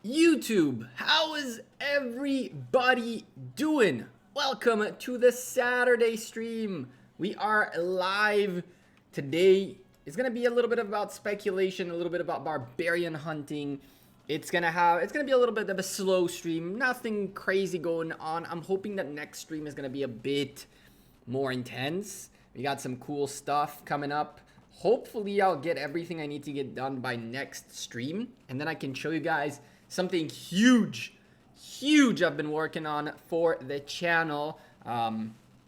YouTube, how is everybody doing? Welcome to the Saturday stream. We are live today. It's gonna be a little bit about speculation, a little bit about barbarian hunting. It's gonna be a little bit of a slow stream, nothing crazy going on. I'm hoping that next stream is gonna be a bit more intense. We got some cool stuff coming up. Hopefully I'll get everything I need to get done by next stream, and then I can show you guys something huge I've been working on for the channel.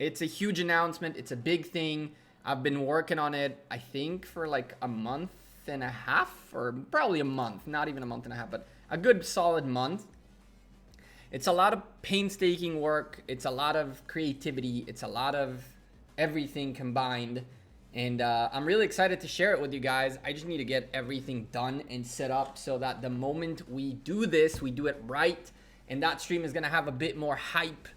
It's a huge announcement. It's a big thing. I've been working on it, I think, for like a month and a half, or probably a month, not even a month and a half, but a good solid month. It's a lot of painstaking work. It's a lot of creativity. It's a lot of everything combined. And I'm really excited to share it with you guys. I just need to get everything done and set up so that the moment we do this, we do it right. And that stream is going to have a bit more hype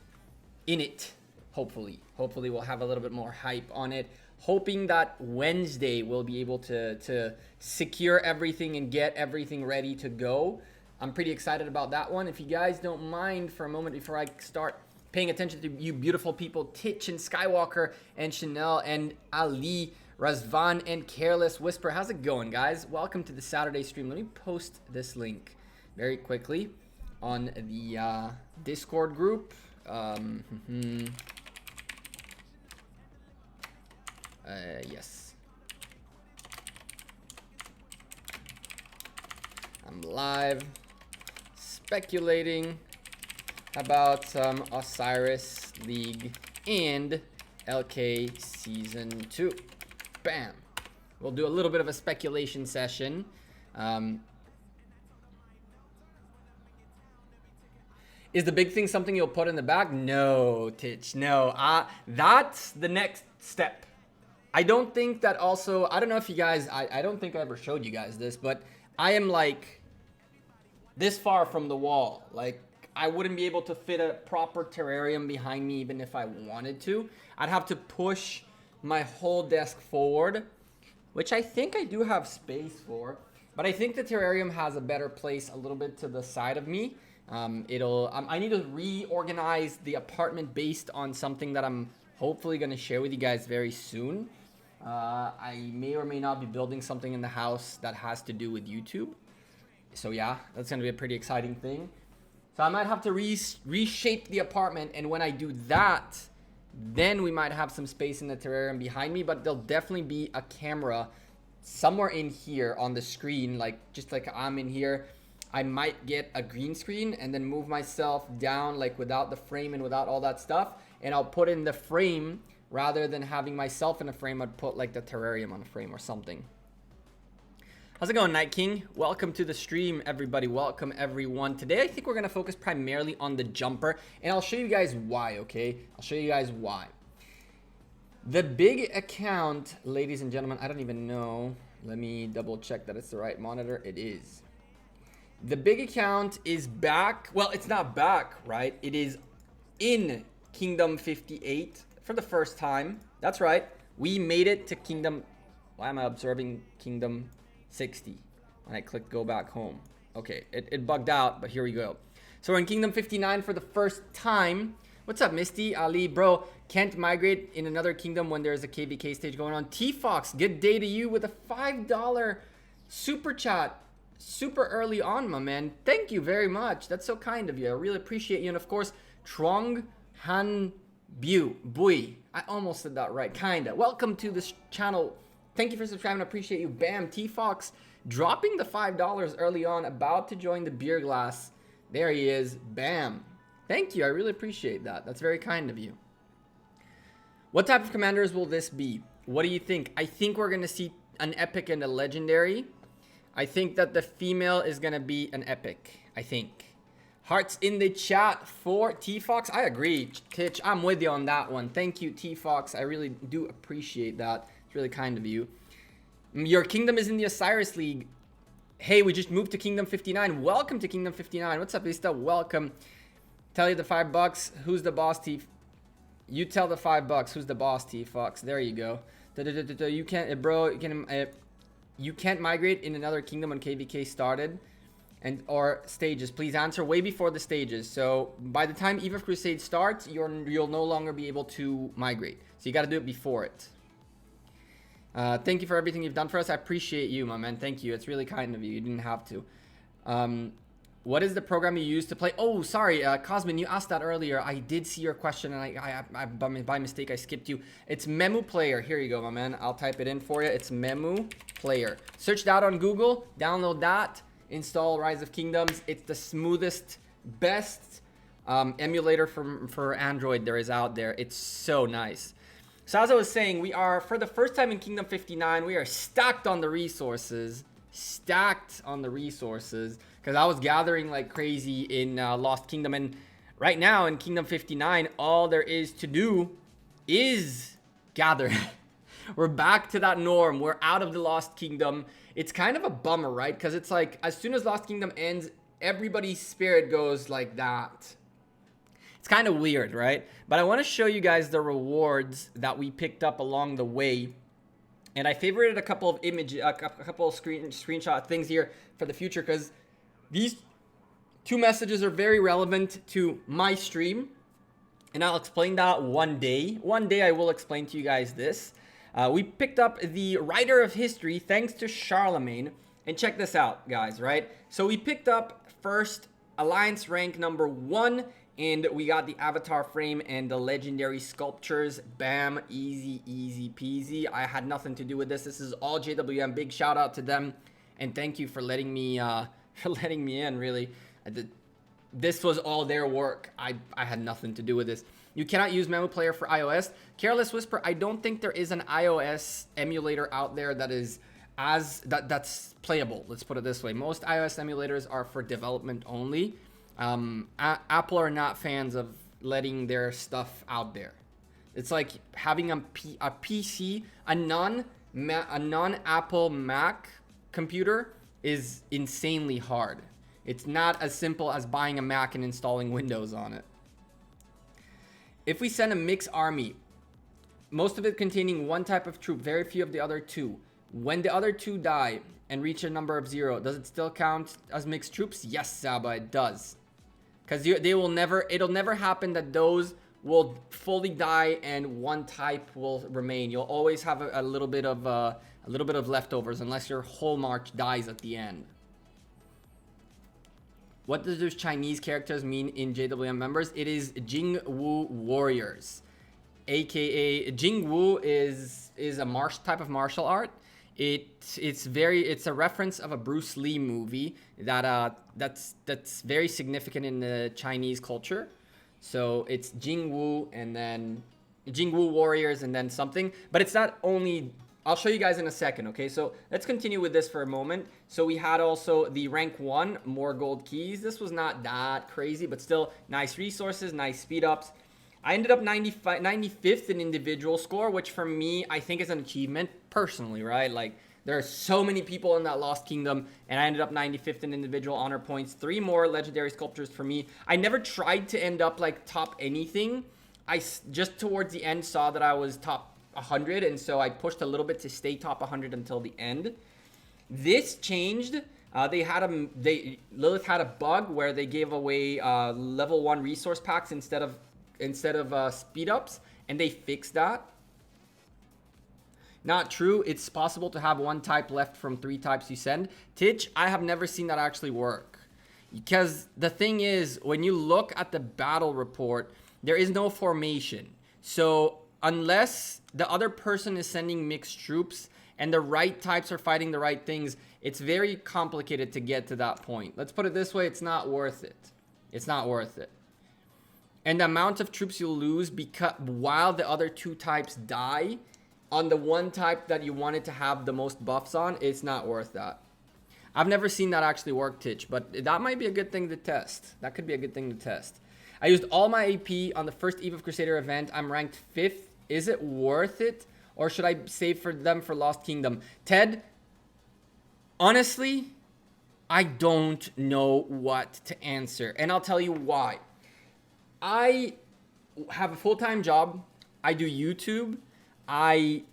in it, hopefully. Hopefully we'll have a little bit more hype on it. Hoping that Wednesday we'll be able to secure everything and get everything ready to go. I'm pretty excited about that one. If you guys don't mind for a moment before I start paying attention to you beautiful people, Titch and Skywalker and Chanel and Ali, Razvan and Careless Whisper. How's it going, guys? Welcome to the Saturday stream. Let me post this link very quickly on the Discord group. Yes. I'm live speculating about some Osiris League and LK Season 2. Bam. We'll do a little bit of a speculation session. Is the big thing something you'll put in the bag? No, Titch, no. That's the next step. I don't think that also, I don't know if you guys, I don't think I ever showed you guys this, but I am like this far from the wall. Like, I wouldn't be able to fit a proper terrarium behind me even if I wanted to. I'd have to push my whole desk forward, which I think I do have space for. But I think the terrarium has a better place a little bit to the side of me. I need to reorganize the apartment based on something that I'm hopefully going to share with you guys very soon. I may or may not be building something in the house that has to do with YouTube. So yeah, that's going to be a pretty exciting thing. So I might have to reshape the apartment, and when I do that, then we might have some space in the terrarium behind me, but there'll definitely be a camera somewhere in here on the screen, like just like I'm in here. I might get a green screen and then move myself down like without the frame and without all that stuff, and I'll put in the frame rather than having myself in a frame. I'd put like the terrarium on a frame or something. How's it going, Night King? Welcome to the stream, everybody. Welcome, everyone. Today, I think we're going to focus primarily on the jumper, and I'll show you guys why, okay? I'll show you guys why. The big account, ladies and gentlemen, I don't even know. Let me double check that it's the right monitor. It is. The big account is back. Well, it's not back, right? It is in Kingdom 58 for the first time. That's right. We made it to Kingdom... Why am I observing Kingdom 60 when I click go back home? Okay, it bugged out, but here we go. So we're in Kingdom 59 for the first time. What's up, Misty? Ali, bro, can't migrate in another kingdom when there's a KVK stage going on. T-Fox, good day to you with a $5 super chat super early on, my man. Thank you very much. That's so kind of you. I really appreciate you. And of course, Trong Han Bui. I almost said that right, kinda. Welcome to this channel. Thank you for subscribing. I appreciate you. Bam. T-Fox dropping the $5 early on, about to join the beer glass. There he is. Bam. Thank you. I really appreciate that. That's very kind of you. What type of commanders will this be? What do you think? I think we're going to see an epic and a legendary. I think that the female is going to be an epic. I think. Hearts in the chat for T-Fox. I agree, Titch. I'm with you on that one. Thank you, T-Fox. I really do appreciate that. It's really kind of you. Your kingdom is in the Osiris League. Hey, we just moved to Kingdom 59. Welcome to Kingdom 59. What's up, Vista? Welcome. Tell you the $5. Who's the boss, T? You tell the $5. Who's the boss, T-Fox? There you go. You can't, bro. You can't migrate in another kingdom when KVK started. and or stages. Please answer way before the stages. So by the time Eve of Crusade starts, you'll no longer be able to migrate. So you got to do it before it. Thank you for everything you've done for us. I appreciate you, my man. Thank you. It's really kind of you. You didn't have to. What is the program you use to play? Oh, sorry, Cosmin, you asked that earlier. I did see your question, and I by mistake, I skipped you. It's Memu Player. Here you go, my man. I'll type it in for you. It's Memu Player. Search that on Google. Download that. Install Rise of Kingdoms. It's the smoothest, best emulator for Android there is out there. It's so nice. So as I was saying, we are, for the first time in Kingdom 59, we are stacked on the resources. Stacked on the resources. Because I was gathering like crazy in Lost Kingdom. And right now in Kingdom 59, all there is to do is gather. We're back to that norm. We're out of the Lost Kingdom. It's kind of a bummer, right? Because it's like, as soon as Lost Kingdom ends, everybody's spirit goes like that. It's kind of weird, right? But I want to show you guys the rewards that we picked up along the way. And I favorited a couple of images, a couple of screenshot things here for the future, because these two messages are very relevant to my stream. And I'll explain that one day. One day I will explain to you guys this. We picked up the Writer of History thanks to Charlemagne. And check this out, guys, right? So we picked up first Alliance rank number 1. And we got the avatar frame and the legendary sculptures. Bam, easy, easy peasy. I had nothing to do with this. This is all JWM. Big shout out to them. And thank you for letting me in, really. This was all their work. I had nothing to do with this. You cannot use Memu Player for iOS. Careless Whisper, I don't think there is an iOS emulator out there that is that's playable. Let's put it this way. Most iOS emulators are for development only. Apple are not fans of letting their stuff out there. It's like having a PC, a non-Apple Mac computer is insanely hard. It's not as simple as buying a Mac and installing Windows on it. If we send a mixed army, most of it containing one type of troop, very few of the other two, when the other two die and reach a number of 0, does it still count as mixed troops? Yes, Saba, it does. Because it'll never happen that those will fully die and one type will remain. You'll always have a little bit of leftovers unless your whole march dies at the end. What does those Chinese characters mean in JWM members? It is Jingwu warriors, aka Jingwu is a type of martial art. It's a reference of a Bruce Lee movie that's very significant in the Chinese culture. So it's Jingwu and then Jingwu warriors and then something, but it's not only. I'll show you guys in a second, okay? So let's continue with this for a moment. So we had also the rank 1, more gold keys. This was not that crazy, but still nice resources, nice speed ups. I ended up 95th in individual score, which for me, I think is an achievement personally, right? Like there are so many people in that Lost Kingdom, and I ended up 95th in individual honor points. 3 more legendary sculptures for me. I never tried to end up like top anything. I just towards the end saw that I was top 100, and so I pushed a little bit to stay top 100 until the end. This changed. Lilith had a bug where they gave away level 1 resource packs instead of speed ups, and they fixed that. Not true. It's possible to have 1 type left from 3 types you send. Titch, I have never seen that actually work. Because the thing is, when you look at the battle report, there is no formation. So unless the other person is sending mixed troops and the right types are fighting the right things, it's very complicated to get to that point. Let's put it this way, it's not worth it. It's not worth it. And the amount of troops you'll lose while the other 2 types die on the 1 type that you wanted to have the most buffs on, it's not worth that. I've never seen that actually work, Titch, but that might be a good thing to test. That could be a good thing to test. I used all my AP on the first Eve of Crusader event. I'm ranked 5th. Is it worth it? Or should I save for them for Lost Kingdom? Ted, honestly, I don't know what to answer. And I'll tell you why. I have a full-time job. I do YouTube. I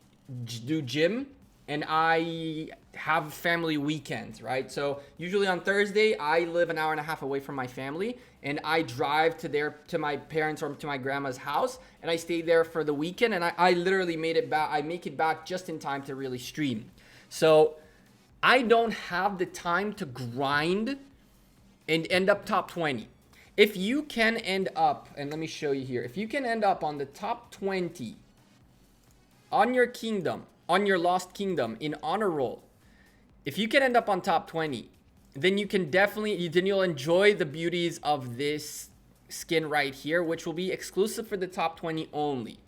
do gym. And I have family weekends, right? So usually on Thursday, I live an hour and a half away from my family, and I drive to my parents or to my grandma's house, and I stay there for the weekend, and I literally made it back. I make it back just in time to really stream. So I don't have the time to grind and end up top 20. If you can end up, and let me show you here, if you can end up on the top 20 on your kingdom, on your lost kingdom in honor roll, if you can end up on top 20, then you can definitely, then you'll enjoy the beauties of this skin right here, which will be exclusive for the top 20 only.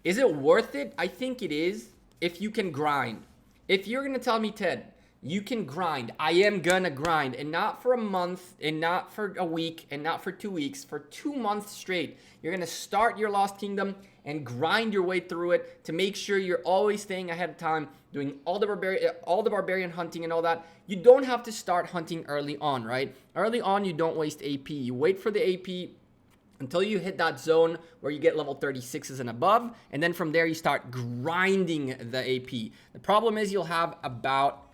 Is it worth it? I think it is if you can grind. If you're gonna tell me, Ted, you can grind, I am gonna grind, and not for a month, and not for a week, and not for 2 weeks, for 2 months straight. You're gonna start your Lost Kingdom and grind your way through it to make sure you're always staying ahead of time, doing all the barbarian hunting and all that. You don't have to start hunting early on, right? Early on, you don't waste AP. You wait for the AP until you hit that zone where you get level 36s and above, and then from there you start grinding the AP. The problem is you'll have about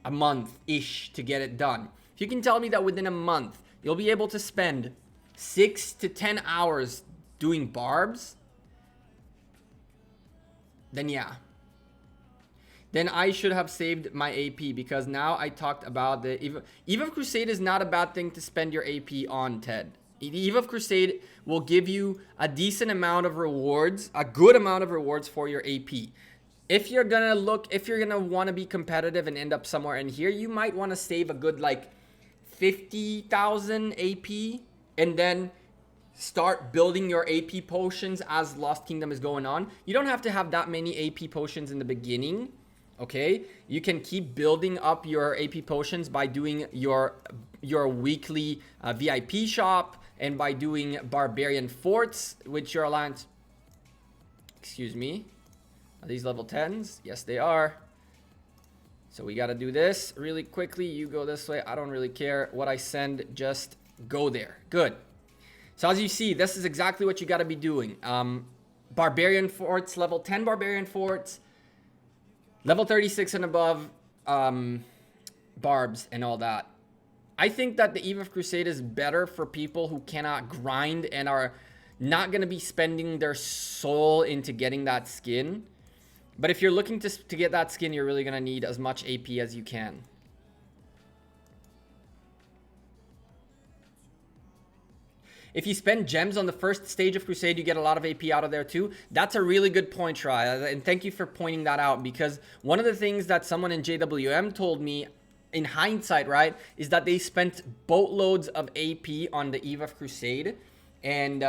a month-ish to get it done. If you can tell me that within a month, you'll be able to spend 6 to 10 hours doing barbs, then yeah. Then I should have saved my AP, because now I talked about the Eve of Crusade is not a bad thing to spend your AP on, Ted. Eve of Crusade will give you a decent amount of rewards, a good amount of rewards for your AP. If you're gonna want to be competitive and end up somewhere in here, you might want to save a good like 50,000 AP and then start building your AP potions as Lost Kingdom is going on. You don't have to have that many AP potions in the beginning, okay? You can keep building up your AP potions by doing your weekly VIP shop and by doing Barbarian forts, which your alliance... Excuse me. Are these level 10s? Yes, they are. So we got to do this really quickly. You go this way. I don't really care what I send. Just go there. Good. So as you see, this is exactly what you got to be doing. Barbarian forts, level 10 Barbarian forts, level 36 and above barbs and all that. I think that the Eve of Crusade is better for people who cannot grind and are not going to be spending their soul into getting that skin. But if you're looking to get that skin, you're really going to need as much AP as you can. If you spend gems on the first stage of Crusade, you get a lot of AP out of there too. That's a really good point, Try. And thank you for pointing that out, because one of the things that someone in JWM told me in hindsight, right, is that they spent boatloads of AP on the Eve of Crusade, and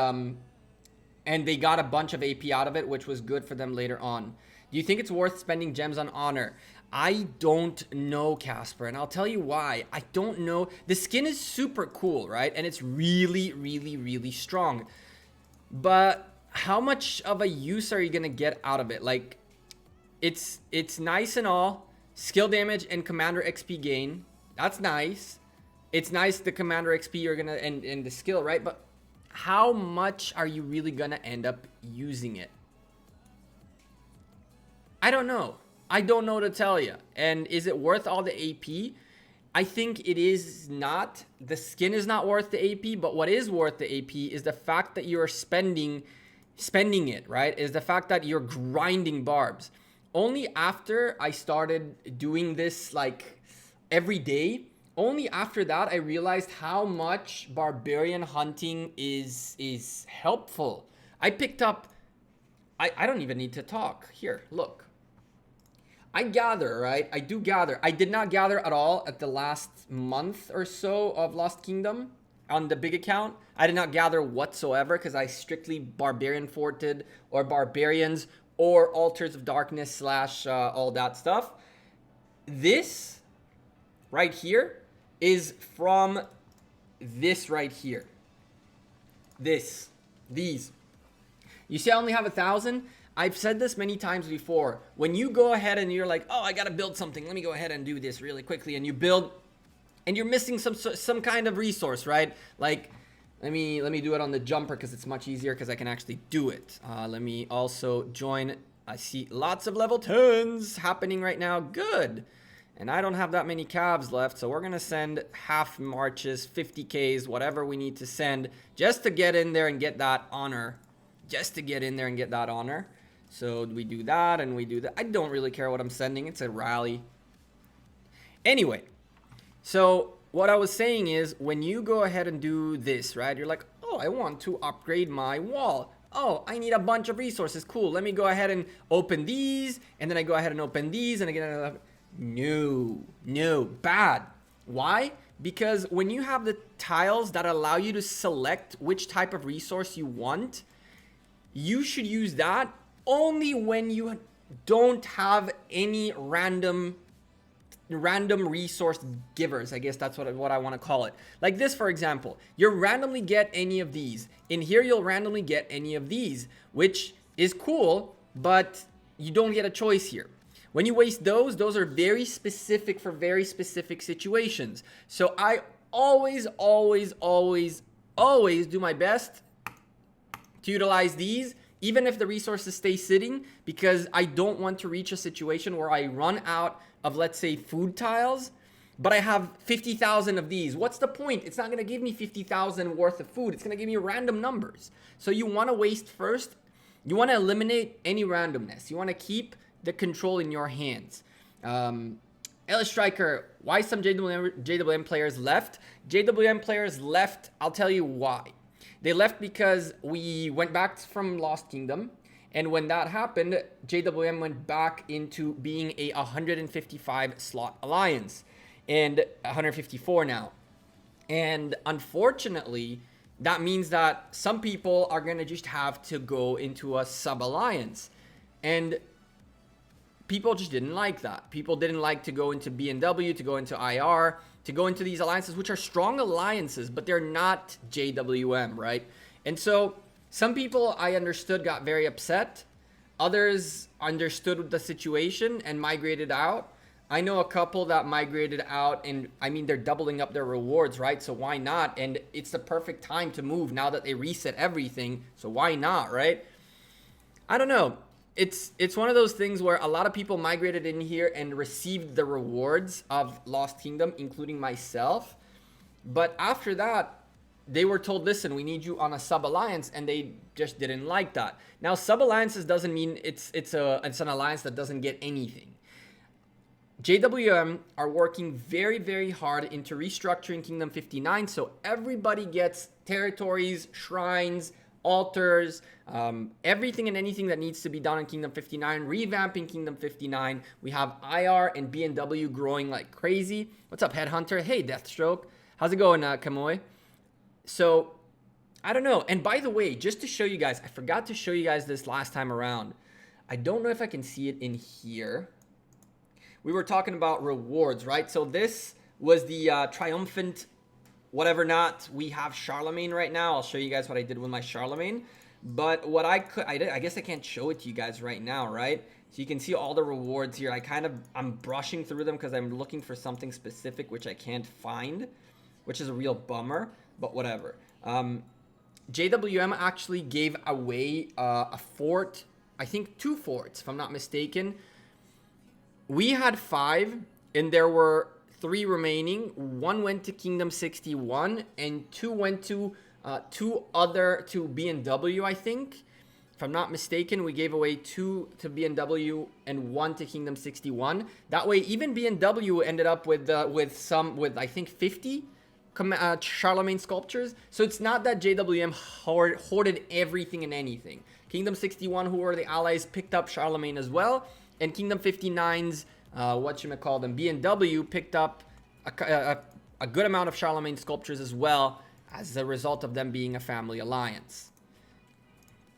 they got a bunch of AP out of it, which was good for them later on. Do you think it's worth spending gems on honor? I don't know, Casper, and I'll tell you why. I don't know. The skin is super cool, right? And it's really, really, really strong. But how much of a use are you going to get out of it? Like, it's nice and all. Skill damage and commander XP gain. That's nice. It's nice the commander XP you're going to, and the skill, right? But how much are you really going to end up using it? I don't know. I don't know to tell you. And is it worth all the AP? I think it is not. The skin is not worth the AP, but what is worth the AP is the fact that you're spending it, right? Is the fact that you're grinding barbs. Only after I started doing this like every day, only after that I realized how much barbarian hunting is helpful. I picked up, I don't even need to talk. Here, look. I gather, right? I do gather. I did not gather at all at the last month or so of Lost Kingdom on the big account. I did not gather whatsoever because I strictly Barbarian forted or Barbarians or Altars of Darkness / all that stuff. This right here is from this right here. These. You see I only have 1,000? I've said this many times before. When you go ahead and you're like, oh, I gotta build something. Let me go ahead and do this really quickly. And you build, and you're missing some kind of resource, right? Like, let me do it on the jumper because it's much easier because I can actually do it. Let me also join. I see lots of level 10s happening right now. Good. And I don't have that many calves left, so we're going to send half marches, 50Ks, whatever we need to send, just to get in there and get that honor. Just to get in there and get that honor. So we do that and we do that. I don't really care what I'm sending. It's a rally. Anyway, so what I was saying is, when you go ahead and do this, right, you're like, oh, I want to upgrade my wall. Oh, I need a bunch of resources. Cool. Let me go ahead and open these. And then I go ahead and open these. And again, no, bad. Why? Because when you have the tiles that allow you to select which type of resource you want, you should use that only when you don't have any random resource givers. I guess that's what I want to call it. Like this, for example, you'll randomly get any of these. In here, you'll randomly get any of these, which is cool, but you don't get a choice here. When you waste those are very specific for very specific situations. So I always do my best to utilize these, even if the resources stay sitting, because I don't want to reach a situation where I run out of, let's say, food tiles, but I have 50,000 of these. What's the point? It's not going to give me 50,000 worth of food. It's going to give me random numbers. So you want to waste first. You want to eliminate any randomness. You want to keep the control in your hands. Ellis Striker, why some JWM players left? JWM players left, I'll tell you why. They left because we went back from Lost Kingdom. And when that happened, JWM went back into being a 155 slot alliance. And 154 now. And unfortunately, that means that some people are going to just have to go into a sub-alliance. And people just didn't like that. People didn't like to go into BNW, to go into IR, to go into these alliances, which are strong alliances, but they're not JWM, right? And so some people, I understood, got very upset. Others understood the situation and migrated out. I know a couple that migrated out, and I mean, they're doubling up their rewards, right? So why not? And it's the perfect time to move now that they reset everything. So why not, right? I don't know. It's one of those things where a lot of people migrated in here and received the rewards of Lost Kingdom, including myself. But after that, they were told, listen, we need you on a sub-alliance, and they just didn't like that. Now, sub-alliances doesn't mean it's an alliance that doesn't get anything. JWM are working very, very hard into restructuring Kingdom 59, so everybody gets territories, shrines, altars, everything and anything that needs to be done in Kingdom 59, revamping Kingdom 59. We have IR and BNW growing like crazy. What's up, Headhunter? Hey, Deathstroke. How's it going, Kamoy? So, I don't know. And by the way, just to show you guys, I forgot to show you guys this last time around. I don't know if I can see it in here. We were talking about rewards, right? So this was the triumphant whatever not. We have Charlemagne right now. I'll show you guys what I did with my Charlemagne. But what I guess I can't show it to you guys right now, right? So you can see all the rewards here. I'm brushing through them because I'm looking for something specific which I can't find, which is a real bummer, but whatever. JWM actually gave away a fort, I think 2 forts, if I'm not mistaken. We had 5, and there were 3 remaining. 1 went to Kingdom 61, and 2 went to to BNW, I think. If I'm not mistaken, we gave away 2 to BNW and 1 to Kingdom 61. That way, even BNW ended up with I think 50 Charlemagne sculptures. So it's not that JWM hoarded everything and anything. Kingdom 61, who were the allies, picked up Charlemagne as well. And Kingdom 59's, BNW picked up a good amount of Charlemagne sculptures as well, as a result of them being a family alliance.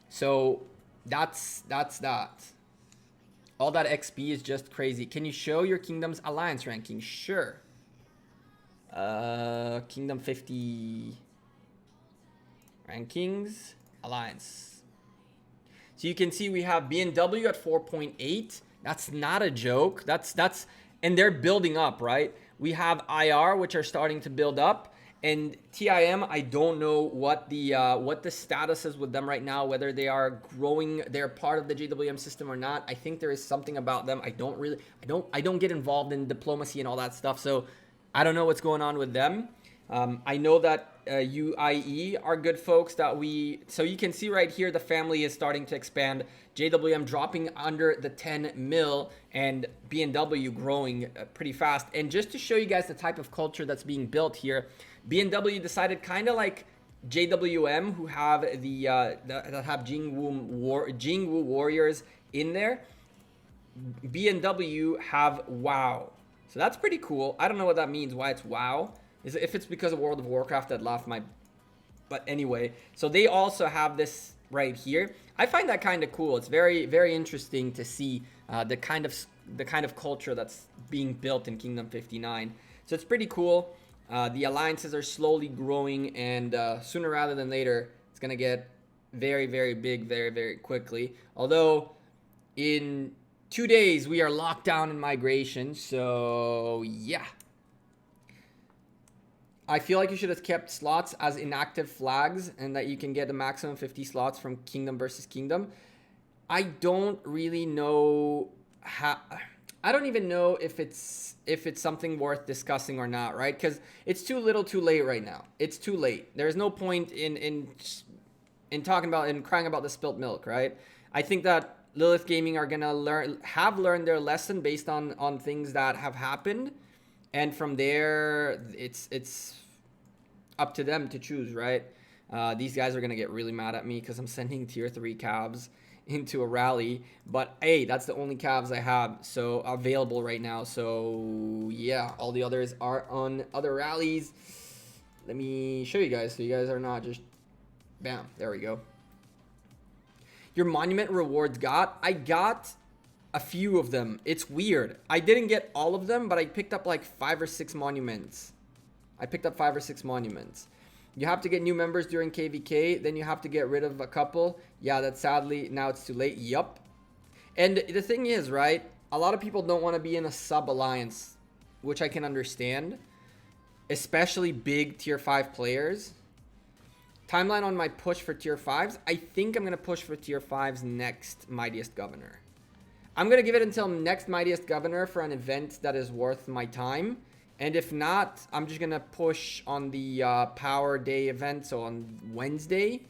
So that's that. All that XP is just crazy. Can you show your kingdom's alliance ranking? Sure. Kingdom 50 rankings, alliance. So you can see we have BNW at 4.8. That's not a joke. That's and they're building up, right? We have IR, which are starting to build up, And TIM, I don't know what the status is with them right now, whether they are growing, they're part of the JWM system or not. I think there is something about them. I don't get involved in diplomacy and all that stuff, so I don't know what's going on with them. I know that UIE are good folks that so you can see right here, the family is starting to expand. JWM dropping under the 10 mil and B&W growing pretty fast. And just to show you guys the type of culture that's being built here, B&W decided kind of like JWM, who have that have Jingwu warriors in there. B&W have WoW. So that's pretty cool. I don't know what that means, why it's WoW. If it's because of World of Warcraft, that laughed my... But anyway, so they also have this right here. I find that kind of cool. It's very, very interesting to see the kind of culture that's being built in Kingdom 59. So it's pretty cool. The alliances are slowly growing, and sooner rather than later, it's gonna get very, very big, very, very quickly. Although in 2 days we are locked down in migration, so yeah. I feel like you should have kept slots as inactive flags, and that you can get the maximum 50 slots from Kingdom versus Kingdom. I don't really know how... I don't even know if it's something worth discussing or not, right? Because it's too little too late right now. It's too late. There's no point in talking about and crying about the spilt milk, right? I think that Lilith Gaming are gonna have learned their lesson based on things that have happened. And from there, it's up to them to choose, right? These guys are going to get really mad at me because I'm sending tier 3 calves into a rally. But, hey, that's the only calves I have so available right now. So, yeah, all the others are on other rallies. Let me show you guys so you guys are not just... Bam, there we go. Your monument rewards I got... a few of them. It's weird. I didn't get all of them, but I picked up like 5 or 6 monuments. You have to get new members during KVK, then you have to get rid of a couple. Yeah, that's sadly, now it's too late. Yup. And the thing is, right, a lot of people don't want to be in a sub-alliance, which I can understand. Especially big tier 5 players. Timeline on my push for tier 5s. I think I'm going to push for tier 5s next Mightiest Governor. I'm going to give it until next Mightiest Governor for an event that is worth my time. And if not, I'm just going to push on the Power Day event. So on Wednesday,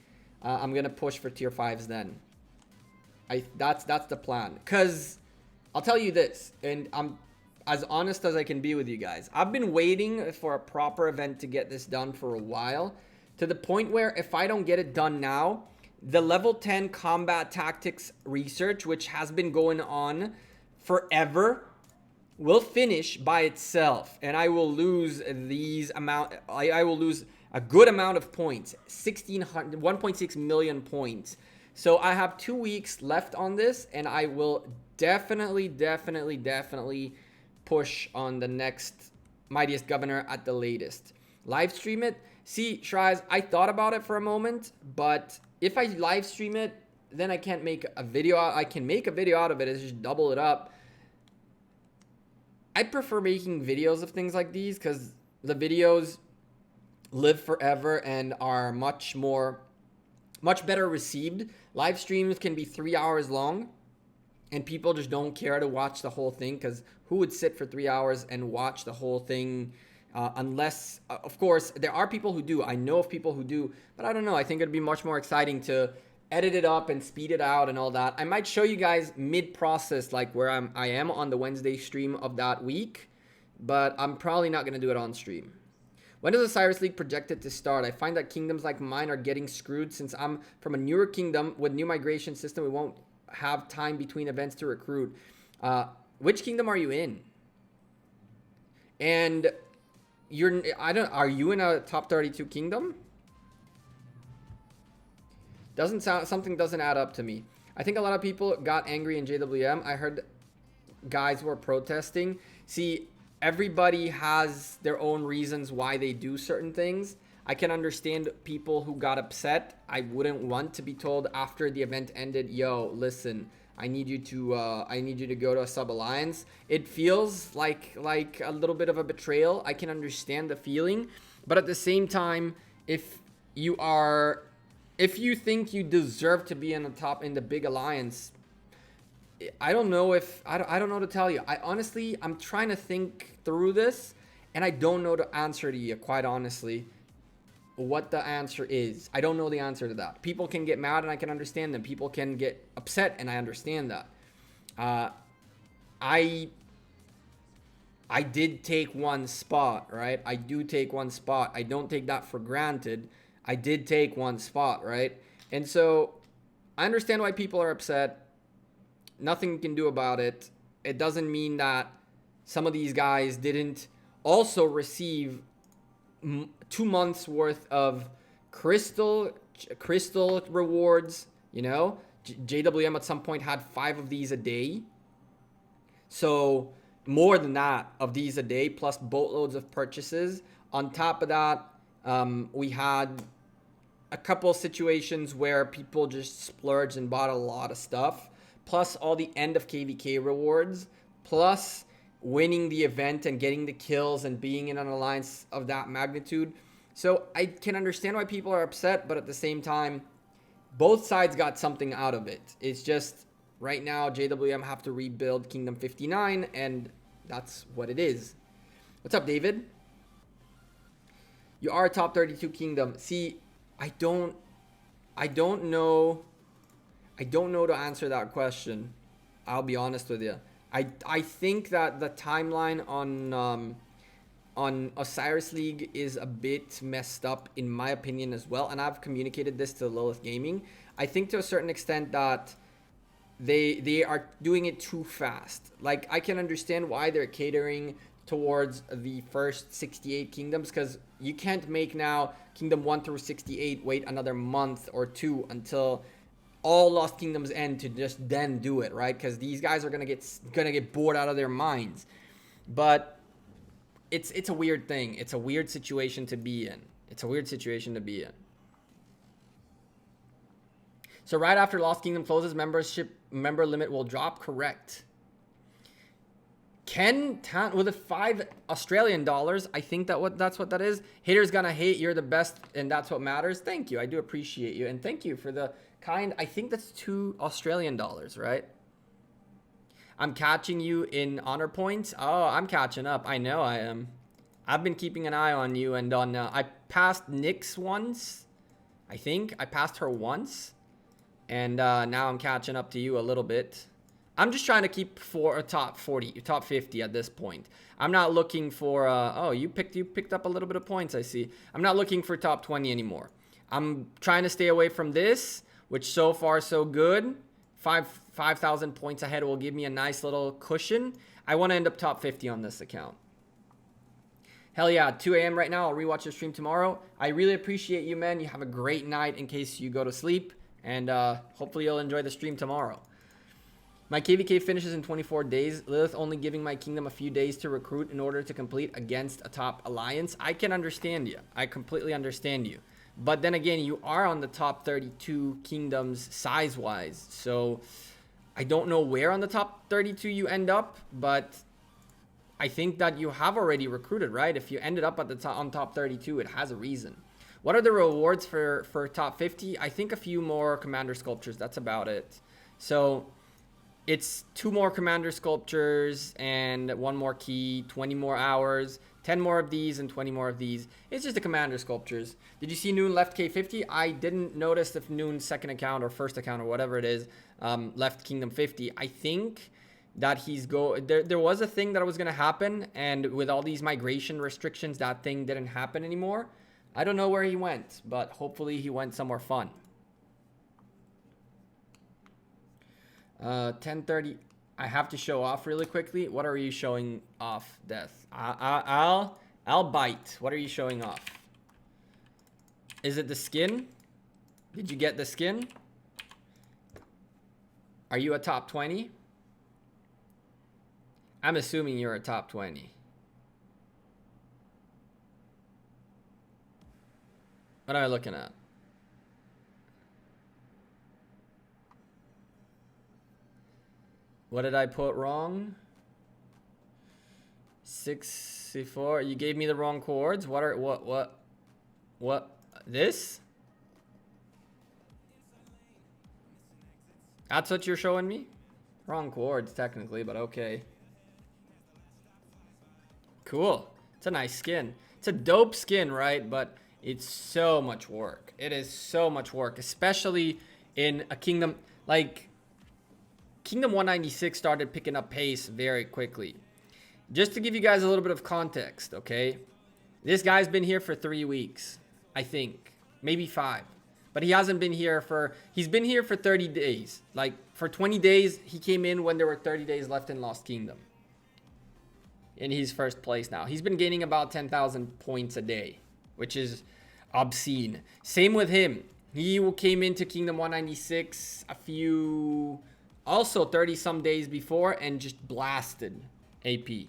I'm going to push for tier 5s then. That's the plan. Because I'll tell you this, and I'm as honest as I can be with you guys. I've been waiting for a proper event to get this done for a while. To the point where if I don't get it done now... The level 10 combat tactics research, which has been going on forever, will finish by itself. And I will lose I will lose a good amount of points. 1.6 million points. So I have 2 weeks left on this. And I will definitely push on the next Mightiest Governor at the latest. Live stream it. See, Shries, I thought about it for a moment. But... if I live stream it, then I can't make a video. I can make a video out of it. It's just double it up. I prefer making videos of things like these because the videos live forever and are much better received. Live streams can be 3 hours long and people just don't care to watch the whole thing because who would sit for 3 hours and watch the whole thing? Unless, of course, there are people who do. I know of people who do, but I don't know. I think it'd be much more exciting to edit it up and speed it out and all that. I might show you guys mid-process, like where I am on the Wednesday stream of that week, but I'm probably not going to do it on stream. When is Osiris League projected to start? I find that kingdoms like mine are getting screwed since I'm from a newer kingdom with new migration system. We won't have time between events to recruit. Which kingdom are you in? And... are you in a top 32 kingdom? Something doesn't add up to me. I think a lot of people got angry in JWM. I heard guys were protesting. See, everybody has their own reasons why they do certain things. I can understand people who got upset. I wouldn't want to be told after the event ended, yo, listen, I need you to go to a sub-alliance. It feels like a little bit of a betrayal. I can understand the feeling. But at the same time, if you think you deserve to be in the top in the big alliance, I don't know if I don't know to tell you. I'm trying to think through this, and I don't know the answer to you, quite honestly. What the answer is, I don't know the answer to that. People can get mad, and I can understand them. People can get upset, and I understand that. I did take one spot, right? I do take one spot. I don't take that for granted. I did take one spot, right? And so I understand why people are upset. Nothing you can do about it. It doesn't mean that some of these guys didn't also receive 2 months worth of crystal rewards. You know, JWM at some point had 5 of these a day. So more than that of these a day, plus boatloads of purchases. On top of that, we had a couple situations where people just splurged and bought a lot of stuff, plus all the end of KVK rewards, plus winning the event and getting the kills and being in an alliance of that magnitude. So I can understand why people are upset, but at the same time, both sides got something out of it. It's just right now JWM have to rebuild Kingdom 59, and that's what it is. What's up, David? You are a top 32 kingdom. See, I don't know to answer that question. I'll be honest with you. I think that the timeline on Osiris League is a bit messed up, in my opinion, as well. And I've communicated this to Lilith Gaming. I think to a certain extent that they are doing it too fast. Like, I can understand why they're catering towards the first 68 kingdoms, because you can't make now Kingdom 1 through 68 wait another month or 2 until all Lost Kingdoms end to just then do it, right? Because these guys are gonna get bored out of their minds. But it's a weird thing. It's a weird situation to be in. So right after Lost Kingdom closes, member limit will drop. Correct. Ken with a 5 Australian dollars. I think that's what that is. Haters gonna hate. You're the best, and that's what matters. Thank you. I do appreciate you, and thank you for the kind. I think that's 2 Australian dollars, right? I'm catching you in honor points. Oh, I'm catching up. I know I am. I've been keeping an eye on you, and on I passed Nyx once. I think I passed her once, and now I'm catching up to you a little bit. I'm just trying to keep for a top 40, top 50 at this point. I'm not looking for oh, you picked up a little bit of points, I see. I'm not looking for top 20 anymore. I'm trying to stay away from this, which so far so good. 5,000 points ahead will give me a nice little cushion. I want to end up top 50 on this account. Hell yeah, 2 a.m. right now. I'll rewatch your stream tomorrow. I really appreciate you, man. You have a great night in case you go to sleep, and hopefully you'll enjoy the stream tomorrow. My KVK finishes in 24 days. Lilith only giving my kingdom a few days to recruit in order to complete against a top alliance. I can understand you. I completely understand you. But then again, you are on the top 32 kingdoms size-wise. So I don't know where on the top 32 you end up, but I think that you have already recruited, right? If you ended up at the top on top 32, it has a reason. What are the rewards for top 50? I think a few more commander sculptures. That's about it. So it's 2 more commander sculptures and 1 more key, 20 more hours, 10 more of these and 20 more of these. It's just the commander sculptures. Did you see Noon left K50? I didn't notice if Noon's second account or first account or whatever it is left Kingdom 50. I think that there was a thing that was going to happen, and with all these migration restrictions, that thing didn't happen anymore. I don't know where he went, but hopefully he went somewhere fun. 10:30. I have to show off really quickly. What are you showing off, Death? I'll bite. What are you showing off? Is it the skin? Did you get the skin? Are you a top 20? I'm assuming you're a top 20. What am I looking at? What did I put wrong? 64. You gave me the wrong chords. What? What? This? That's what you're showing me? Wrong chords, technically, but okay. Cool. It's a nice skin. It's a dope skin, right? But it's so much work. It is so much work, especially in a kingdom. Like, Kingdom 196 started picking up pace very quickly. Just to give you guys a little bit of context, okay? This guy's been here for 3 weeks, I think. Maybe 5. But he hasn't been here for... He's been here for 30 days. Like, for 20 days, he came in when there were 30 days left in Lost Kingdom. And he's first place now. He's been gaining about 10,000 points a day, which is obscene. Same with him. He came into Kingdom 196 a few... Also 30-some days before and just blasted AP.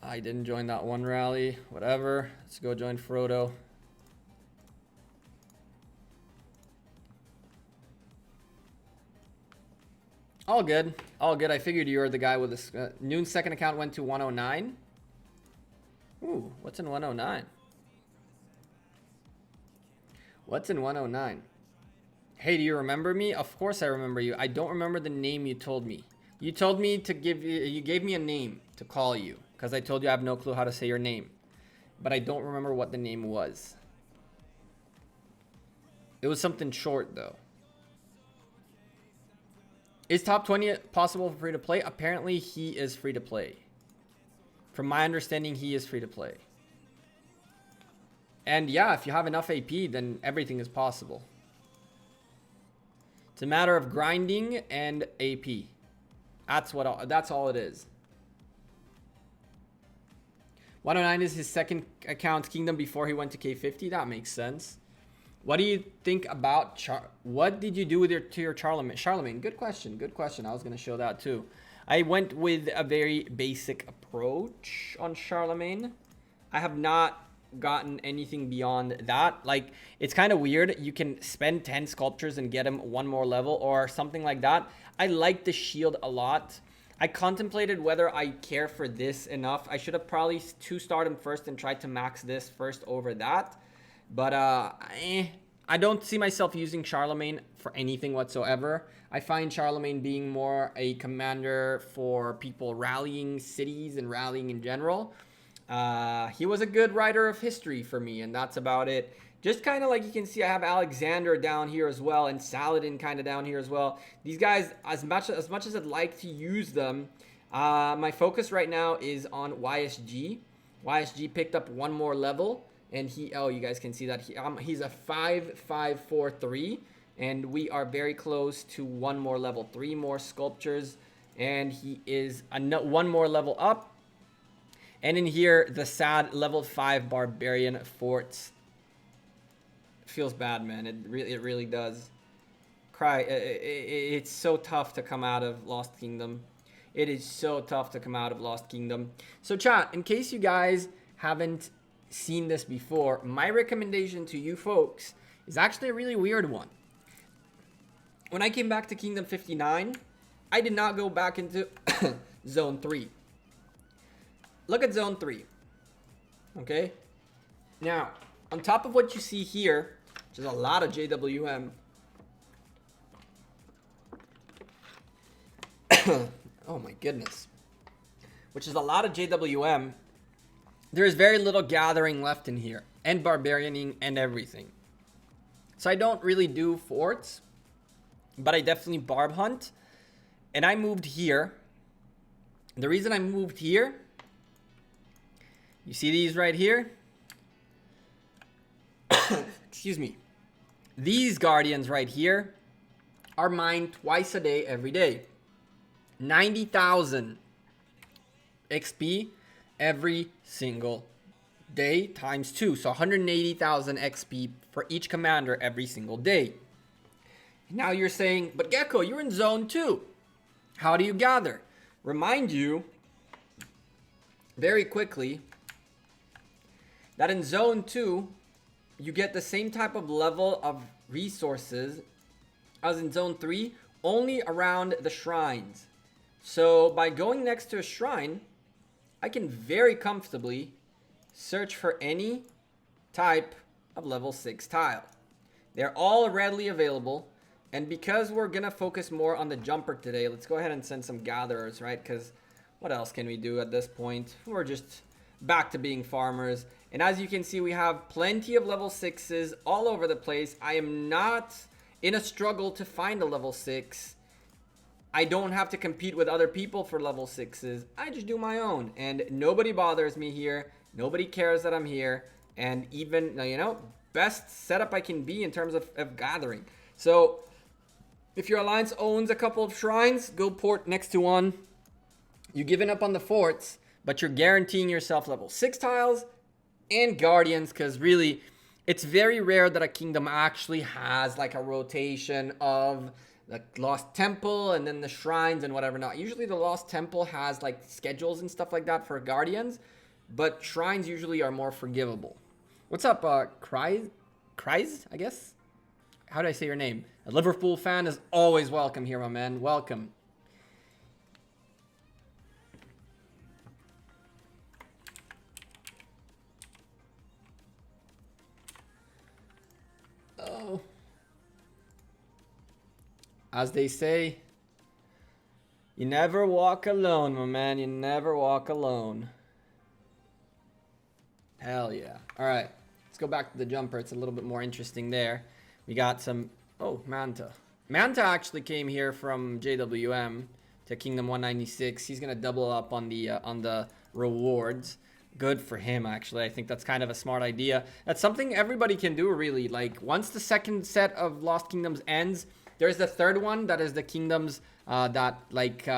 I didn't join that one rally. Whatever. Let's go join Frodo. All good. All good. I figured you were the guy with this. Noon's second account went to 109. Ooh, what's in 109? What's in 109? Hey, do you remember me? Of course I remember you. I don't remember the name you told me. You told me to give you... You gave me a name to call you. Because I told you I have no clue how to say your name. But I don't remember what the name was. It was something short, though. Is top 20 possible for free to play? Apparently, he is free to play. From my understanding, he is free to play. And yeah, if you have enough AP, then everything is possible. It's a matter of grinding and AP. That's all it is. 109 is his second account kingdom before he went to K50. That makes sense. What do you think about what did you do with your Charlemagne? Charlemagne, good question. Good question. I was going to show that too. I went with a very basic approach on Charlemagne. I have not gotten anything beyond that. Like, it's kind of weird. You can spend 10 sculptures and get him one more level or something like that. I like the shield a lot. I contemplated whether I care for this enough. I should have probably 2-starred him first and tried to max this first over that. But I don't see myself using Charlemagne for anything whatsoever. I find Charlemagne being more a commander for people rallying cities and rallying in general. He was a good writer of history for me, and that's about it. Just kind of like you can see, I have Alexander down here as well, and Saladin kind of down here as well. These guys, as much as I'd like to use them, my focus right now is on YSG. YSG picked up one more level, and you guys can see that he's a 5-5-4-3, and we are very close to one more level, 3 more sculptures, and he is one more level up. And in here, the sad level 5 Barbarian forts. Feels bad, man. It really does. It's so tough to come out of Lost Kingdom. It is so tough to come out of Lost Kingdom. So chat, in case you guys haven't seen this before, my recommendation to you folks is actually a really weird one. When I came back to Kingdom 59, I did not go back into Zone 3. Look at Zone 3. Okay? Now, on top of what you see here, which is a lot of JWM. Oh my goodness. Which is a lot of JWM. There is very little gathering left in here. And barbarianing and everything. So I don't really do forts. But I definitely barb hunt. And I moved here. The reason I moved here, you see these right here? Excuse me. These guardians right here are mined twice a day, every day. 90,000 XP every single day times 2. So 180,000 XP for each commander every single day. Now you're saying, but Gecko, you're in Zone 2. How do you gather? Remind you very quickly that in Zone 2, you get the same type of level of resources as in Zone 3, only around the shrines. So by going next to a shrine, I can very comfortably search for any type of level 6 tile. They're all readily available. And because we're going to focus more on the jumper today, let's go ahead and send some gatherers, right? Because what else can we do at this point? We're just back to being farmers. And as you can see, we have plenty of level 6s all over the place. I am not in a struggle to find a level 6. I don't have to compete with other people for level 6s. I just do my own. And nobody bothers me here. Nobody cares that I'm here. And even, you know, best setup I can be in terms of gathering. So if your alliance owns a couple of shrines, go port next to one. You're giving up on the forts, but you're guaranteeing yourself level 6 tiles and guardians, because really, it's very rare that a kingdom actually has like a rotation of the Lost Temple and then the shrines and whatever not. Usually the Lost Temple has like schedules and stuff like that for guardians, but shrines usually are more forgivable. What's up, Kreis, I guess? How do I say your name? A Liverpool fan is always welcome here, my man. Welcome. Oh. As they say, you never walk alone, my man. You never walk alone. Hell yeah. All right. Let's go back to the jumper. It's a little bit more interesting there. We got some... Oh, Manta. Manta actually came here from JWM to Kingdom 196. He's going to double up on the rewards. Good for him, actually. I think that's kind of a smart idea. That's something everybody can do, really. Like, once the second set of Lost Kingdoms ends... There's the third one that is the kingdoms that like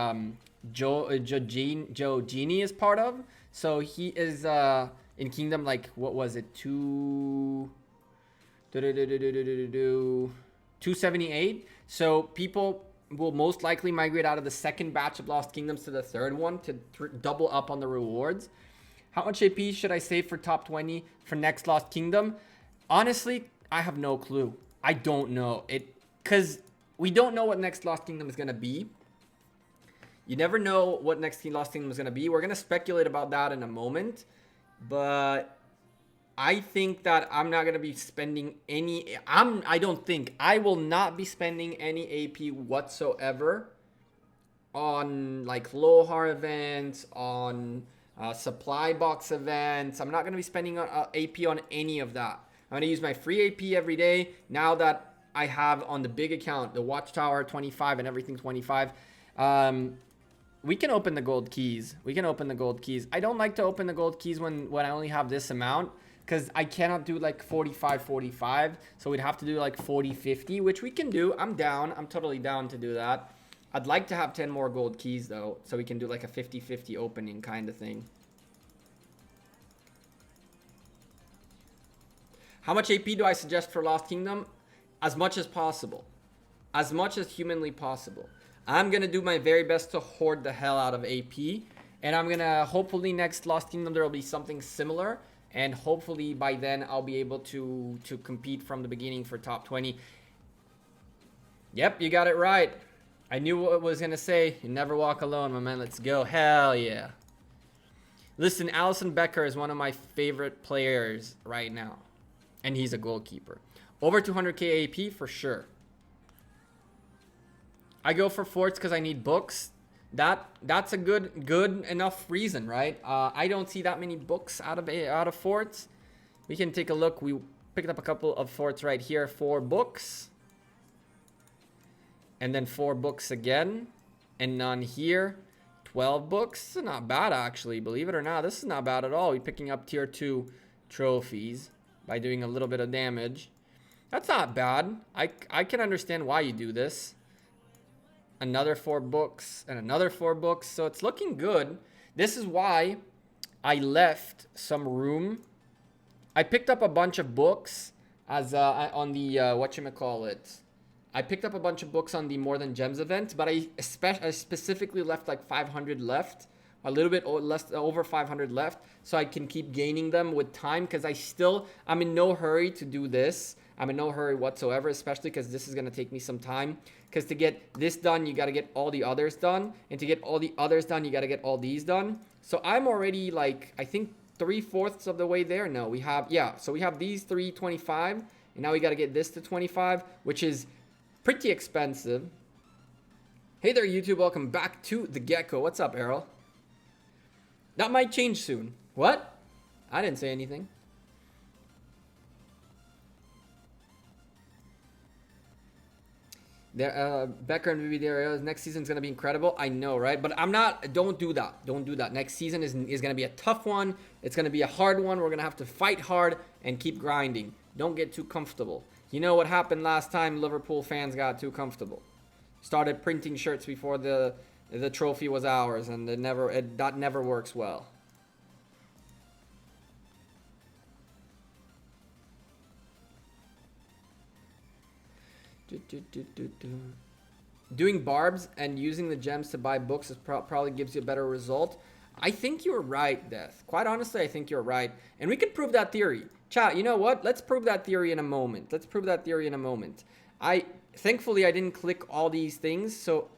Joe Genie is part of. So he is in kingdom like, what was it, 278. So people will most likely migrate out of the second batch of Lost Kingdoms to the third one to double up on the rewards. How much AP should I save for top 20 for next Lost Kingdom? Honestly, I have no clue. I don't know it, because we don't know what next Lost Kingdom is going to be. You never know what next Lost Kingdom is going to be. We're going to speculate about that in a moment. But I think that I'm not going to be spending any... I don't think. I will not be spending any AP whatsoever on like Lohar events, on supply box events. I'm not going to be spending AP on any of that. I'm going to use my free AP every day. Now that I have on the big account, the Watchtower 25 and everything 25. We can open the gold keys. We can open the gold keys. I don't like to open the gold keys when I only have this amount, because I cannot do like 45. So we'd have to do like 40-50, which we can do. I'm down. I'm totally down to do that. I'd like to have 10 more gold keys though, so we can do like a 50-50 opening kind of thing. How much AP do I suggest for Lost Kingdom? As much as possible. As much as humanly possible. I'm going to do my very best to hoard the hell out of AP. And I'm going to, hopefully next Lost Kingdom there will be something similar. And hopefully by then I'll be able to compete from the beginning for top 20. Yep, you got it right. I knew what I was going to say. You never walk alone, my man. Let's go. Hell yeah. Listen, Alisson Becker is one of my favorite players right now. And he's a goalkeeper. Over 200k AP for sure. I go for forts because I need books. That's a good enough reason, right? I don't see that many books out of forts. We can take a look. We picked up a couple of forts right here. 4 books. And then 4 books again. And none here. 12 books. This is not bad, actually. Believe it or not, this is not bad at all. We're picking up tier 2 trophies by doing a little bit of damage. That's not bad. I can understand why you do this. Another 4 books and another 4 books. So it's looking good. This is why I left some room. I picked up a bunch of books as on the whatchamacallit. I picked up a bunch of books on the More Than Gems event, but I specifically left like 500 left. A little bit less, over 500 left, so I can keep gaining them with time, because I'm in no hurry to do this. I'm in no hurry whatsoever, especially because this is going to take me some time. Because to get this done, you got to get all the others done. And to get all the others done, you got to get all these done. So I'm already like, I think 3/4 of the way there. No, we have, yeah, so we have these 325, and now we got to get this to 25, which is pretty expensive. Hey there, YouTube. Welcome back to the Gecko. What's up, Errol? That might change soon. What? I didn't say anything. Becker and BBD next season's gonna be incredible. I know, right? But I'm not. Don't do that. Don't do that. Next season is gonna be a tough one. It's gonna be a hard one. We're gonna have to fight hard and keep grinding. Don't get too comfortable. You know what happened last time? Liverpool fans got too comfortable. Started printing shirts before the trophy was ours, and that never works well. Doing barbs and using the gems to buy books is probably gives you a better result. I think you're right, Death. Quite honestly, I think you're right. And we could prove that theory. Chat, you know what? Let's prove that theory in a moment. Thankfully, I didn't click all these things, so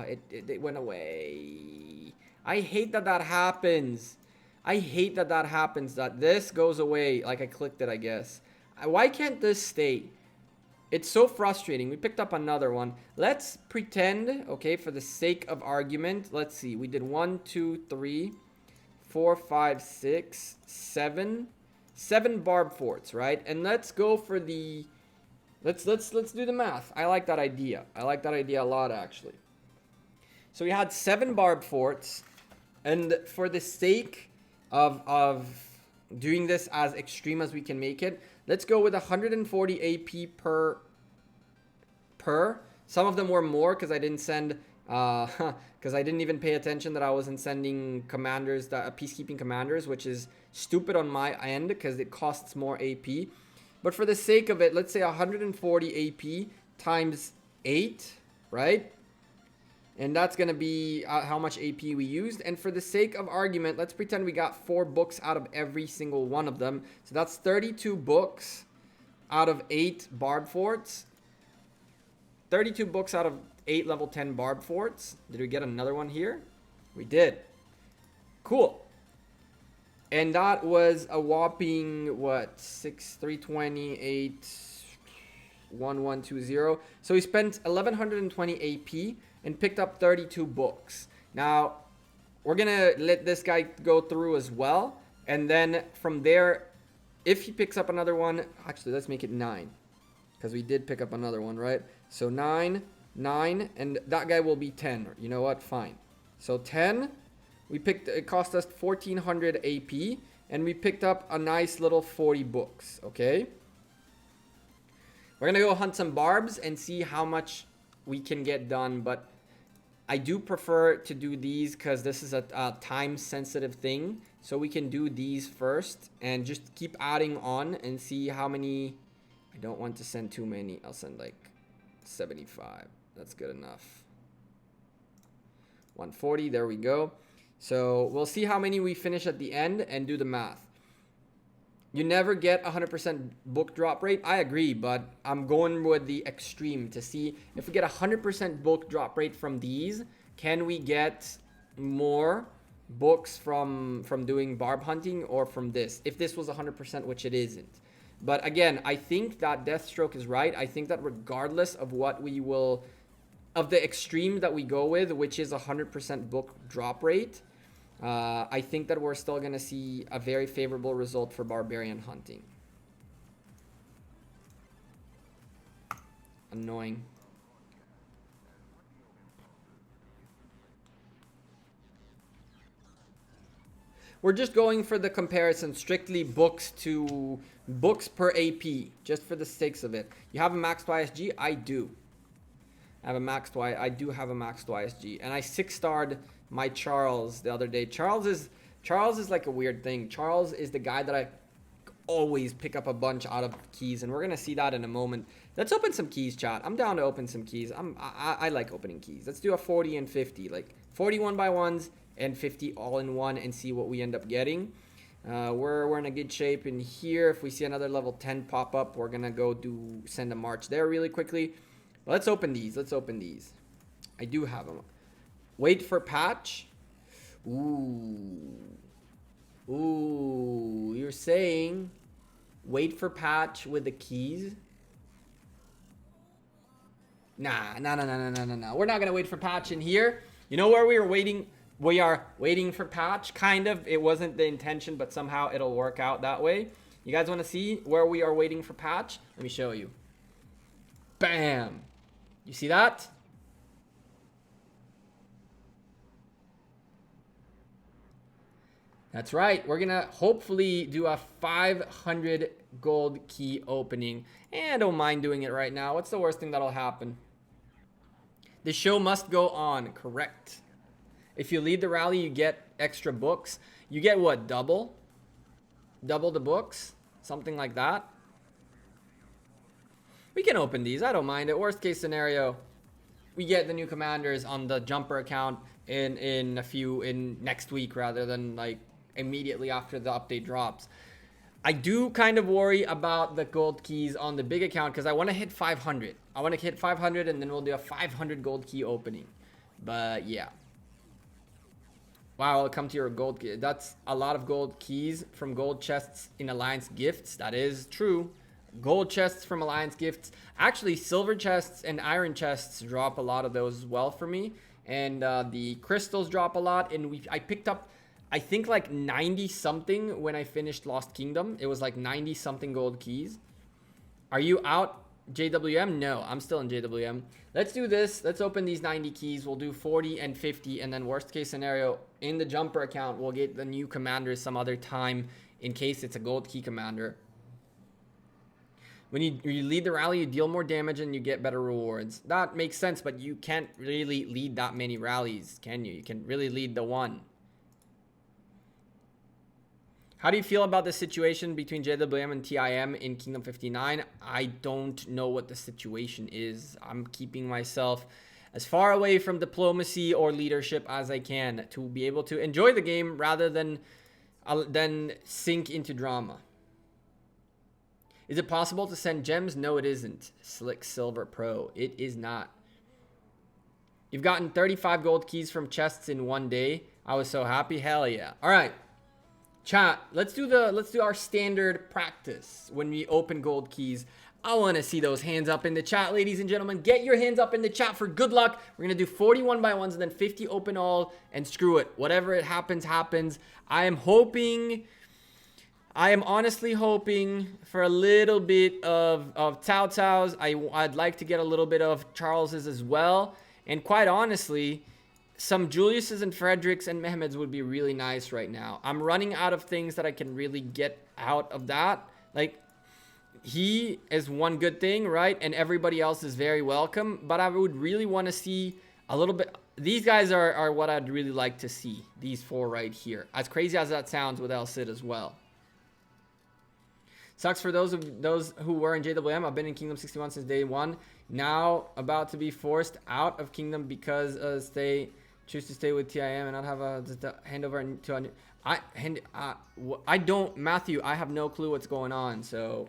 it went away. I hate that happens. That this goes away. Like I clicked it, I guess. Why can't this stay? It's so frustrating. We picked up another one. Let's pretend, okay, for the sake of argument. Let's see. We did 1, 2, 3, 4, 5, 6, 7. 7 barb forts, right? And let's go for the... Let's do the math. I like that idea. I like that idea a lot, actually. So we had 7 barb forts. And for the sake of doing this as extreme as we can make it, let's go with 140 AP per. Some of them were more because I didn't send, because I didn't even pay attention that I wasn't sending commanders, peacekeeping commanders, which is stupid on my end because it costs more AP. But for the sake of it, let's say 140 AP times 8, right? And that's going to be how much AP we used. And for the sake of argument, let's pretend we got 4 books out of every single one of them. So that's 32 books out of 8 barb forts. 32 books out of 8 level 10 barb forts. Did we get another one here? We did. Cool. And that was a whopping, what, 328, 1120. So we spent 1120 AP and picked up 32 books. Now, we're going to let this guy go through as well. And then from there, if he picks up another one, actually, let's make it 9. Because we did pick up another one, right? So 9, and that guy will be 10. You know what? Fine. So 10, it cost us 1400 AP, and we picked up a nice little 40 books, okay? We're going to go hunt some barbs and see how much we can get done, but I do prefer to do these because this is a time-sensitive thing. So we can do these first and just keep adding on and see how many... I don't want to send too many. I'll send like 75. That's good enough. 140. There we go. So we'll see how many we finish at the end and do the math. You never get 100% book drop rate. I agree, but I'm going with the extreme to see if we get 100% book drop rate from these. Can we get more books from doing barb hunting or from this? If this was 100%, which it isn't. But again, I think that Deathstroke is right. I think that regardless of what we will, of the extreme that we go with, which is 100% book drop rate, I think that we're still going to see a very favorable result for Barbarian hunting. Annoying. We're just going for the comparison, strictly books per AP, just for the sakes of it. You have a maxed YSG? I do. I do have a maxed YSG, and I 6-starred my Charles the other day. Charles is like a weird thing. Charles is the guy that I always pick up a bunch out of keys, and we're gonna see that in a moment. Let's open some keys, chat. I'm down to open some keys. I like opening keys. Let's do a 40 and 50, like 41 by ones and 50 all in one, and see what we end up getting. We're in a good shape in here. If we see another level 10 pop up, we're gonna go send a march there really quickly. Let's open these. I do have them. Wait for patch. Ooh. Ooh, you're saying wait for patch with the keys? Nah. We're not gonna wait for patch in here. You know where we are waiting? We are waiting for patch, kind of. It wasn't the intention, but somehow it'll work out that way. You guys want to see where we are waiting for patch? Let me show you. Bam! You see that? That's right. We're gonna hopefully do a 500 gold key opening. And I don't mind doing it right now. What's the worst thing that'll happen? The show must go on, correct. If you lead the rally, you get extra books. You get what, double? Double the books? Something like that. We can open these, I don't mind it. Worst case scenario, we get the new commanders on the jumper account in next week rather than like immediately after the update drops. I do kind of worry about the gold keys on the big account because I want to hit 500. I want to hit 500 and then we'll do a 500 gold key opening. But yeah. Wow, I'll come to your gold key. That's a lot of gold keys from gold chests in Alliance gifts. That is true. Gold chests from Alliance gifts. Actually, silver chests and iron chests drop a lot of those as well for me. And the crystals drop a lot. And I picked up, I think, like 90 something when I finished Lost Kingdom. It was like 90 something gold keys. Are you out JWM? No, I'm still in JWM. Let's do this. Let's open these 90 keys. We'll do 40 and 50. And then worst case scenario, in the jumper account, we'll get the new commanders some other time in case it's a gold key commander. When you lead the rally, you deal more damage and you get better rewards. That makes sense, but you can't really lead that many rallies, can you? You can really lead the one. How do you feel about the situation between JWM and TIM in Kingdom 59? I don't know what the situation is. I'm keeping myself as far away from diplomacy or leadership as I can to be able to enjoy the game rather than sink into drama. Is it possible to send gems? No, it isn't. Slick Silver Pro. It is not. You've gotten 35 gold keys from chests in one day. I was so happy. Hell yeah. All right. Chat, let's do our standard practice when we open gold keys. I want to see those hands up in the chat, ladies and gentlemen. Get your hands up in the chat for good luck. We're going to do 41 by ones and then 50 open all and screw it. Whatever it happens, happens. I am honestly hoping for a little bit of Cao Cao's. I'd like to get a little bit of Charles's as well. And quite honestly, some Julius's and Frederick's and Mehmed's would be really nice right now. I'm running out of things that I can really get out of that. Like, he is one good thing, right? And everybody else is very welcome. But I would really want to see a little bit. These guys are what I'd really like to see. These four right here. As crazy as that sounds with El Cid as well. Sucks for those who were in JWM. I've been in Kingdom 61 since day one. Now about to be forced out of Kingdom because they choose to stay with TIM and not have a handover to a I don't, Matthew, I have no clue what's going on, so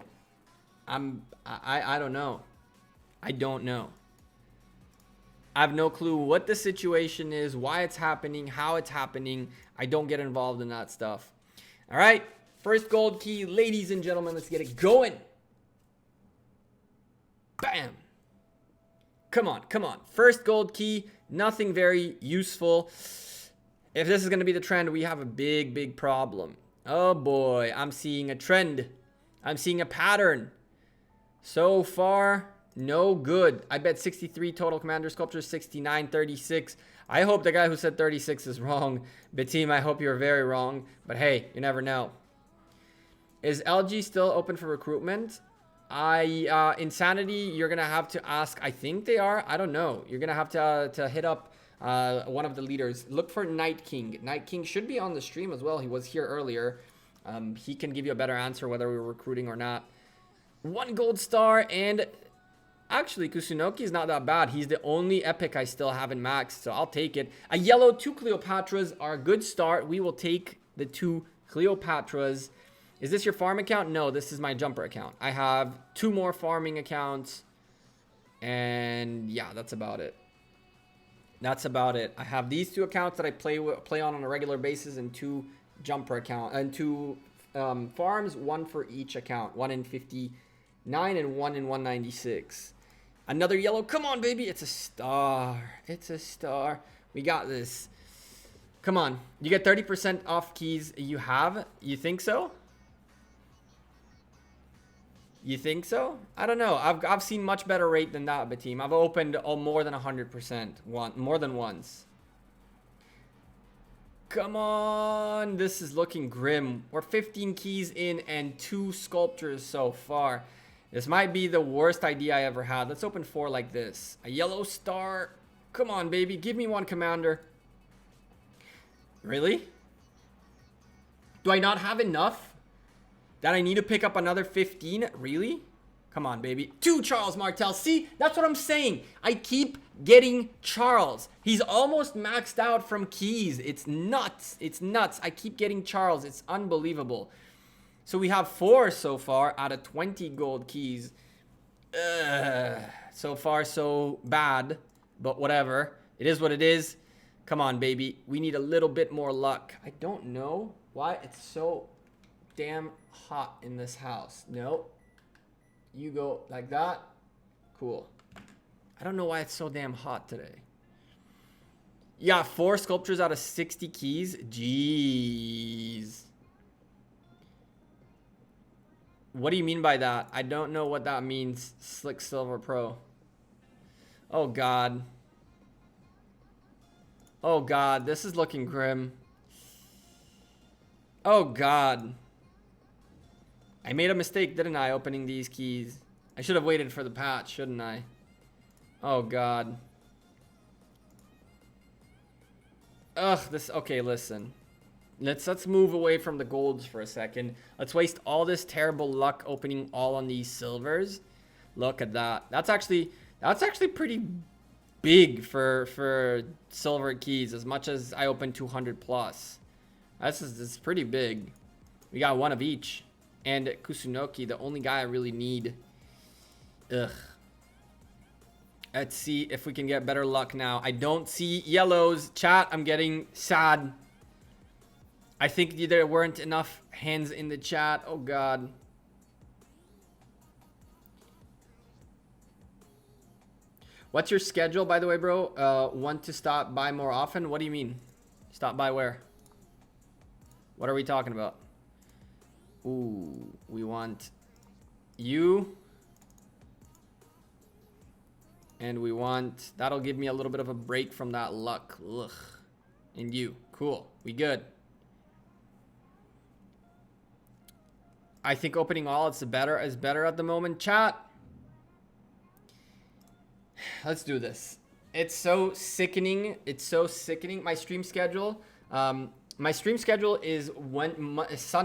I don't know. I don't know. I have no clue what the situation is, why it's happening, how it's happening. I don't get involved in that stuff. All right, first gold key, ladies and gentlemen, let's get it going. Bam. Come on, come on. First gold key, nothing very useful. If this is going to be the trend, we have a big, big problem. Oh boy, I'm seeing a trend. I'm seeing a pattern. So far, no good. I bet 63 total commander sculptures, 69, 36. I hope the guy who said 36 is wrong. Betim, I hope you're very wrong. But hey, you never know. Is LG still open for recruitment? Insanity, you're gonna have to ask. I think they are. I don't know. You're gonna have to hit up one of the leaders. Look for Night King. Night King should be on the stream as well. He was here earlier. He can give you a better answer whether we're recruiting or not. 1 gold star, and actually Kusunoki is not that bad. He's the only epic I still haven't maxed, so I'll take it. A yellow, 2 Cleopatras are a good start. We will take the 2 Cleopatras. Is this your farm account? No, this is my jumper account. I have 2 more farming accounts. And yeah, that's about it. That's about it. I have these 2 accounts that I play on a regular basis and 2 jumper account and 2 farms, 1 for each account, 1 in 59 and 1 in 196. Another yellow. Come on, baby. It's a star. It's a star. We got this. Come on. You get 30% off keys you have. You think so? You think so? I don't know. I've seen much better rate than that, but team. I've opened more than 100%. More than once. Come on. This is looking grim. We're 15 keys in and 2 sculptures so far. This might be the worst idea I ever had. Let's open 4 like this. A yellow star. Come on, baby. Give me 1 commander. Really? Do I not have enough? That I need to pick up another 15? Really? Come on, baby. 2 Charles Martel. See? That's what I'm saying. I keep getting Charles. He's almost maxed out from keys. It's nuts. It's nuts. I keep getting Charles. It's unbelievable. So we have 4 so far out of 20 gold keys. So far, so bad. But whatever. It is what it is. Come on, baby. We need a little bit more luck. I don't know why it's so damn hot in this house. No. You go like that. Cool. I don't know why it's so damn hot today. Yeah, 4 sculptures out of 60 keys. Jeez. What do you mean by that? I don't know what that means. Slick Silver Pro. Oh, God. Oh, God. This is looking grim. Oh, God. I made a mistake, didn't I, opening these keys? I should have waited for the patch, shouldn't I? Oh, God. Ugh, this... Okay, listen. Let's move away from the golds for a second. Let's waste all this terrible luck opening all on these silvers. Look at that. That's actually pretty big for silver keys, as much as I opened 200 plus. That's pretty big. We got 1 of each. And Kusunoki, the only guy I really need. Ugh. Let's see if we can get better luck now. I don't see yellows. Chat, I'm getting sad. I think there weren't enough hands in the chat. Oh, God. What's your schedule, by the way, bro? Want to stop by more often? What do you mean? Stop by where? What are we talking about? Ooh, we want you. And we want... That'll give me a little bit of a break from that luck. Ugh. And you. Cool. We good. I think opening all is better at the moment. Chat. Let's do this. It's so sickening. It's so sickening. My stream schedule. My stream schedule is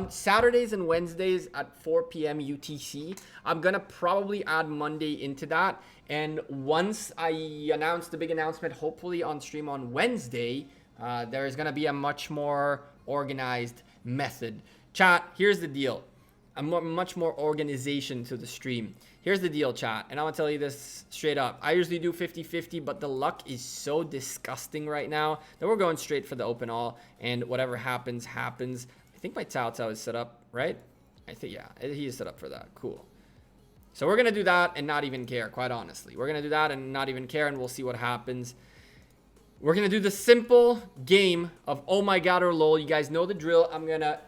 Saturdays and Wednesdays at 4 p.m. UTC. I'm going to probably add Monday into that. And once I announce the big announcement, hopefully on stream on Wednesday, there is going to be a much more organized method. Chat, here's the deal. Much more organization to the stream. Here's the deal, chat. And I'm going to tell you this straight up. I usually do 50-50, but the luck is so disgusting right now that we're going straight for the open all. And whatever happens, happens. I think my Cao is set up, right? I think, yeah, he is set up for that. Cool. So we're going to do that and not even care, quite honestly. We're going to do that and not even care, and we'll see what happens. We're going to do the simple game of oh my god or lol. You guys know the drill. I'm going to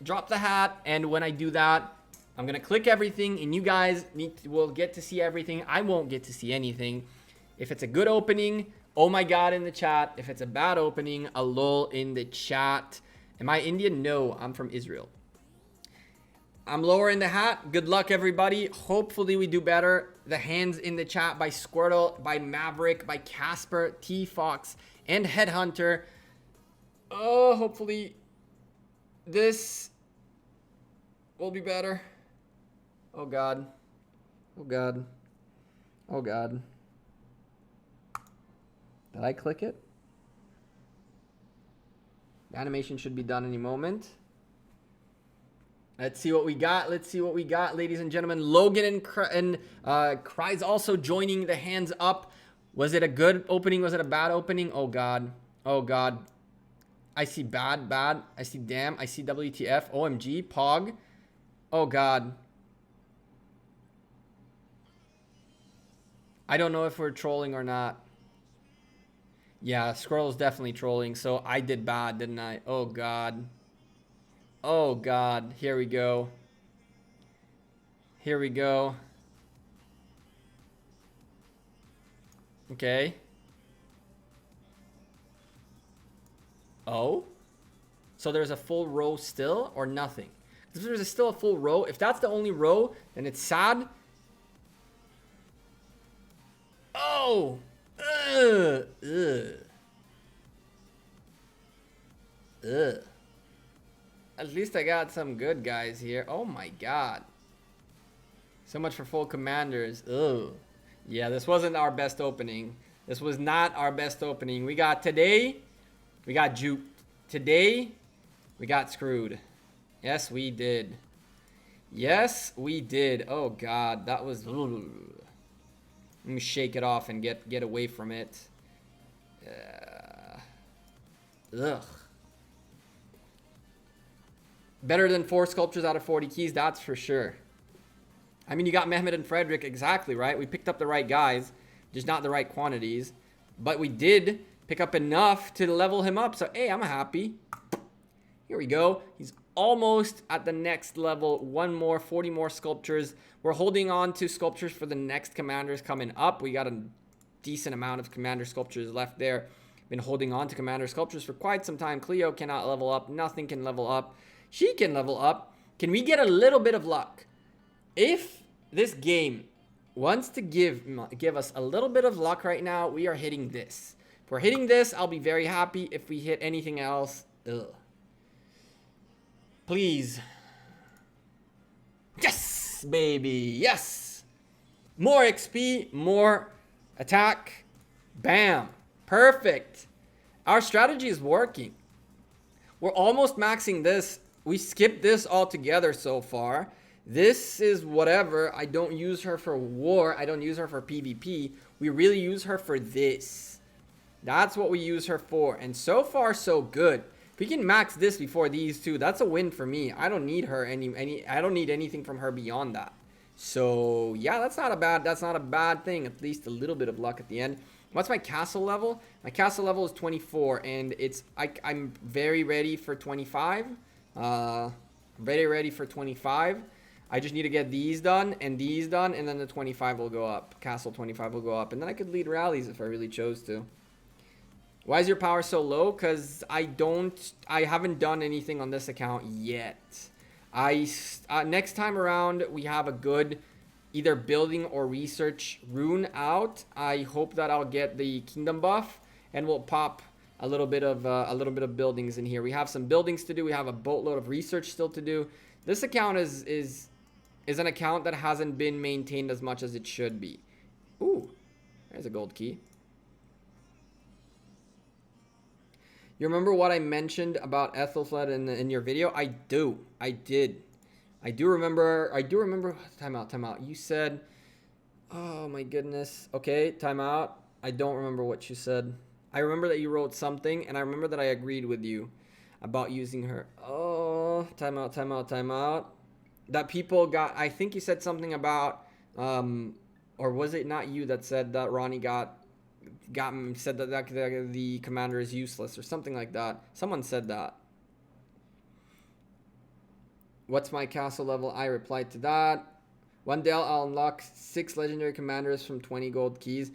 drop the hat, and when I do that, I'm gonna click everything, and you guys will get to see everything. I won't get to see anything. If it's a good opening, oh my god in the chat. If it's a bad opening, a lol in the chat. Am I Indian? No, I'm from Israel. I'm lowering the hat. Good luck, everybody. Hopefully we do better. The hands in the chat by Squirtle, by Maverick, by Casper, T-Fox, and Headhunter. Oh, hopefully this will be better. Oh, God. Oh, God. Oh, God. Did I click it? The animation should be done any moment. Let's see what we got. Let's see what we got, ladies and gentlemen. Logan and Cry's also joining the hands up. Was it a good opening? Was it a bad opening? Oh, God. Oh, God. I see bad. I see damn. I see WTF. OMG. Pog. Oh, God. I don't know if we're trolling or not. Yeah, Squirrel's definitely trolling. So I did bad, didn't I? Oh, God. Oh, God. Here we go. Here we go. Okay. Oh? So there's a full row still or nothing? If there's still a full row, if that's the only row, then it's sad. Oh! Ugh. Ugh. Ugh. At least I got some good guys here. Oh my God. So much for full commanders. Ugh. Yeah, this wasn't our best opening. This was not our best opening. We got today, we got juked. Today, we got screwed. Yes, we did. Yes, we did. Oh God, that was... Ugh. Let me shake it off and get away from it. Ugh. Better than 4 sculptures out of 40 keys, that's for sure. I mean, you got Mehmet and Frederick, exactly, right? We picked up the right guys, just not the right quantities. But we did pick up enough to level him up. So, hey, I'm happy. Here we go. He's almost at the next level. One more, 40 more sculptures. We're holding on to sculptures for the next commanders coming up. We got a decent amount of commander sculptures left there. Been holding on to commander sculptures for quite some time. Cleo cannot level up. Nothing can level up. She can level up. Can we get a little bit of luck? If this game wants to give us a little bit of luck right now, we are hitting this. If we're hitting this, I'll be very happy. If we hit anything else, ugh. Please. Yes, baby. Yes. More XP, more attack. Bam. Perfect. Our strategy is working. We're almost maxing this. We skipped this altogether so far. This is whatever. I don't use her for war. I don't use her for PvP. We really use her for this. That's what we use her for. And so far, so good. If we can max this before these two, that's a win for me. I don't need her I don't need anything from her beyond that. So yeah, that's not a bad thing. At least a little bit of luck at the end. What's my castle level? My castle level is 24, and I'm very ready for 25. Very ready for 25. I just need to get these done, and then the 25 will go up. Castle 25 will go up, and then I could lead rallies if I really chose to. Why is your power so low? Because I haven't done anything on this account yet. Next time around, we have a good either building or research rune out. I hope that I'll get the kingdom buff, and we'll pop a little bit of buildings in here. We have some buildings to do. We have a boatload of research still to do. This account is an account that hasn't been maintained as much as it should be. Ooh, there's a gold key. You remember what I mentioned about Ethelfled in your video? I did. I do remember. Time out. You said, oh my goodness. Okay, time out. I don't remember what you said. I remember that you wrote something, and I remember that I agreed with you about using her. Oh, time out. That people got, I think you said something about, or was it not you that said that Ronnie said that the commander is useless or something like that? Someone said that. What's my castle level? I replied to that. One day I'll unlock 6 legendary commanders from 20 gold keys.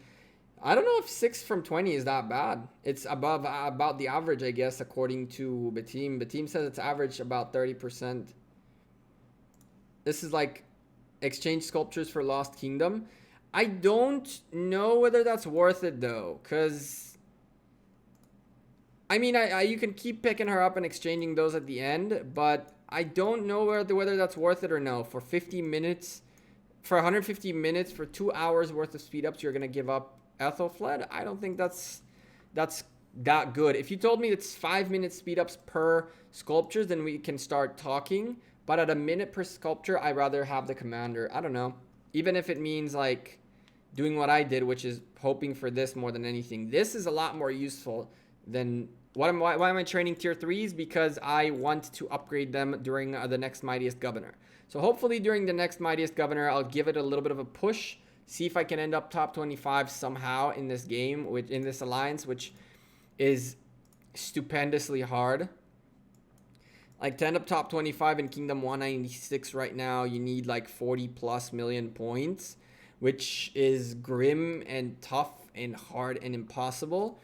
I don't know if 6 from 20 is that bad. It's about the average, I guess, according to Betim. Betim says it's average about 30%. This is like exchange sculptures for Lost Kingdom. I don't know whether that's worth it though, because I mean, you can keep picking her up and exchanging those at the end, but I don't know whether that's worth it or no. For 50 minutes, for 150 minutes, for 2 hours worth of speed ups, you're gonna give up Ethelfled? I don't think that's that good. If you told me it's 5 minute speed ups per sculptures, then we can start talking. But at a minute per sculpture, I'd rather have the commander. I don't know. Even if it means like doing what I did, which is hoping for this more than anything. This is a lot more useful than Why am I training tier 3s? Because I want to upgrade them during the next Mightiest Governor. So hopefully during the next Mightiest Governor, I'll give it a little bit of a push. See if I can end up top 25 somehow in this game, in this alliance, which is stupendously hard. Like to end up top 25 in Kingdom 196 right now, you need like 40 plus million points, which is grim and tough and hard and impossible.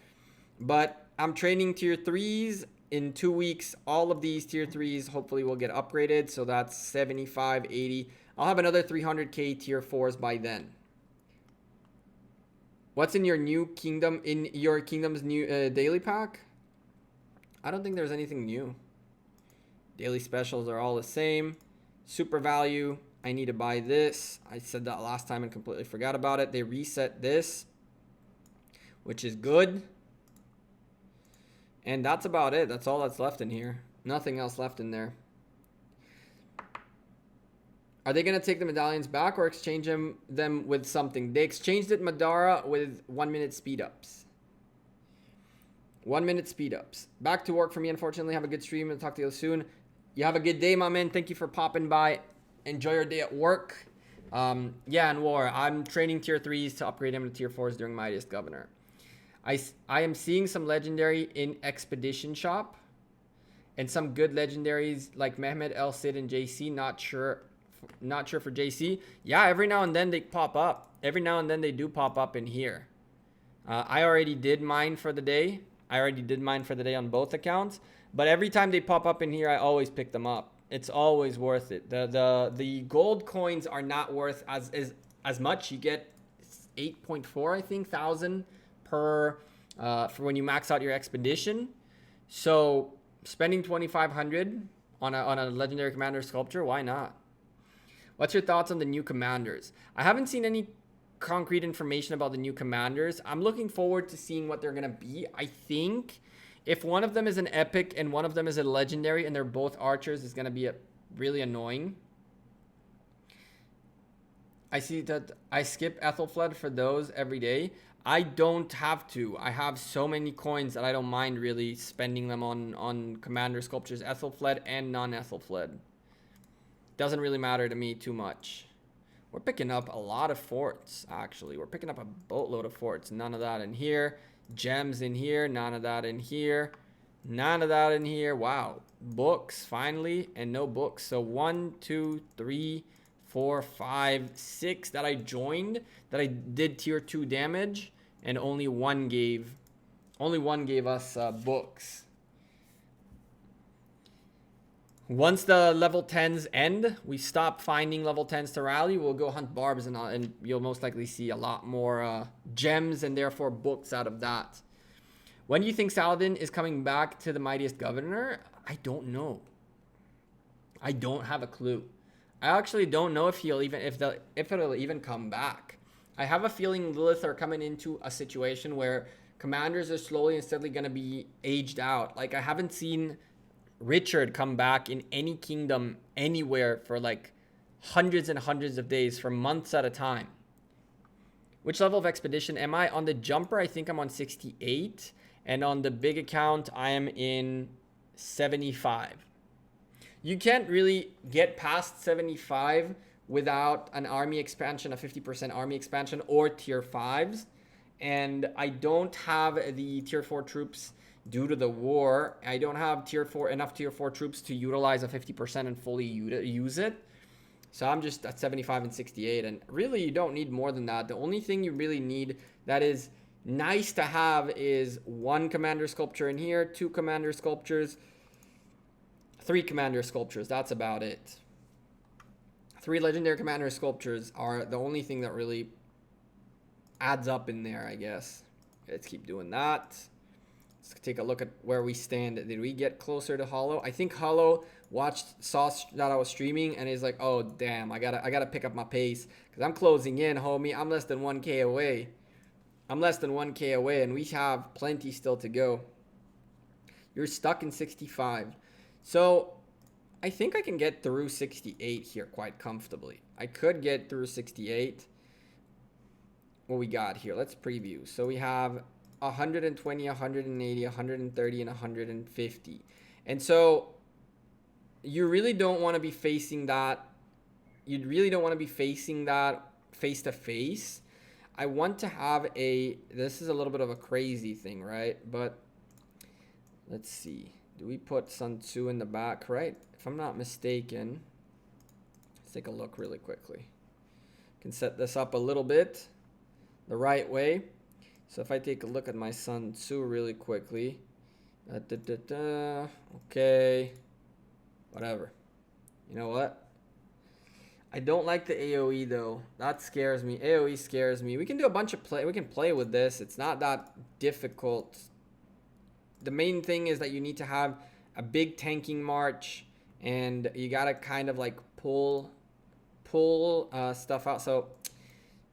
But I'm training tier 3s. In 2 weeks, all of these tier 3s hopefully will get upgraded. So that's 75, 80. I'll have another 300k tier 4s by then. What's in your new kingdom, in your kingdom's new daily pack? I don't think there's anything new. Daily specials are all the same. Super value. I need to buy this. I said that last time and completely forgot about it. They reset this, which is good. And that's about it. That's all that's left in here. Nothing else left in there. Are they going to take the medallions back or exchange them with something? They exchanged it, Madara, with 1 minute speed ups. 1 minute speed ups. Back to work for me, unfortunately. Have a good stream and talk to you soon. You have a good day, my man. Thank you for popping by. Enjoy your day at work. Yeah, and War. I'm training tier 3s to upgrade him to tier 4s during Mightiest Governor. I am seeing some legendary in Expedition Shop. And some good legendaries like Mehmed, El Cid, and JC. Not sure for JC. Yeah, every now and then they pop up. Every now and then they do pop up in here. I already did mine for the day. On both accounts. But every time they pop up in here, I always pick them up. It's always worth it. The gold coins are not worth as much. You get 8.4, I think, thousand per for when you max out your expedition. So spending 2,500 on a legendary commander sculpture, why not? What's your thoughts on the new commanders? I haven't seen any concrete information about the new commanders. I'm looking forward to seeing what they're gonna be. I think if one of them is an epic and one of them is a legendary and they're both archers, it's gonna be really annoying. I see that I skip Ethelfled for those every day. I don't have to. I have so many coins that I don't mind really spending them on commander sculptures, Ethelfled and non-Ethelfled. Doesn't really matter to me too much. We're picking up a lot of forts, actually. We're picking up a boatload of forts. None of that in here. Gems in here. None of that in here. None of that in here. Wow. Books, finally. And no books. So 1, 2, 3, 4, 5, 6 that I joined. That I did tier 2 damage. And only one gave us books. Once the level 10s end, we stop finding level 10s to rally. We'll go hunt barbs and you'll most likely see a lot more gems and therefore books out of that. When do you think Saladin is coming back to the Mightiest Governor? I don't know. I don't have a clue. I actually don't know if it'll even come back. I have a feeling Lilith are coming into a situation where commanders are slowly and steadily going to be aged out. Like I haven't seen Richard come back in any kingdom anywhere for like hundreds and hundreds of days for months at a time. Which level of expedition am I? On the jumper, I think I'm on 68. And on the big account, I am in 75. You can't really get past 75 without an army expansion, a 50% army expansion, or tier 5s. And I don't have the tier 4 troops due to the war. I don't have enough tier 4 troops to utilize a 50% and fully use it. So I'm just at 75 and 68. And really, you don't need more than that. The only thing you really need that is nice to have is 1 commander sculpture in here, 2 commander sculptures, 3 commander sculptures. That's about it. 3 legendary commander sculptures are the only thing that really adds up in there, I guess. Let's keep doing that. Let's take a look at where we stand. Did we get closer to Hollow? I think Hollow saw that I was streaming and is like, oh damn, I gotta pick up my pace because I'm closing in, homie. I'm less than 1k away. I'm less than 1k away, and we have plenty still to go. You're stuck in 65. So I think I can get through 68 here quite comfortably. I could get through 68. What we got here? Let's preview. So we have 120, 180, 130, and 150. And so you really don't want to be facing that. You really don't want to be facing that face to face. I want to have a, this is a little bit of a crazy thing, right? But let's see. Do we put Sun Tzu in the back, right? If I'm not mistaken, let's take a look really quickly. Can set this up a little bit the right way. So if I take a look at my Sun Tzu really quickly, okay, whatever. You know what? I don't like the AoE though. That scares me. AoE scares me. We can do a bunch of play. We can play with this. It's not that difficult. The main thing is that you need to have a big tanking march, and you gotta kind of like pull stuff out. So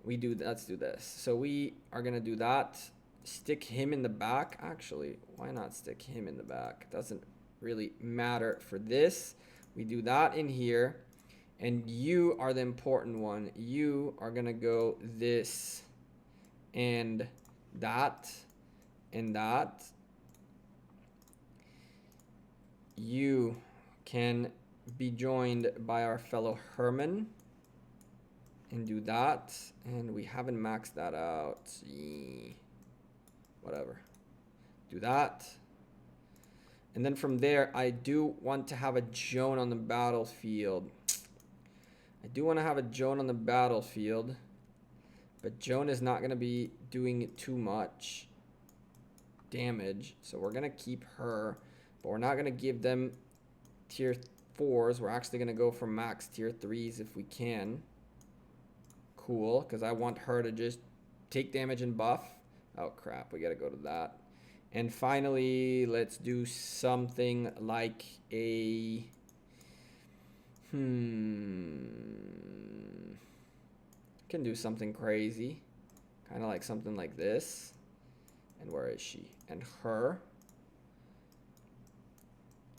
we do. Let's do this. So we are gonna do that. Stick him in the back. Actually, why not stick him in the back? Doesn't really matter for this. We do that in here. And you are the important one. You are going to go this and that and that. You can be joined by our fellow Herman and do that. And we haven't maxed that out. Whatever. Do that. And then from there, I do want to have a Joan on the battlefield. But Joan is not going to be doing too much damage. So we're going to keep her. But we're not going to give them tier 4s. We're actually going to go for max tier 3s if we can. Cool, because I want her to just take damage and buff. Oh, crap. We got to go to that. And finally, let's do something like a... Can do something crazy. Kind of like something like this. And where is she? And her.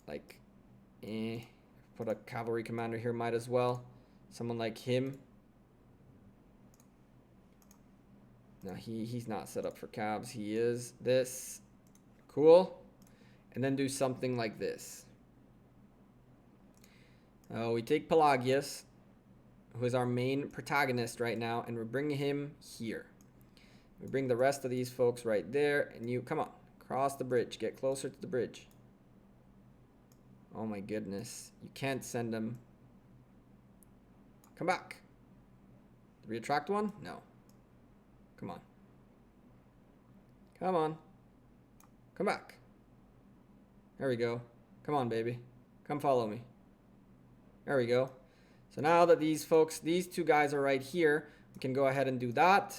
Like, put a cavalry commander here, might as well. Someone like him. No, he's not set up for cabs. He is. This. Cool. And then do something like this. We take Pelagius, who is our main protagonist right now, and we bring him here. We bring the rest of these folks right there, and you, come on, cross the bridge, get closer to the bridge. Oh my goodness, you can't send them. Come back. Did we attract one? No. Come on. Come on. Come back. There we go. Come on, baby. Come follow me. There we go. So now that these folks, these two guys are right here, we can go ahead and do that.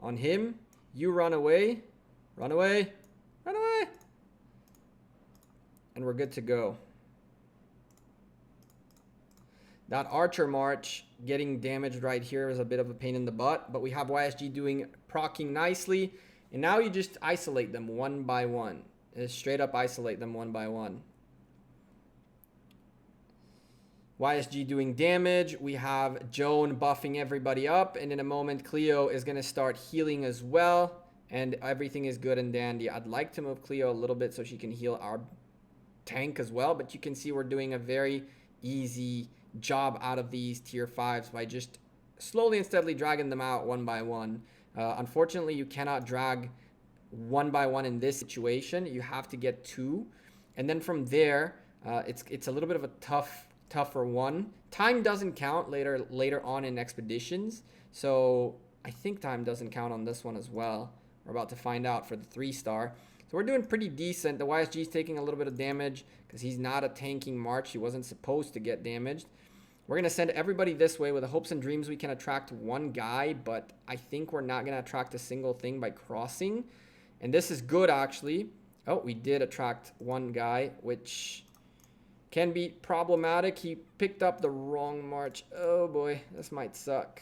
On him, you run away. Run away. Run away. And we're good to go. That archer march getting damaged right here is a bit of a pain in the butt, but we have YSG doing proccing nicely. And now you just isolate them one by one. Just straight up isolate them one by one. YSG doing damage. We have Joan buffing everybody up. And in a moment, Cleo is going to start healing as well. And everything is good and dandy. I'd like to move Cleo a little bit so she can heal our tank as well. But you can see we're doing a very easy job out of these tier 5s by just slowly and steadily dragging them out one by one. Unfortunately, you cannot drag one by one in this situation. You have to get 2. And then from there, it's a little bit of a tougher one. Time doesn't count later on in expeditions, so I think time doesn't count on this one as well. We're about to find out for the 3-star. So we're doing pretty decent. The YSG is taking a little bit of damage because he's not a tanking march. He wasn't supposed to get damaged. We're going to send everybody this way with the hopes and dreams we can attract one guy, but I think we're not going to attract a single thing by crossing. And this is good, actually. Oh, we did attract one guy, which can be problematic. He picked up the wrong march. Oh boy, this might suck.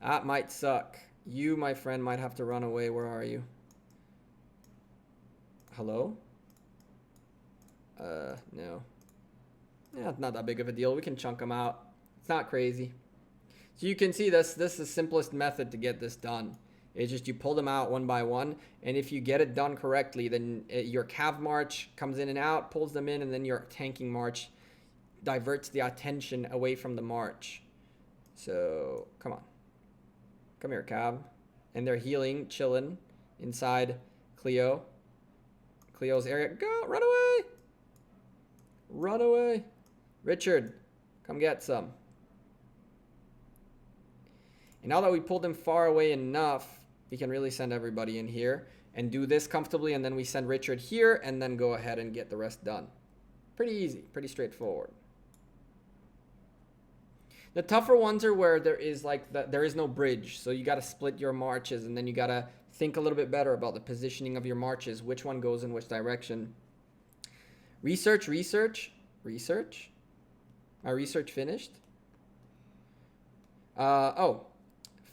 That might suck. You, my friend, might have to run away. Where are you? Hello? No. Yeah, it's not that big of a deal. We can chunk them out. It's not crazy. So you can see this is the simplest method to get this done. It's just you pull them out one by one, and if you get it done correctly, then your cav march comes in and out, pulls them in, and then your tanking march diverts the attention away from the march. So come on, come here, cav. And they're healing, chilling inside Cleo's area. Go, run away, run away. Richard, come get some. And now that we pulled them far away enough, we can really send everybody in here and do this comfortably, and then we send Richard here and then go ahead and get the rest done. Pretty easy, pretty straightforward. The tougher ones are where there is there is no bridge, so you got to split your marches, and then you got to think a little bit better about the positioning of your marches, which one goes in which direction. Research. My research finished. Oh.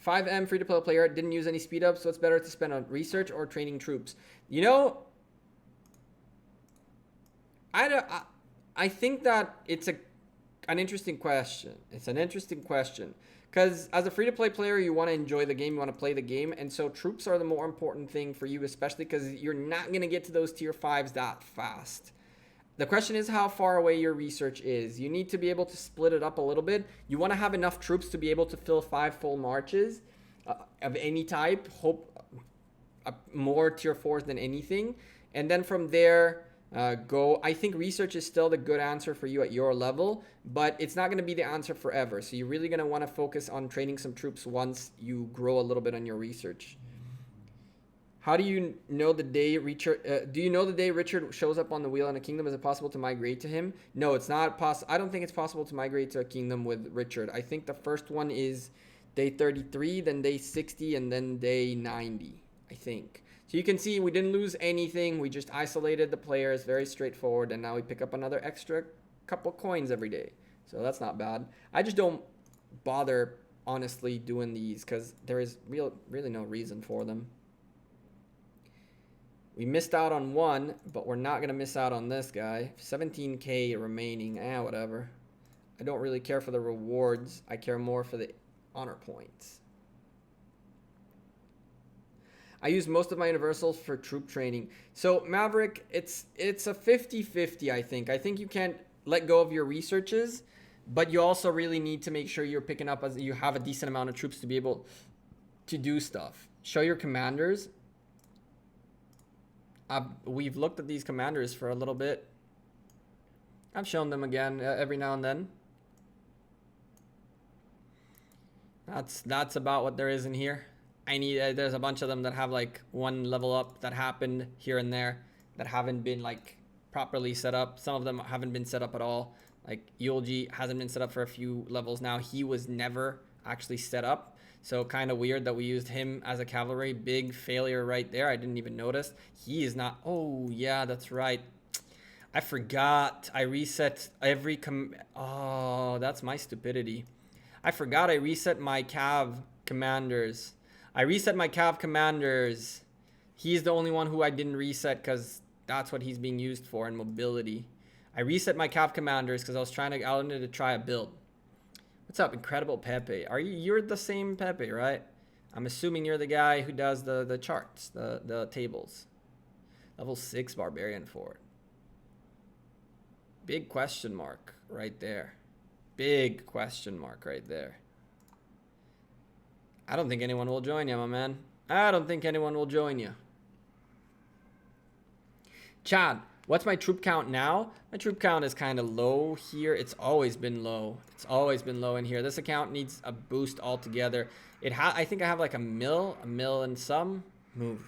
5M free-to-play player didn't use any speed up, so it's better to spend on research or training troops. You know, I think that it's an interesting question. It's an interesting question because as a free-to-play player, you want to enjoy the game, you want to play the game, and so troops are the more important thing for you, especially because you're not going to get to those tier 5s that fast. The question is how far away your research is. You need to be able to split it up a little bit. You want to have enough troops to be able to fill 5 full marches of any type. More tier 4s than anything. And then from there, go. I think research is still the good answer for you at your level, but it's not going to be the answer forever. So you're really going to want to focus on training some troops once you grow a little bit on your research. How do you know the day Richard? Do you know the day Richard shows up on the wheel in a kingdom? Is it possible to migrate to him? No, it's not possible. I don't think it's possible to migrate to a kingdom with Richard. I think the first one is day 33, then day 60, and then day 90. I think. So you can see we didn't lose anything. We just isolated the players, very straightforward, and now we pick up another extra couple coins every day. So that's not bad. I just don't bother honestly doing these because there is really no reason for them. We missed out on one, but we're not going to miss out on this guy. 17k remaining. Whatever. I don't really care for the rewards. I care more for the honor points. I use most of my universals for troop training. So, Maverick, it's a 50-50, I think. I think you can't let go of your researches, but you also really need to make sure you're picking up as you have a decent amount of troops to be able to do stuff. Show your commanders. We've looked at these commanders for a little bit. I've shown them again every now and then. That's about what there is in here. There's a bunch of them that have like one level up that happened here and there that haven't been like properly set up. Some of them haven't been set up at all. Like Yulji hasn't been set up for a few levels now. He was never actually set up. So kind of weird that we used him as a cavalry. Big failure right there. I didn't even notice. He is not. Oh, yeah, that's right. I forgot. I reset every Oh, that's my stupidity. I forgot I reset my cav commanders. He's the only one who I didn't reset because that's what he's being used for in mobility. I reset my cav commanders because I wanted to try a build. What's up, Incredible Pepe? You're the same Pepe, right? I'm assuming you're the guy who does the charts, the tables. Level 6 Barbarian Fort. Big question mark right there. Big question mark right there. I don't think anyone will join you, my man. I don't think anyone will join you. Chad, what's my troop count now? My troop count is kind of low here. It's always been low. It's always been low in here. This account needs a boost altogether. I think I have like a mil and some. Move.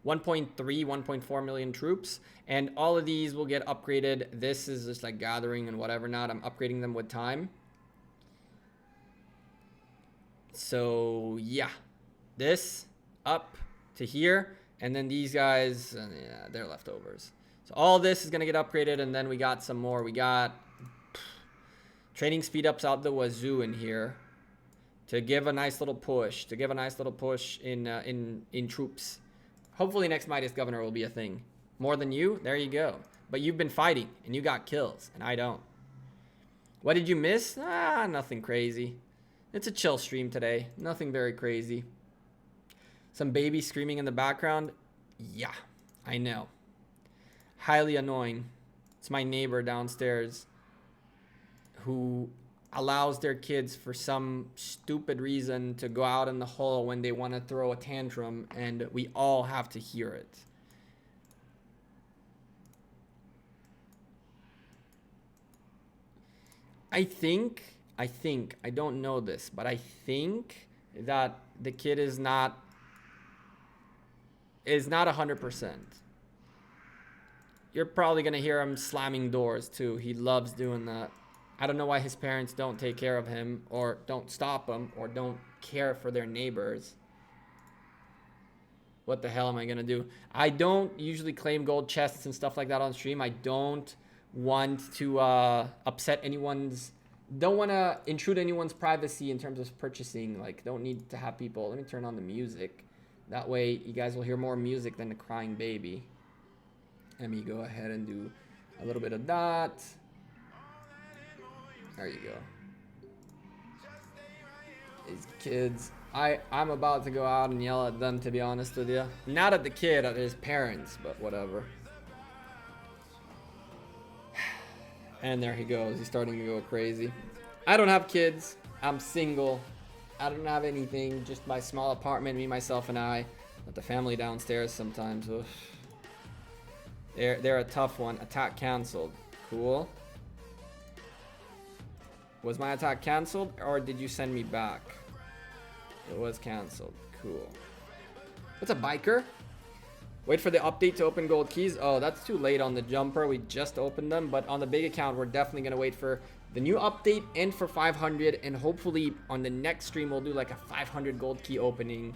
1.3, 1.4 million troops. And all of these will get upgraded. This is just like gathering and whatever not. I'm upgrading them with time. So, yeah. This up to here. And then these guys, yeah, they're leftovers. So all this is going to get upgraded, and then we got some more. We got training speed ups out the wazoo in here to give a nice little push, in troops. Hopefully next Mightiest Governor will be a thing. More than you? There you go. But you've been fighting, and you got kills, and I don't. What did you miss? Nothing crazy. It's a chill stream today. Nothing very crazy. Some baby screaming in the background. Yeah, I know. Highly annoying. It's my neighbor downstairs who allows their kids for some stupid reason to go out in the hall when they want to throw a tantrum, and we all have to hear it. I think, I don't know this, but I think that the kid is not 100%. You're probably going to hear him slamming doors too. He loves doing that. I don't know why his parents don't take care of him or don't stop him or don't care for their neighbors. What the hell am I going to do? I don't usually claim gold chests and stuff like that on stream. I don't want to upset anyone's, don't want to intrude anyone's privacy in terms of purchasing. Like, don't need to have people. Let me turn on the music. That way you guys will hear more music than a crying baby. Let me go ahead and do a little bit of that. There you go. These kids, I'm about to go out and yell at them, to be honest with you. Not at the kid, at his parents, but whatever. And there he goes. He's starting to go crazy. I don't have kids. I'm single. I don't have anything. Just my small apartment, me, myself, and I. But the family downstairs sometimes. Oof. They're a tough one. Attack canceled. Cool. Was my attack canceled, or did you send me back? It was canceled. Cool. What's a biker? Wait for the update to open gold keys. Oh, that's too late on the jumper. We just opened them. But on the big account, we're definitely going to wait for the new update and for 500. And hopefully on the next stream, we'll do like a 500 gold key opening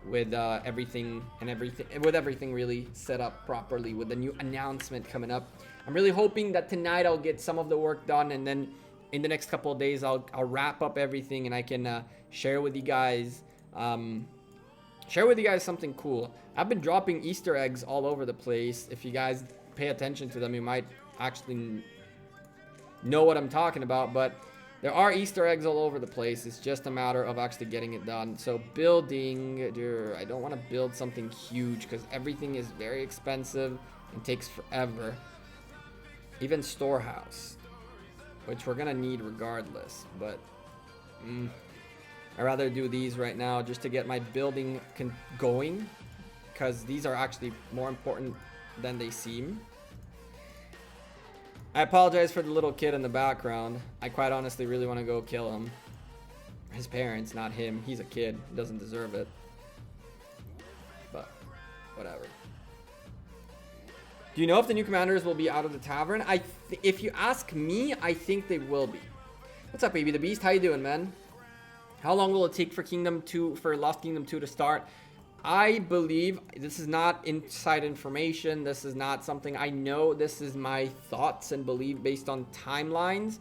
with everything really set up properly with the new announcement coming up. I'm really hoping that tonight I'll get some of the work done, and then in the next couple of days I'll wrap up everything and I can share with you guys something cool. I've been dropping Easter eggs all over the place. If you guys pay attention to them, you might actually know what I'm talking about, but there are Easter eggs all over the place. It's just a matter of actually getting it done. So building, I don't want to build something huge because everything is very expensive and takes forever. Even storehouse, which we're gonna need regardless, but I'd rather do these right now just to get my building going, because these are actually more important than they seem. I apologize for the little kid in the background. I quite honestly really want to go kill him. His parents, not him. He's a kid. He doesn't deserve it. But whatever. Do you know if the new commanders will be out of the tavern? If you ask me, I think they will be. What's up, baby the beast? How you doing, man? How long will it take for Lost Kingdom 2 to start? I believe, this is not inside information. This is not something I know. This is my thoughts and belief based on timelines.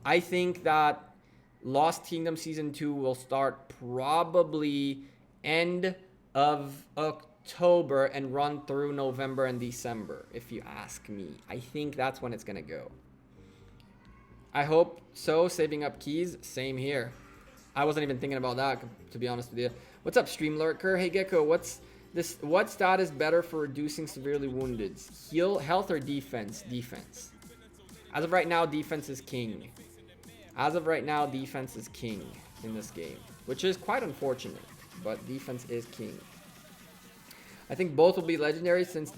I think that Lost Kingdom Season 2 will start probably end of October and run through November and December, if you ask me. I think that's when it's going to go. I hope so. Saving up keys. Same here. I wasn't even thinking about that, to be honest with you. What's up, Stream Lurker? Hey, Gecko, what stat is better for reducing severely wounded? Health or defense? Defense. As of right now, defense is king. As of right now, defense is king in this game, which is quite unfortunate, but defense is king. I think both will be legendary since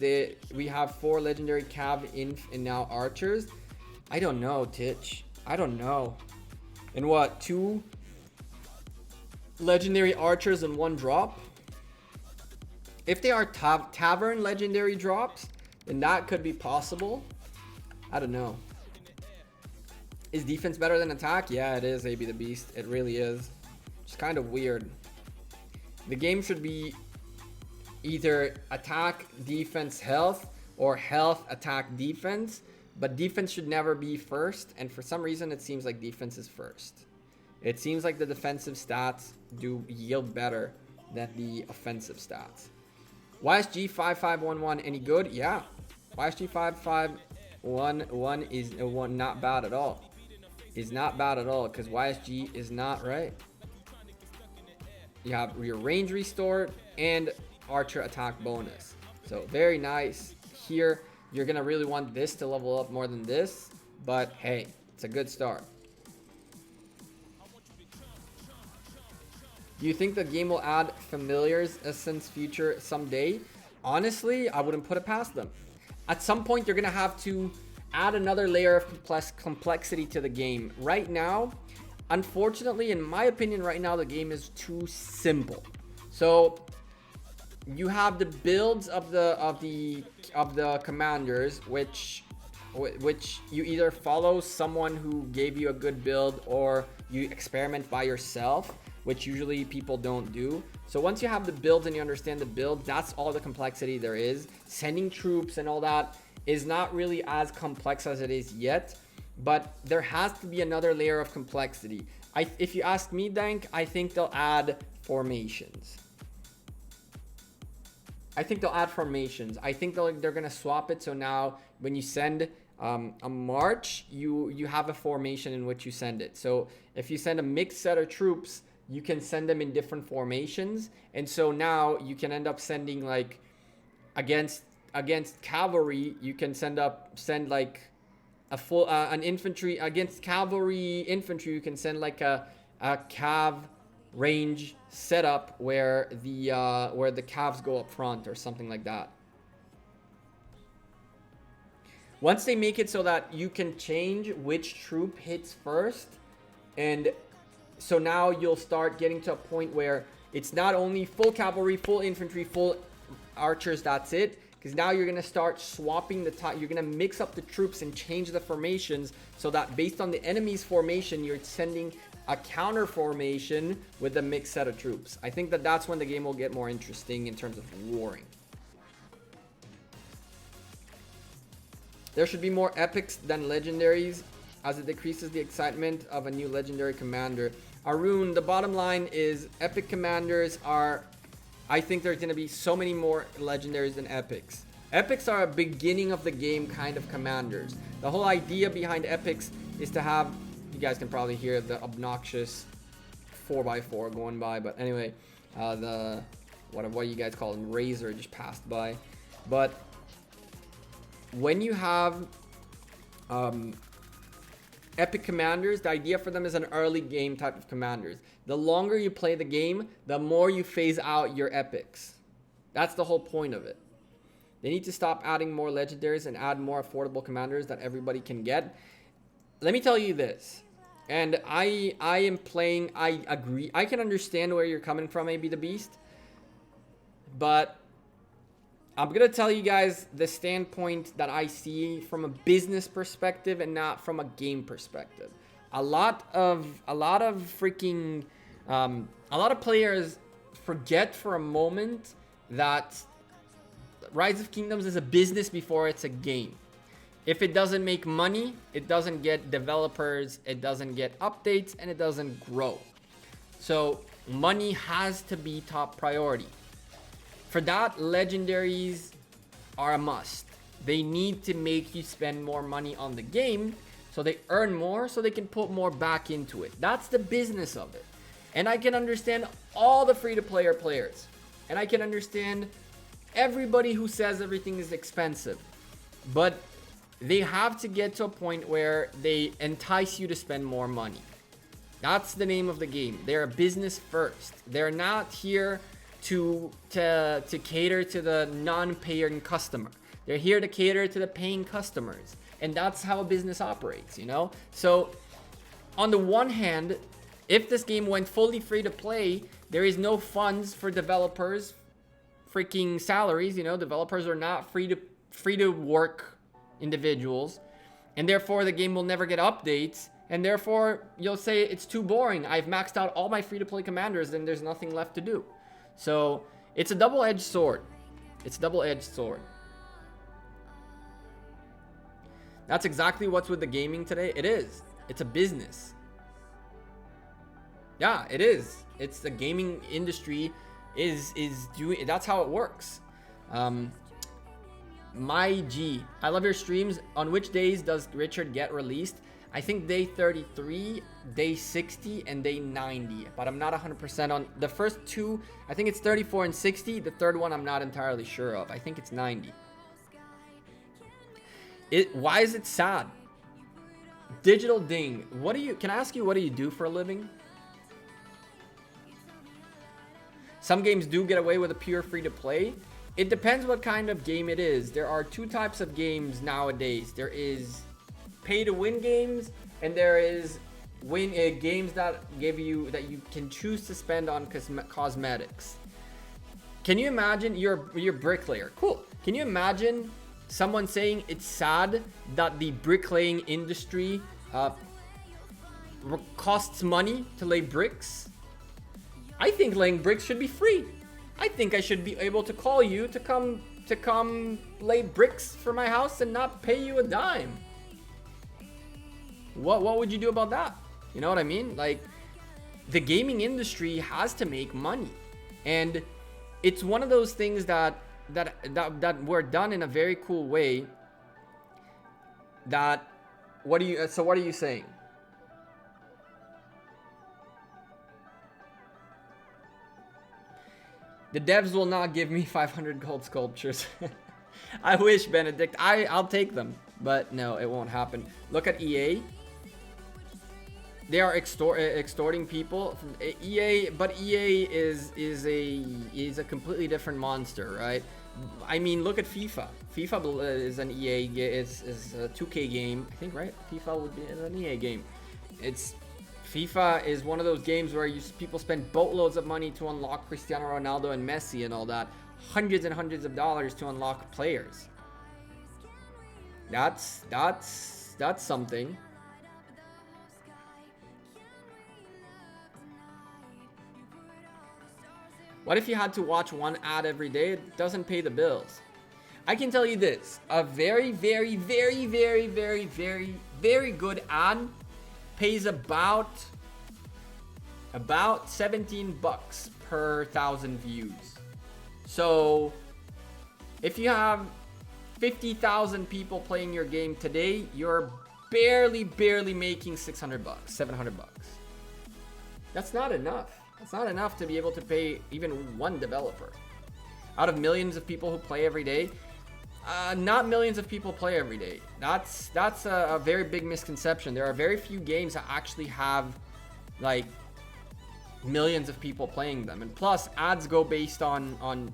we have 4 legendary Cav, Inf, and now Archers. I don't know, Titch. I don't know. And what, 2 legendary Archers and 1 drop? If they are tavern legendary drops, then that could be possible. I don't know. Is defense better than attack? Yeah, it is, AB the Beast. It really is. It's kind of weird. The game should be either attack, defense, health, or health, attack, defense. But defense should never be first. And for some reason, it seems like defense is first. It seems like the defensive stats do yield better than the offensive stats. YSG 5511 any good? Yeah. YSG 5511 is not bad at all. Is not bad at all because YSG is not right. You have your range restore and archer attack bonus. So very nice. Here, you're gonna really want this to level up more than this, but hey, it's a good start. Do you think the game will add familiars essence feature someday? Honestly, I wouldn't put it past them. At some point, you're gonna have to add another layer of complexity to the game. Right now, unfortunately, in my opinion, right now the game is too simple. So you have the builds of the commanders, which you either follow someone who gave you a good build or you experiment by yourself, which usually people don't do. So once you have the builds and you understand the build, that's all the complexity there is. Sending troops and all that is not really as complex as it is yet, but there has to be another layer of complexity. If you ask me, Dank, I think they'll add formations. I think they're gonna swap it. So now when you send a march, you have a formation in which you send it. So if you send a mixed set of troops, you can send them in different formations. And so now you can end up sending like against cavalry, you can send like a full an infantry against cavalry infantry. You can send like a cav range setup where the calves go up front or something like that. Once they make it so that you can change which troop hits first, and so now you'll start getting to a point where it's not only full cavalry, full infantry, full archers, that's it. Because now you're going to start swapping the you're going to mix up the troops and change the formations so that based on the enemy's formation, you're sending a counter formation with a mixed set of troops. I think that that's when the game will get more interesting in terms of warring. There should be more epics than legendaries as it decreases the excitement of a new legendary commander. Arun, the bottom line is epic commanders are... I think there's going to be so many more legendaries than epics. Epics are a beginning of the game kind of commanders. The whole idea behind epics is to have... You guys can probably hear the obnoxious 4x4 going by. But anyway, what you guys call them, Razor just passed by. But when you have epic commanders, the idea for them is an early game type of commanders. The longer you play the game, the more you phase out your epics. That's the whole point of it. They need to stop adding more legendaries and add more affordable commanders that everybody can get. Let me tell you this, and I am playing, I agree, I can understand where you're coming from, AB the Beast, but I'm going to tell you guys the standpoint that I see from a business perspective and not from a game perspective. A lot of players forget for a moment that Rise of Kingdoms is a business before it's a game. If it doesn't make money, it doesn't get developers, it doesn't get updates, and it doesn't grow. So money has to be top priority. For that, legendaries are a must. They need to make you spend more money on the game so they earn more so they can put more back into it. That's the business of it. And I can understand all the free-to-player players. And I can understand everybody who says everything is expensive. But they have to get to a point where they entice you to spend more money. That's the name of the game. They're a business first. They're not here to cater to the non-paying customer. They're here to cater to the paying customers. And that's how a business operates, you know? So on the one hand, if this game went fully free to play, there is no funds for developers, freaking salaries, you know? Developers are not free to work individuals, and therefore the game will never get updates, and therefore you'll say it's too boring. I've maxed out all my free-to-play commanders and there's nothing left to do. So it's a double-edged sword. It's a double-edged sword. That's exactly what's with the gaming today. It is. It's a business. Yeah, it is. It's the gaming industry is doing. That's how it works. My G, I love your streams. On which days does Richard get released? I think day 33, day 60, and day 90. But I'm not 100% on the first two. I think it's 34 and 60. The third one I'm not entirely sure of. I think it's 90. Why is it sad? Digital Ding. What do you, can I ask you, what do you do for a living? Some games do get away with a pure free to play. It depends what kind of game it is. There are two types of games nowadays. There is pay to win games, and there is games that you can choose to spend on cosmetics. Can you imagine you're a bricklayer? Cool. Can you imagine someone saying it's sad that the bricklaying industry costs money to lay bricks? I think laying bricks should be free. I think I should be able to call you to come lay bricks for my house and not pay you a dime. What would you do about that? You know what I mean? Like, the gaming industry has to make money, and it's one of those things that were done in a very cool way. What are you saying? The devs will not give me 500 gold sculptures. I wish, Benedict. I'll take them, but no, it won't happen. Look at EA. They are extorting people. EA, but EA is a completely different monster, right? I mean, look at FIFA. FIFA is an EA. Is a 2K game, I think, right? FIFA would be an EA game. FIFA is one of those games where people spend boatloads of money to unlock Cristiano Ronaldo and Messi and all that. Hundreds and hundreds of dollars to unlock players. That's something. What if you had to watch one ad every day? It doesn't pay the bills. I can tell you this. A very, very, very, very, very, very, very good ad pays about 17 bucks per 1,000 views. So if you have 50,000 people playing your game today, you're barely making 600 bucks, 700 bucks. That's not enough. That's not enough to be able to pay even one developer. Out of millions of people who play every day, not millions of people play every day. That's a very big misconception. There are very few games that actually have like millions of people playing them, and plus ads go based on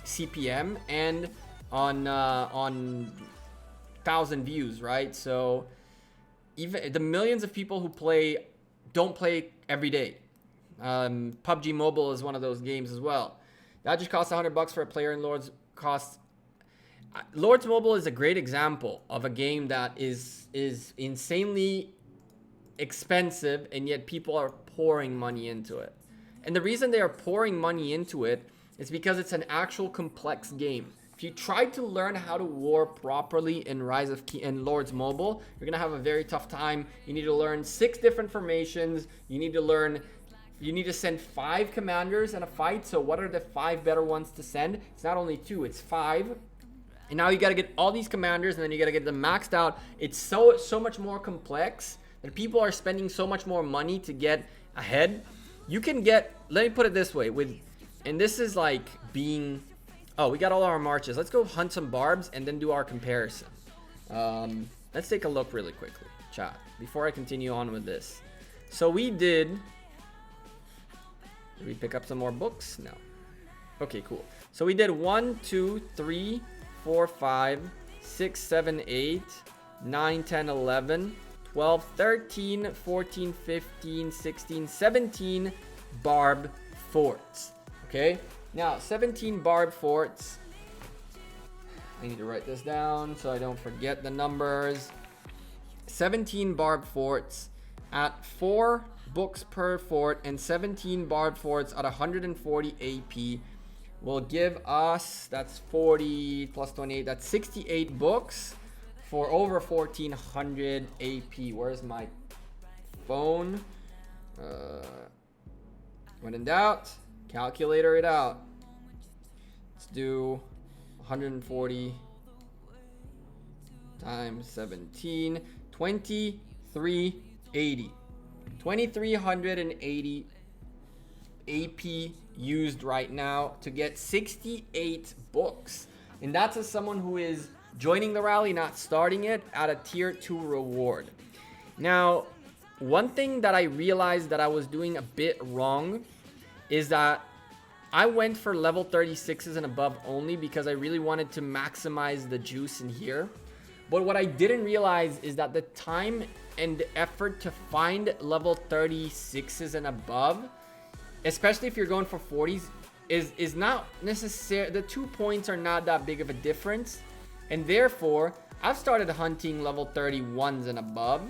CPM and on 1,000 views, right? So even the millions of people who play don't play every day. PUBG Mobile is one of those games as well. That just costs 100 bucks for a player, and Lords Mobile is a great example of a game that is insanely expensive, and yet people are pouring money into it. And the reason they are pouring money into it is because it's an actual complex game. If you try to learn how to war properly in Lords Mobile, you're gonna have a very tough time. You need to learn 6 different formations. You need to send 5 commanders in a fight. So what are the 5 better ones to send? It's not only 2, it's 5. And now you got to get all these commanders, and then you got to get them maxed out. It's so much more complex that people are spending so much more money to get ahead. You can get, let me put it this way, and this is like being, oh, we got all our marches. Let's go hunt some barbs and then do our comparison. Let's take a look really quickly, chat, before I continue on with this. So did we pick up some more books? No. Okay, cool. So we did 1, 2, 3, 4, 5, 6, 7, 8, 9, 10, 11, 12, 13, 14, 15, 16, 17 Barb forts. Okay? Now, 17 Barb forts. I need to write this down so I don't forget the numbers. 17 Barb forts at 4 books per fort and 17 Barb forts at 140 AP will give us, that's 40 plus 28, that's 68 books for over 1,400 AP. Where's my phone? When in doubt, calculator it out. Let's do 140 times 17, 2380. 2380 AP used right now to get 68 books. And that's as someone who is joining the rally, not starting it, at a tier 2 reward. Now, one thing that I realized that I was doing a bit wrong is that I went for level 36s and above only because I really wanted to maximize the juice in here. But what I didn't realize is that the time and effort to find level 36s and above, especially if you're going for 40s, is not necessary. The 2 points are not that big of a difference. And therefore, I've started hunting level 31s and above.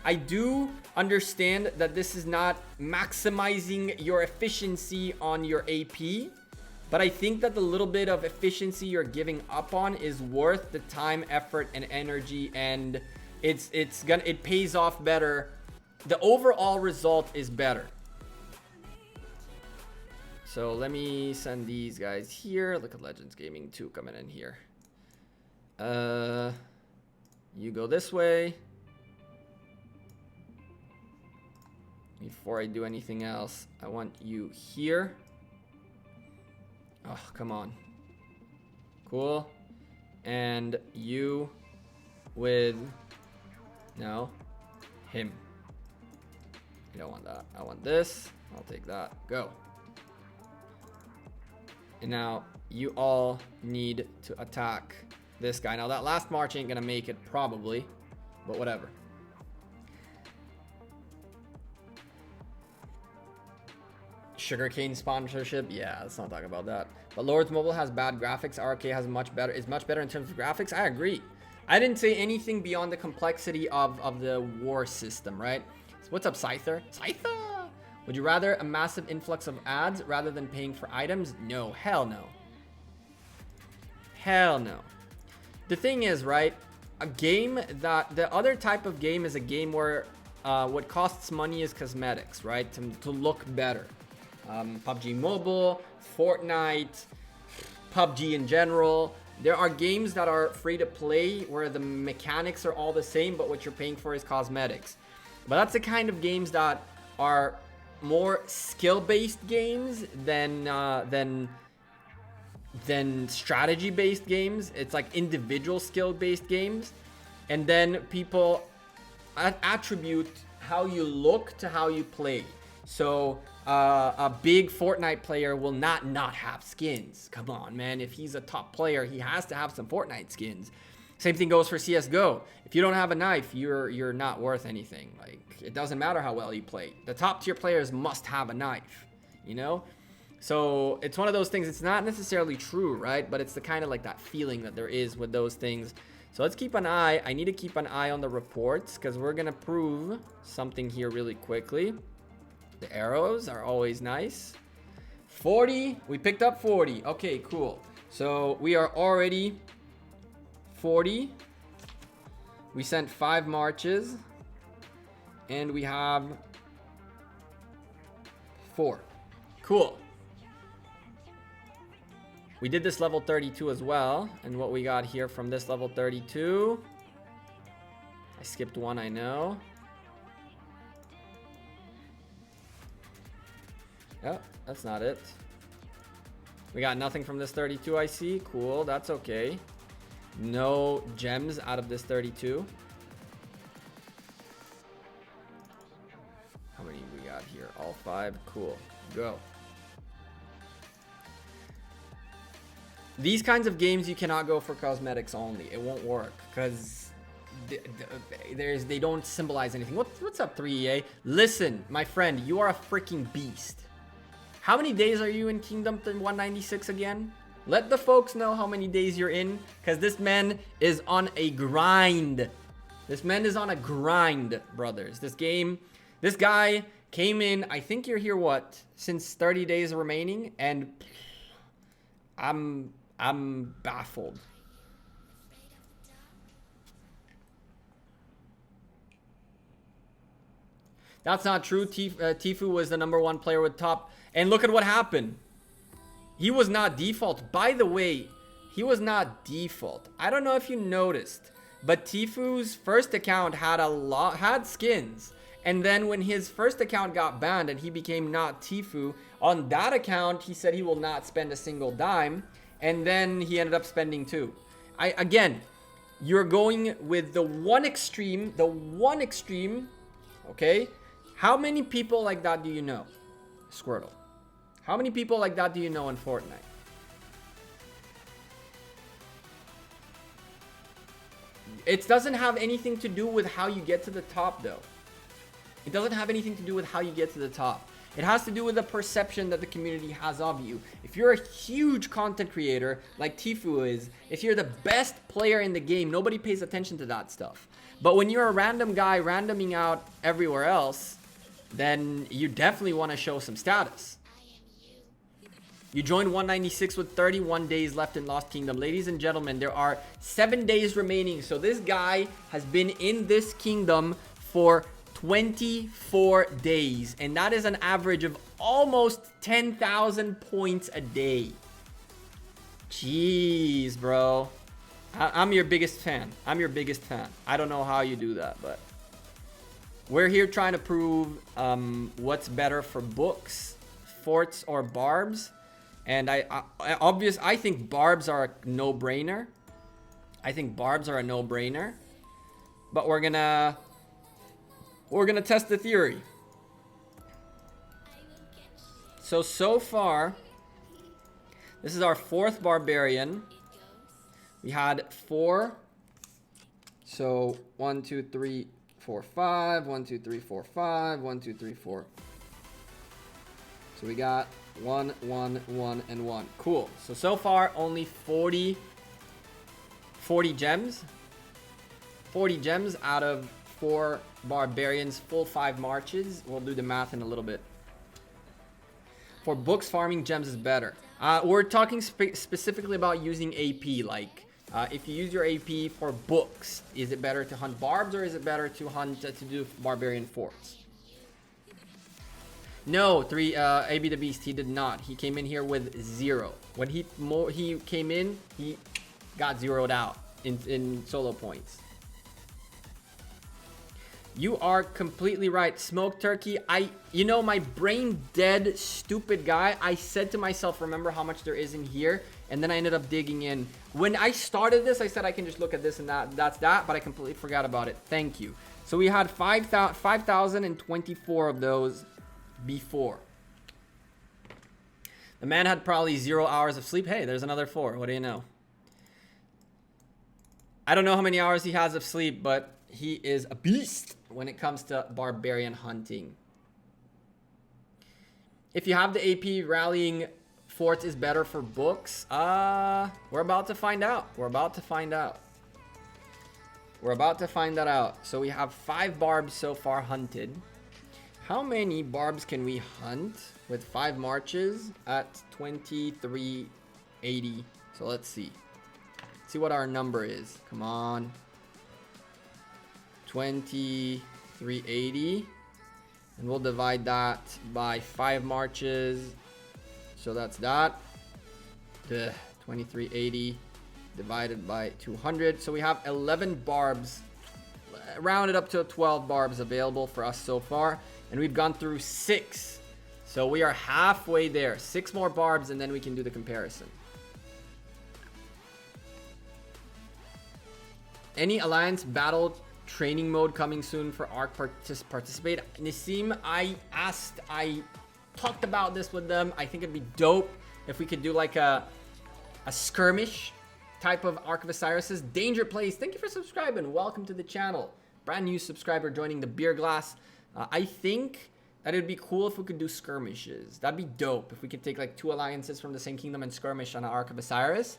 I do understand that this is not maximizing your efficiency on your AP, but I think that the little bit of efficiency you're giving up on is worth the time, effort, and energy, and it pays off better. The overall result is better. So let me send these guys here. Look at Legends Gaming 2 coming in here. You go this way. Before I do anything else, I want you here. Oh, come on. Cool. And you with, no, him. I don't want that. I want this. I'll take that. Go. And now you all need to attack this guy. Now that last march ain't gonna make it probably, but whatever. Sugarcane sponsorship, yeah, let's not talk about that. But Lords Mobile has bad graphics. RK has much better in terms of graphics. I agree. I didn't say anything beyond the complexity of the war system, right? So what's up, Scyther? Scyther! Would you rather a massive influx of ads rather than paying for items? No, hell no. Hell no. The thing is, right, a game that, the other type of game is a game where what costs money is cosmetics, right? To look better. PUBG Mobile, Fortnite, PUBG in general. There are games that are free to play where the mechanics are all the same, but what you're paying for is cosmetics. But that's the kind of games that are more skill-based games than strategy-based games. It's like individual skill-based games, and then people attribute how you look to how you play. So a big Fortnite player will not have skins. Come on, man. If he's a top player, he has to have some Fortnite skins. Same thing goes for CSGO. If you don't have a knife, you're not worth anything. Like, it doesn't matter how well you play. The top tier players must have a knife, you know? So it's one of those things. It's not necessarily true, right? But it's the kind of like that feeling that there is with those things. So let's keep an eye. I need to keep an eye on the reports because we're going to prove something here really quickly. The arrows are always nice. 40. We picked up 40. Okay, cool. So we are already 40. We sent 5 marches. And we have 4. Cool. We did this level 32 as well. And what we got here from this level 32. I skipped one, I know. Oh, that's not it. We got nothing from this 32, I see. Cool, that's okay. No gems out of this 32. How many we got here? All 5. Cool. Go. These kinds of games, you cannot go for cosmetics only. It won't work because they don't symbolize anything. What's up, 3EA? Listen, my friend, you are a freaking beast. How many days are you in Kingdom 196 again? Let the folks know how many days you're in, because this man is on a grind. This man is on a grind, brothers. This guy came in, I think you're here, what, since 30 days remaining, and I'm baffled. That's not true. Tifu was the #1 player with top. And look at what happened. He was not default. By the way, he was not default. I don't know if you noticed, But Tifu's first account had skins. And then when his first account got banned and he became not Tifu, on that account, he said he will not spend a single dime. And then he ended up spending 2. Again, you're going with the one extreme, okay? How many people like that do you know? Squirtle. How many people like that do you know in Fortnite? It doesn't have anything to do with how you get to the top, though. It doesn't have anything to do with how you get to the top. It has to do with the perception that the community has of you. If you're a huge content creator, like Tifu is, if you're the best player in the game, nobody pays attention to that stuff. But when you're a random guy randoming out everywhere else, then you definitely want to show some status. You joined 196 with 31 days left in Lost Kingdom. Ladies and gentlemen, there are 7 days remaining. So this guy has been in this kingdom for 24 days. And that is an average of almost 10,000 points a day. Jeez, bro. I'm your biggest fan. I'm your biggest fan. I don't know how you do that, but we're here trying to prove what's better for books, forts, or barbs. And I think barbs are a no-brainer. But we're gonna test the theory. So far, this is our 4th Barbarian. We had 4. So 1, 2, 3, 4, 5. 1, 2, 3, 4, 5. 1, 2, 3, 4. So we got 1, 1, 1, and 1. Cool. So far, only 40 gems. 40 gems out of 4 Barbarians, full 5 marches. We'll do the math in a little bit. For books, farming gems is better. We're talking specifically about using AP. Like, if you use your AP for books, is it better to hunt barbs or is it better to hunt to do Barbarian forts? No, AB the Beast, he did not. He came in here with 0. When he came in, he got zeroed out in solo points. You are completely right. Smoked turkey. You know, my brain dead, stupid guy. I said to myself, remember how much there is in here? And then I ended up digging in. When I started this, I said I can just look at this and that's that, but I completely forgot about it. Thank you. So we had 5,024 of those before. The man had probably 0 hours of sleep. Hey, there's another 4. What do you know? I don't know how many hours he has of sleep, but he is a beast when it comes to Barbarian hunting. If you have the AP, rallying forts is better for books. We're about to find out. We're about to find that out. So we have 5 barbs so far hunted. How many barbs can we hunt with 5 marches at 2380? So let's see. See what our number is. Come on. 2380. And we'll divide that by 5 marches. So that's that. 2380 divided by 200. So we have 11 barbs. Rounded up to 12 barbs available for us so far. And we've gone through 6. So we are halfway there. 6 more barbs and then we can do the comparison. Any Alliance battle training mode coming soon for ARC participate? Nassim, I talked about this with them. I think it'd be dope if we could do like a skirmish type of Arc of Osiris's. Danger Plays, thank you for subscribing. Welcome to the channel. Brand new subscriber joining the beer glass. I think that it'd be cool if we could do skirmishes. That'd be dope if we could take like 2 alliances from the same kingdom and skirmish on an Arc of Osiris.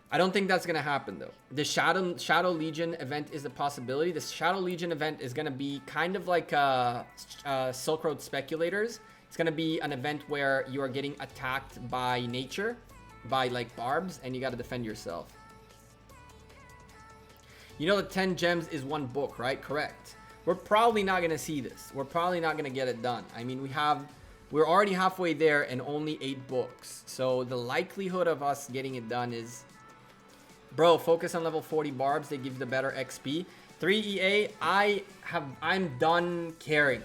I don't think that's going to happen though. The Shadow Legion event is a possibility. The Shadow Legion event is going to be kind of like Silk Road Speculators. It's going to be an event where you are getting attacked by nature, by like barbs, and you got to defend yourself. You know the 10 gems is 1 book, right? Correct. We're probably not going to see this. We're probably not going to get it done. I mean, we're already halfway there and only 8 books. So the likelihood of us getting it done is Bro, focus on level 40 barbs. They give you the better XP. 3 EA, I'm done caring.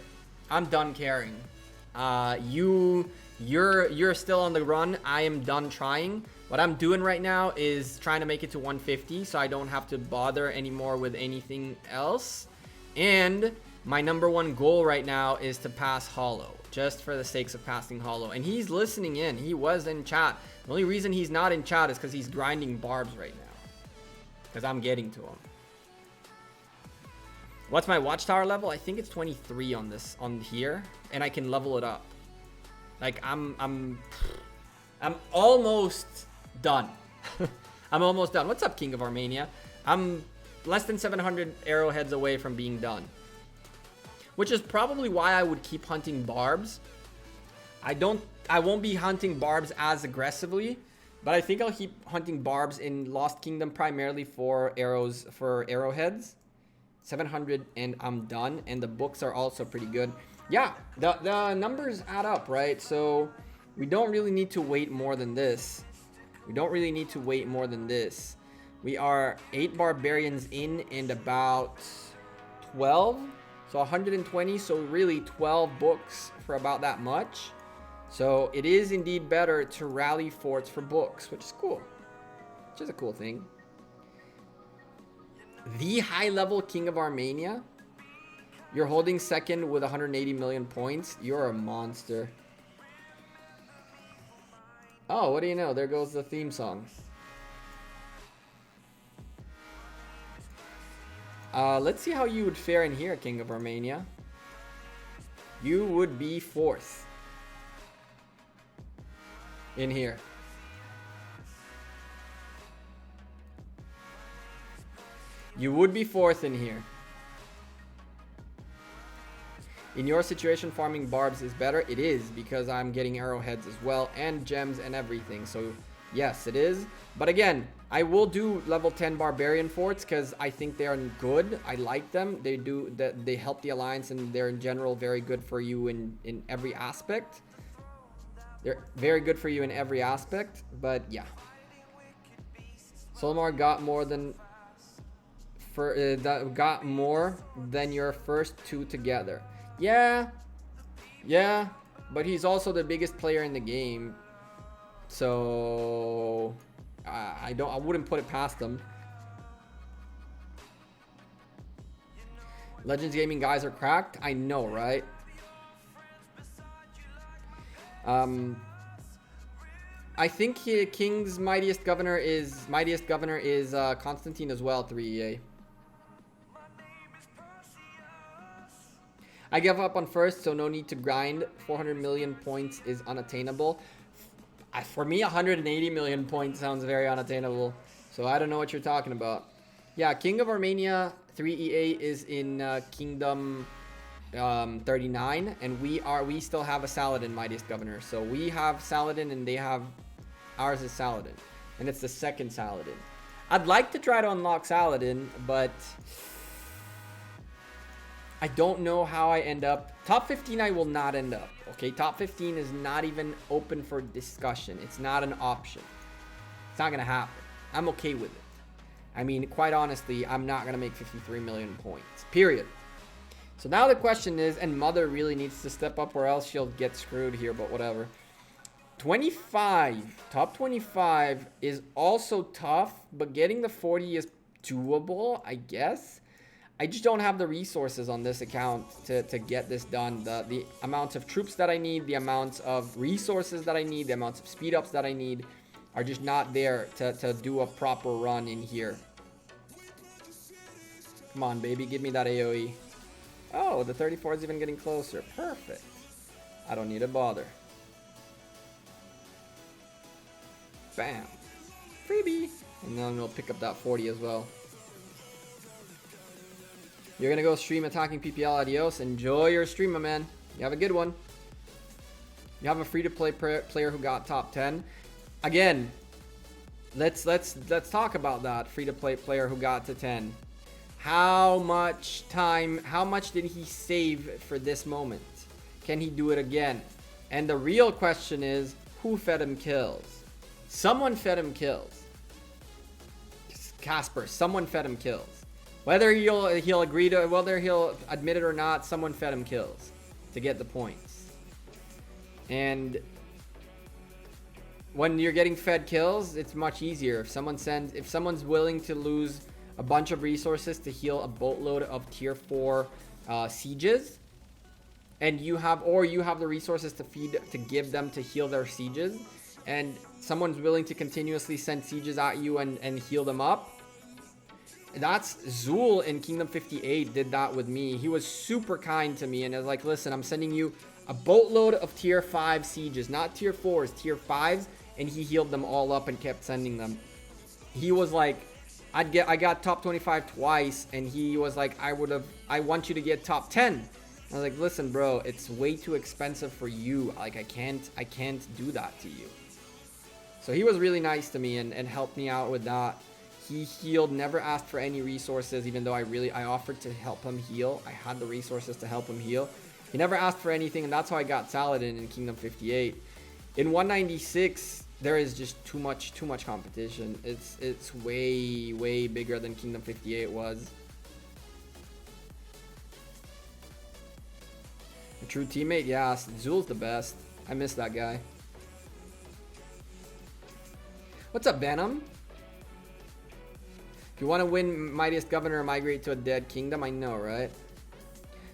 I'm done caring. You're still on the run. I am done trying. What I'm doing right now is trying to make it to 150 so I don't have to bother anymore with anything else. And my #1 goal right now is to pass Hollow, just for the sakes of passing Hollow. And he's listening in. He was in chat. The only reason he's not in chat is because he's grinding barbs right now. Because I'm getting to him. What's my watchtower level? I think it's 23 on here, and I can level it up. Like I'm almost done. I'm almost done. What's up, King of Armenia? I'm less than 700 arrowheads away from being done. Which is probably why I would keep hunting barbs. I won't be hunting barbs as aggressively, but I think I'll keep hunting barbs in Lost Kingdom primarily for arrowheads. 700 and I'm done, and the books are also pretty good. Yeah, the numbers add up, right? So we don't really need to wait more than this. We don't really need to wait more than this. We are 8 barbarians in and about 12, so 120, so really 12 books for about that much. So it is indeed better to rally forts for books, which is cool. Which is a cool thing. The high-level King of Armenia. You're holding second with 180 million points. You're a monster. Oh, what do you know? There goes the theme song. Let's see how you would fare in here, King of Armenia. You would be 4th. In here. You would be 4th in here. In your situation, farming barbs is better. It is, because I'm getting arrowheads as well, and gems and everything. So yes, it is. But again, I will do level 10 barbarian forts because I think they are good. I like them. They help the alliance, and they're in general very good for you in every aspect. They're very good for you in every aspect. But yeah, Solomar got more than got more than your first 2 together. Yeah, but he's also the biggest player in the game, so I wouldn't put it past him. Legends Gaming guys are cracked. I know, right? I think King's Mightiest Governor is Constantine as well. 3EA. I give up on first, so no need to grind. 400 million points is unattainable. For me, 180 million points sounds very unattainable. So I don't know what you're talking about. Yeah, King of Armenia 3EA is in Kingdom 39, and we still have a Saladin Mightiest Governor. So we have Saladin, and they have ours is Saladin, and it's the 2nd Saladin. I'd like to try to unlock Saladin, but I don't know how I end up. Top 15 I will not end up. Okay, top 15 is not even open for discussion. It's not an option. It's not gonna happen. I'm okay with it. I mean, quite honestly, I'm not gonna make 53 million points. Period. So now the question is, and Mother really needs to step up or else she'll get screwed here, but whatever. 25, top 25 is also tough, but getting the 40 is doable, I guess. I just don't have the resources on this account to get this done. The amounts of troops that I need, the amounts of resources that I need, the amounts of speed ups that I need are just not there to do a proper run in here. Come on, baby, give me that AoE. Oh, the 34 is even getting closer. Perfect. I don't need to bother. Bam. Freebie. And then we'll pick up that 40 as well. You're gonna go stream attacking PPL. Adios. Enjoy your stream, my man. You have a good one. You have a free-to-play player who got top 10. Again, let's talk about that free-to-play player who got to 10. How much did he save for this moment? Can he do it again? And the real question is, who fed him kills? Someone fed him kills. Casper, someone fed him kills. Whether he'll agree to, whether he'll admit it or not, someone fed him kills to get the points. And when you're getting fed kills, it's much easier. If someone's willing to lose a bunch of resources to heal a boatload of tier 4 sieges, and you have the resources to give them to heal their sieges, and someone's willing to continuously send sieges at you and heal them up. That's Zool in Kingdom 58 did that with me. He was super kind to me and was like, listen, I'm sending you a boatload of tier 5 sieges, not tier 4s, tier 5s, and he healed them all up and kept sending them. He was like, I got top 25 twice, and he was like, I want you to get top 10. I was like, listen, bro, it's way too expensive for you. Like, I can't do that to you. So he was really nice to me and helped me out with that. He healed, never asked for any resources, even though I offered to help him heal. I had the resources to help him heal. He never asked for anything, and that's how I got Saladin in Kingdom 58. In 196, there is just too much competition. It's way bigger than Kingdom 58 was. A true teammate, yeah. Zool's the best. I miss that guy. What's up, Venom? If you want to win Mightiest Governor, migrate to a dead kingdom. I know, right?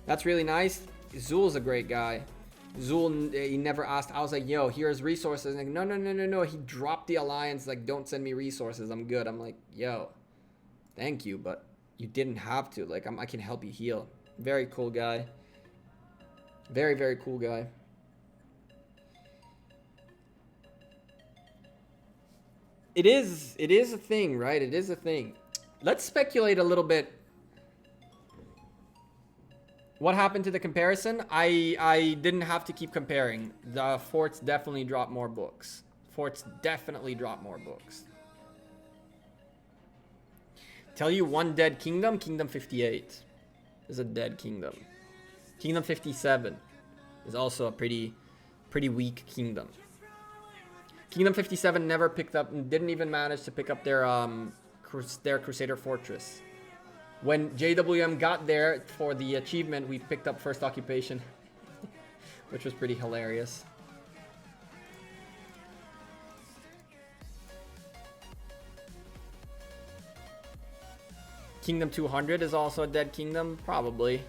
That's really nice. Zool's a great guy. Zool, he never asked. I was like, yo, here's resources. Like, no. He dropped the alliance. Like, don't send me resources. I'm good. I'm like, yo, thank you, but you didn't have to. Like, I can help you heal. Very cool guy. Very cool guy. It is a thing, right? It is a thing. Let's speculate a little bit. What happened to the comparison? I didn't have to keep comparing. The forts definitely dropped more books. Tell you one dead kingdom. Kingdom 58 is a dead kingdom. Kingdom 57 is also a pretty weak kingdom. Kingdom 57 never picked up, didn't even manage to pick up their Crusader Fortress. When JWM got there for the achievement, we picked up first occupation, which was pretty hilarious. Kingdom 200 is also a dead kingdom, probably.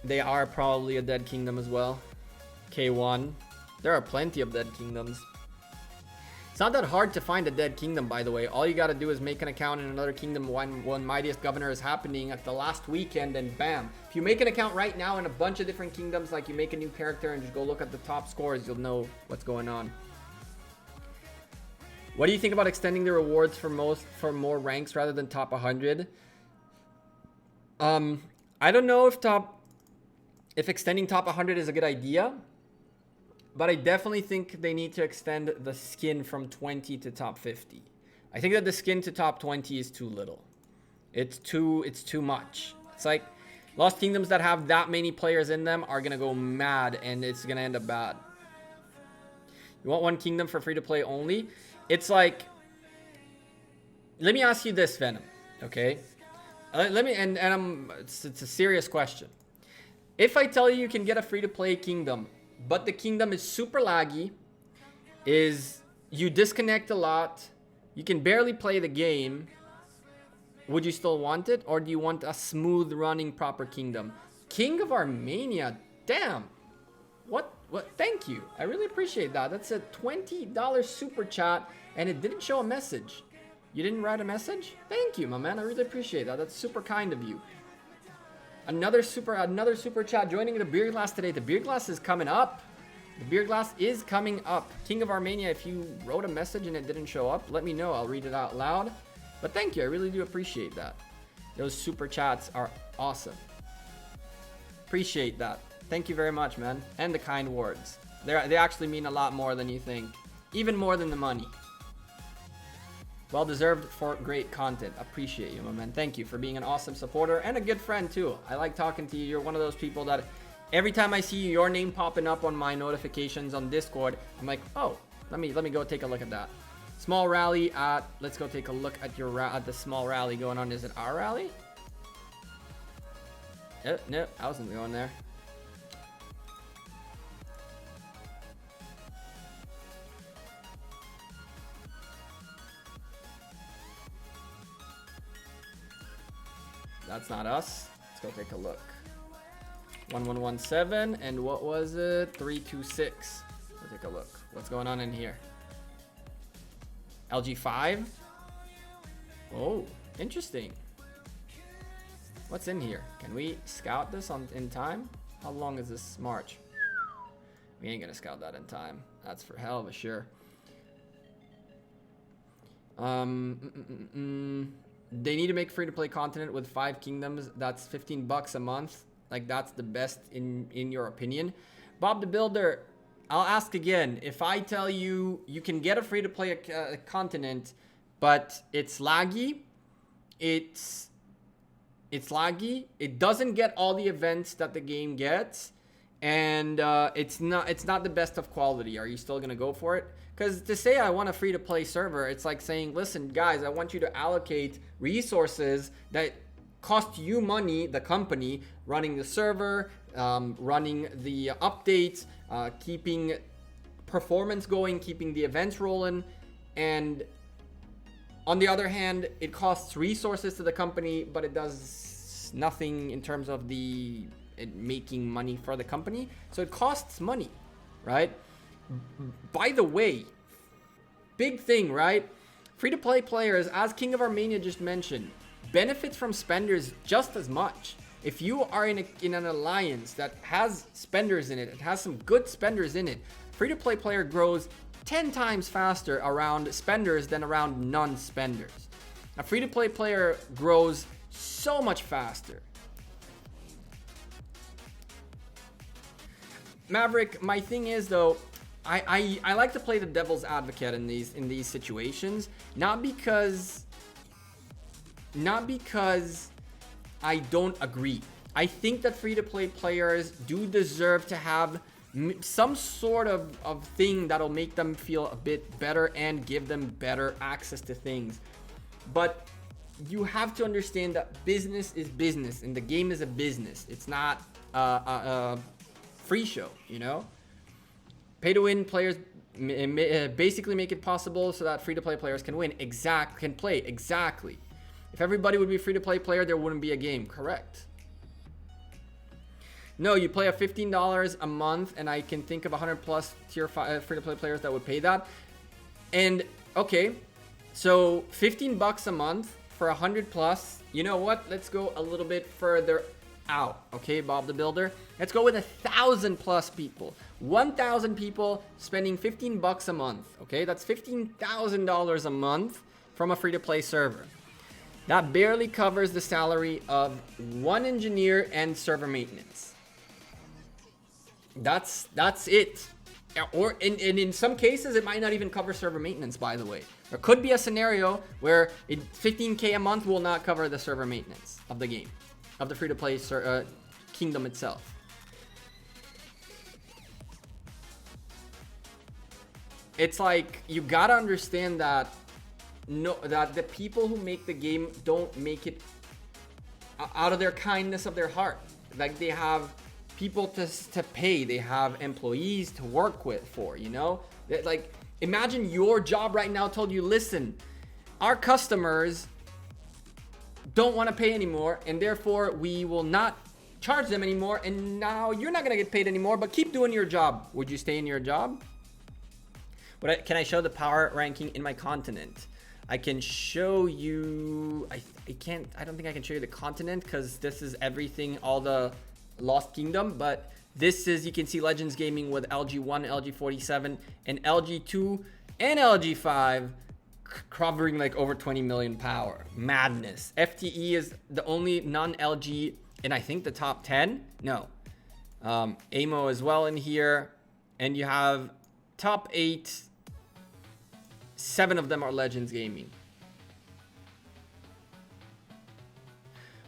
They are probably a dead kingdom as well. K1. There are plenty of dead kingdoms. It's not that hard to find a dead kingdom, by the way. All you gotta do is make an account in another kingdom when Mightiest Governor is happening at the last weekend, and bam. If you make an account right now in a bunch of different kingdoms, like you make a new character and just go look at the top scores, you'll know what's going on. What do you think about extending the rewards for more ranks rather than top 100? I don't know if extending top 100 is a good idea. But I definitely think they need to extend the skin from 20 to top 50. I think that the skin to top 20 is too little. It's too much. It's like Lost Kingdoms that have that many players in them are gonna go mad, and it's gonna end up bad. You want one kingdom for free to play only? It's like, let me ask you this, Venom. Okay, it's a serious question. If I tell you can get a free to play kingdom, but the kingdom is super laggy, you disconnect a lot, you can barely play the game, would you still want it? Or do you want a smooth running proper kingdom? King of Armenia, damn. What, thank you. I really appreciate that. That's a $20 super chat, and it didn't show a message. You didn't write a message? Thank you, my man. I really appreciate that. That's super kind of you. Another super chat joining the beer glass today. The beer glass is coming up. The beer glass is coming up. King of Armenia, if you wrote a message and it didn't show up, let me know. I'll read it out loud. But thank you. I really do appreciate that. Those super chats are awesome. Appreciate that. Thank you very much, man. And the kind words. They actually mean a lot more than you think. Even more than the money. Well deserved for great content. Appreciate you, my man. Thank you for being an awesome supporter and a good friend too. I like talking to you. You're one of those people that every time I see your name popping up on my notifications on Discord, I'm like, oh, let me go take a look at that. Small rally at, let's go take a look at your at the small rally going on. Is it our rally? No, I wasn't going there. That's not us. Let's go take a look. 1117, and what was it? 326. Let's take a look. What's going on in here? LG5. Oh, interesting. What's in here? Can we scout this in time? How long is this march? We ain't gonna scout that in time. That's for hell of a sure. They need to make free-to-play content with 5 kingdoms. That's $15 a month. Like, that's the best in your opinion. Bob the Builder, I'll ask again. If I tell you you can get a free-to-play continent, but it's laggy, it's laggy. It doesn't get all the events that the game gets, and it's not the best of quality. Are you still gonna go for it? Because to say I want a free-to-play server, it's like saying, listen, guys, I want you to allocate resources that cost you money, the company, running the server, running the updates, keeping performance going, keeping the events rolling. And on the other hand, it costs resources to the company, but it does nothing in terms of making money for the company. So it costs money, right? By the way, big thing, right? Free-to-play players, as King of Armenia just mentioned, benefits from spenders just as much. If you are in an alliance that has spenders in it, it has some good spenders in it, free-to-play player grows 10 times faster around spenders than around non-spenders. A free-to-play player grows so much faster. Maverick, my thing is though, I like to play the devil's advocate in these situations, not because I don't agree. I think that free-to-play players do deserve to have some sort of thing that'll make them feel a bit better and give them better access to things. But you have to understand that business is business, and the game is a business. It's not a free show, you know? Pay-to-win players basically make it possible so that free-to-play players can play. Exactly. If everybody would be free-to-play player, there wouldn't be a game. Correct. No, you play a $15 a month, and I can think of 100 plus tier 5 free-to-play players that would pay that. And okay, so $15 a month for 100 plus. You know what? Let's go a little bit further out. Okay, Bob the Builder. Let's go with 1,000 plus people. 1,000 people spending $15 a month. Okay, that's $15,000 a month from a free-to-play server. That barely covers the salary of one engineer and server maintenance. That's it. Or in some cases, it might not even cover server maintenance, by the way. There could be a scenario where $15K a month will not cover the server maintenance of the game, of the free-to-play kingdom itself. It's like, you gotta understand that that the people who make the game don't make it out of their kindness of their heart. Like, they have people to pay, they have employees to work for, you know? Like, imagine your job right now told you, listen, our customers don't want to pay anymore, and therefore we will not charge them anymore, and now you're not gonna get paid anymore, but keep doing your job. Would you stay in your job? But can I show the power ranking in my continent? I can show you, I don't think I can show you the continent, because this is everything, all the Lost Kingdom, but this is, you can see Legends Gaming with LG1, LG47, and LG2 and LG5 covering like over 20 million power. Madness. FTE is the only non-LG in, I think, the top 10. No. AMO as well in here, and you have top 8. 7 of them are Legends Gaming.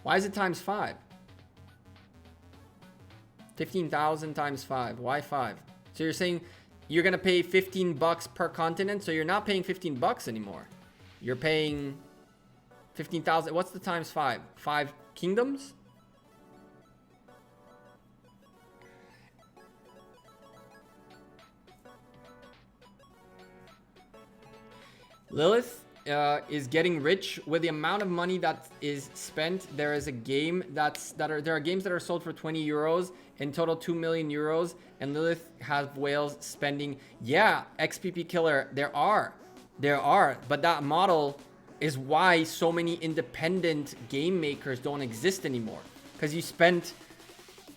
Why is it times 5? 15,000 times 5. Why 5? So you're saying you're gonna pay 15 bucks per continent, so you're not paying 15 bucks anymore. You're paying 15,000. What's the times 5? 5 kingdoms? Lilith is getting rich with the amount of money that is spent. There is a game there are games that are sold for 20 euros, in total 2 million euros, and Lilith has whales spending. Yeah, XPP Killer, there are, but that model is why so many independent game makers don't exist anymore, because you spent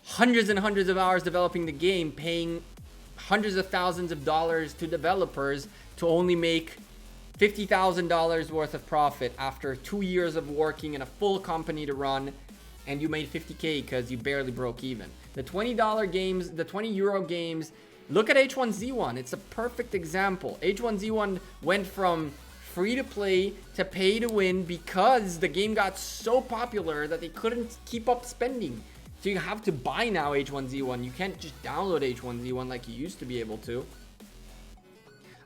hundreds and hundreds of hours developing the game, paying hundreds of thousands of dollars to developers to only make $50,000 worth of profit after 2 years of working in a full company to run, and you made 50K because you barely broke even. The $20 games, the 20 euro games, look at H1Z1. It's a perfect example. H1Z1 went from free to play to pay to win because the game got so popular that they couldn't keep up spending. So you have to buy now H1Z1. You can't just download H1Z1 like you used to be able to.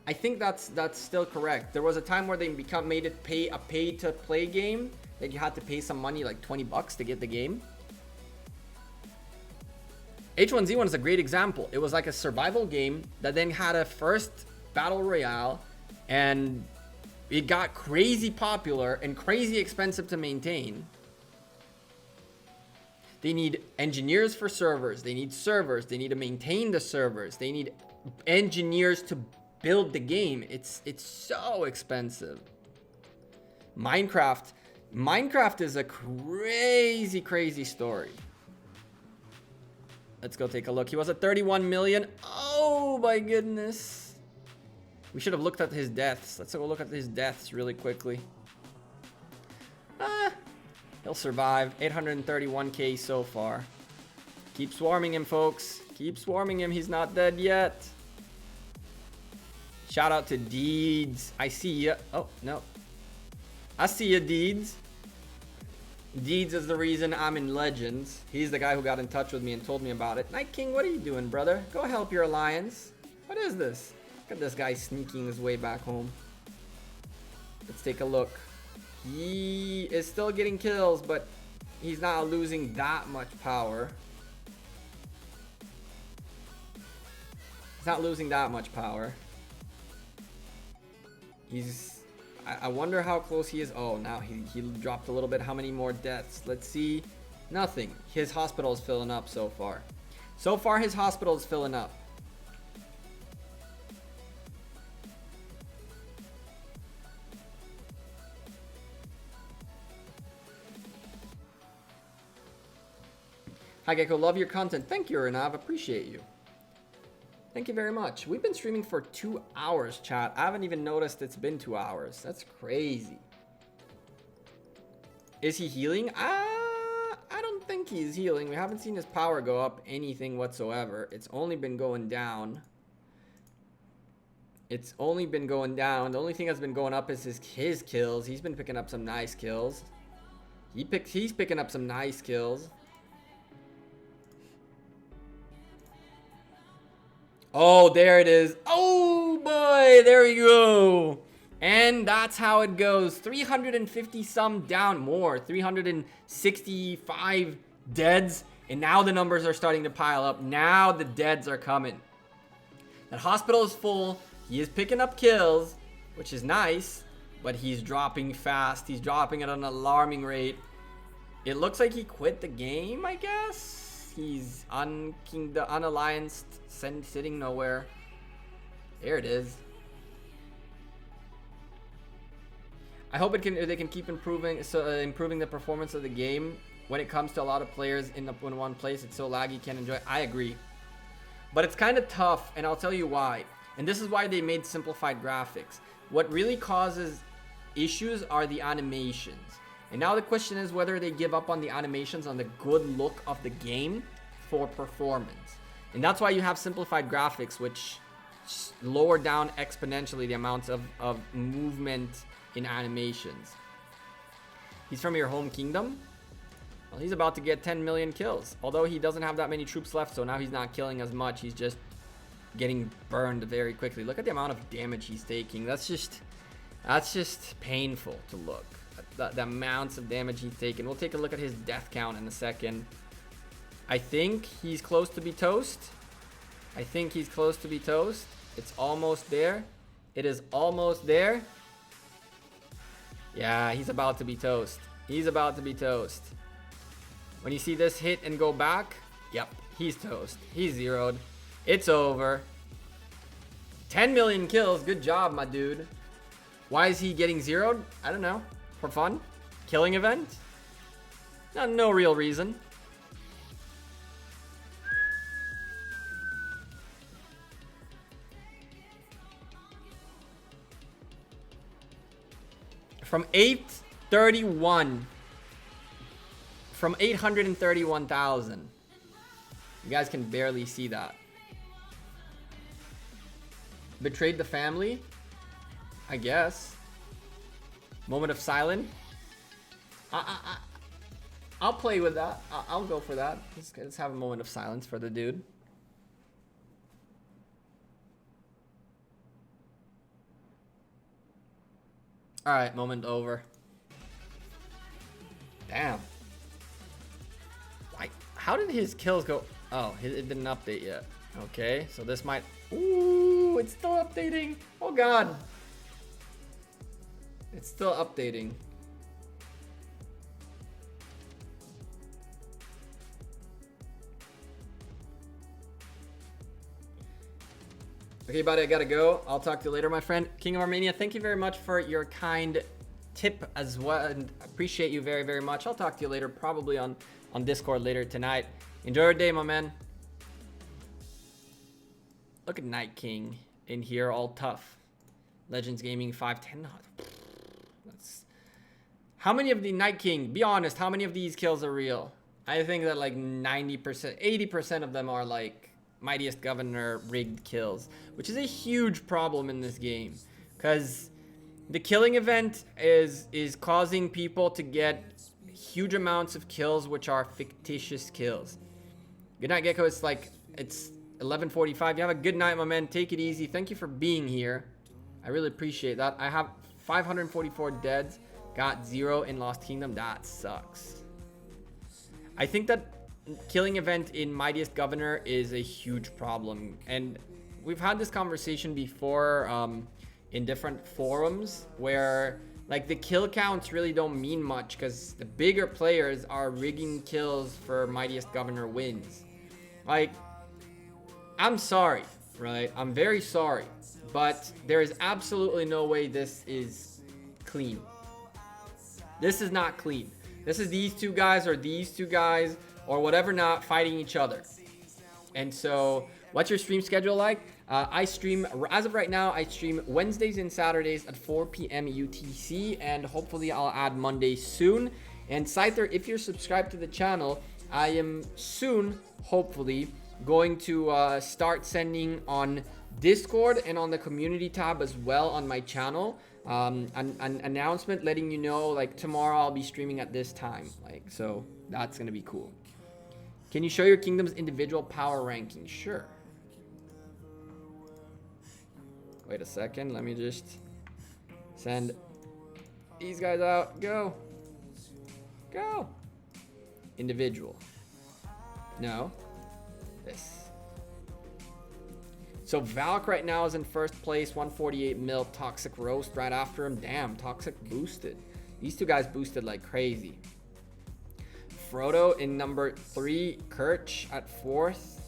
I think that's still correct. There was a time where they made it a pay to play game that you had to pay some money, like 20 bucks to get the game. H1Z1 is a great example. It was like a survival game that then had a first battle royale, and it got crazy popular and crazy expensive to maintain. They need engineers for servers. They need servers. They need to maintain the servers. They need engineers to build the game. It's so expensive. Minecraft is a crazy story. Let's go take a look. He was at 31 million. Oh my goodness. We should have looked at his deaths. Let's go look at his deaths really quickly. He'll survive. 831k so far. Keep swarming him, folks. Keep swarming him. He's not dead yet. Shout out to Deeds. I see ya. Oh, no. I see ya, Deeds. Deeds is the reason I'm in Legends. He's the guy who got in touch with me and told me about it. Night King, what are you doing, brother? Go help your alliance. What is this? Look at this guy sneaking his way back home. Let's take a look. He is still getting kills, but he's not losing that much power. He's not losing that much power. I wonder how close he is. Oh, now he dropped a little bit. How many more deaths? Let's see. Nothing. His hospital is filling up so far. So far, his hospital is filling up. Hi, Gecko. Love your content. Thank you, Renav. Appreciate you. Thank you very much. We've been streaming for 2 hours, chat. I haven't even noticed it's been 2 hours. That's crazy. Is he healing? I don't think he's healing. We haven't seen his power go up anything whatsoever. It's only been going down. It's only been going down. The only thing that's been going up is his kills. He's been picking up some nice kills. He's picking up some nice kills. Oh, there it is. Oh boy, there we go. And that's how it goes. 350 some down, more 365 deads, and now the numbers are starting to pile up. Now the deads are coming. That hospital is full. He is picking up kills, which is nice, but he's dropping fast. He's dropping at an alarming rate. It looks like he quit the game, I guess. He's unallianced, sitting nowhere. There it is. I hope they can keep improving the performance of the game. When it comes to a lot of players in one place, it's so laggy, can't enjoy it. I agree, but it's kind of tough, and I'll tell you why. And this is why they made simplified graphics. What really causes issues are the animations. And now the question is whether they give up on the animations, on the good look of the game for performance. And that's why you have simplified graphics, which lower down exponentially the amounts of movement in animations. He's from your home kingdom? Well, he's about to get 10 million kills. Although he doesn't have that many troops left, so now he's not killing as much. He's just getting burned very quickly. Look at the amount of damage he's taking. That's just painful to look at the amounts of damage he's taken. We'll take a look at his death count in a second. I think he's close to be toast. I think he's close to be toast. It's almost there. It is almost there. Yeah, he's about to be toast. He's about to be toast. When you see this hit and go back, yep, he's toast. He's zeroed. It's over. 10 million kills. Good job, my dude. Why is he getting zeroed? I don't know. For fun? Killing event? No real reason. From 831. From 831,000. You guys can barely see that. Betrayed the family? I guess. Moment of silence. I'll play with that. I'll go for that. Let's have a moment of silence for the dude. All right, moment over. Damn. How did his kills go? Oh, it didn't update yet. Okay, so this might... Ooh, it's still updating. Oh, God. It's still updating. Okay, buddy, I gotta go. I'll talk to you later, my friend. King of Armenia, thank you very much for your kind tip as well. And appreciate you very, very much. I'll talk to you later, probably on Discord later tonight. Enjoy your day, my man. Look at Night King in here, all tough. Legends Gaming 510. That's... How many of the Night King, be honest, how many of these kills are real? I think that like 90%, 80% of them are like Mightiest Governor rigged kills, which is a huge problem in this game. Because the killing event is causing people to get huge amounts of kills, which are fictitious kills. Good night, Gecko. It's 11:45. You have a good night, my man. Take it easy. Thank you for being here. I really appreciate that. I have 544 deads. Got 0 in Lost Kingdom. That sucks. I think that killing event in Mightiest Governor is a huge problem. And we've had this conversation before in different forums where like the kill counts really don't mean much because the bigger players are rigging kills for Mightiest Governor wins. Like, I'm sorry, right? I'm very sorry, but there is absolutely no way this is clean. This is not clean. This is these two guys or whatever not fighting each other. And so, what's your stream schedule like? I stream, as of right now, I stream Wednesdays and Saturdays at 4 p.m. UTC, and hopefully I'll add Mondays soon. And Scyther, if you're subscribed to the channel, I am soon, hopefully, going to start sending on Discord and on the community tab as well on my channel. An announcement letting you know, like, tomorrow I'll be streaming at this time. Like, so that's gonna be cool. Can you show your kingdom's individual power ranking? Sure. Wait a second, let me just send these guys out. Go. Go. Individual. No. This. So Valk right now is in first place, 148 mil. Toxic Roast right after him. Damn, Toxic boosted. These two guys boosted like crazy. Frodo in number 3. Kirch at 4th.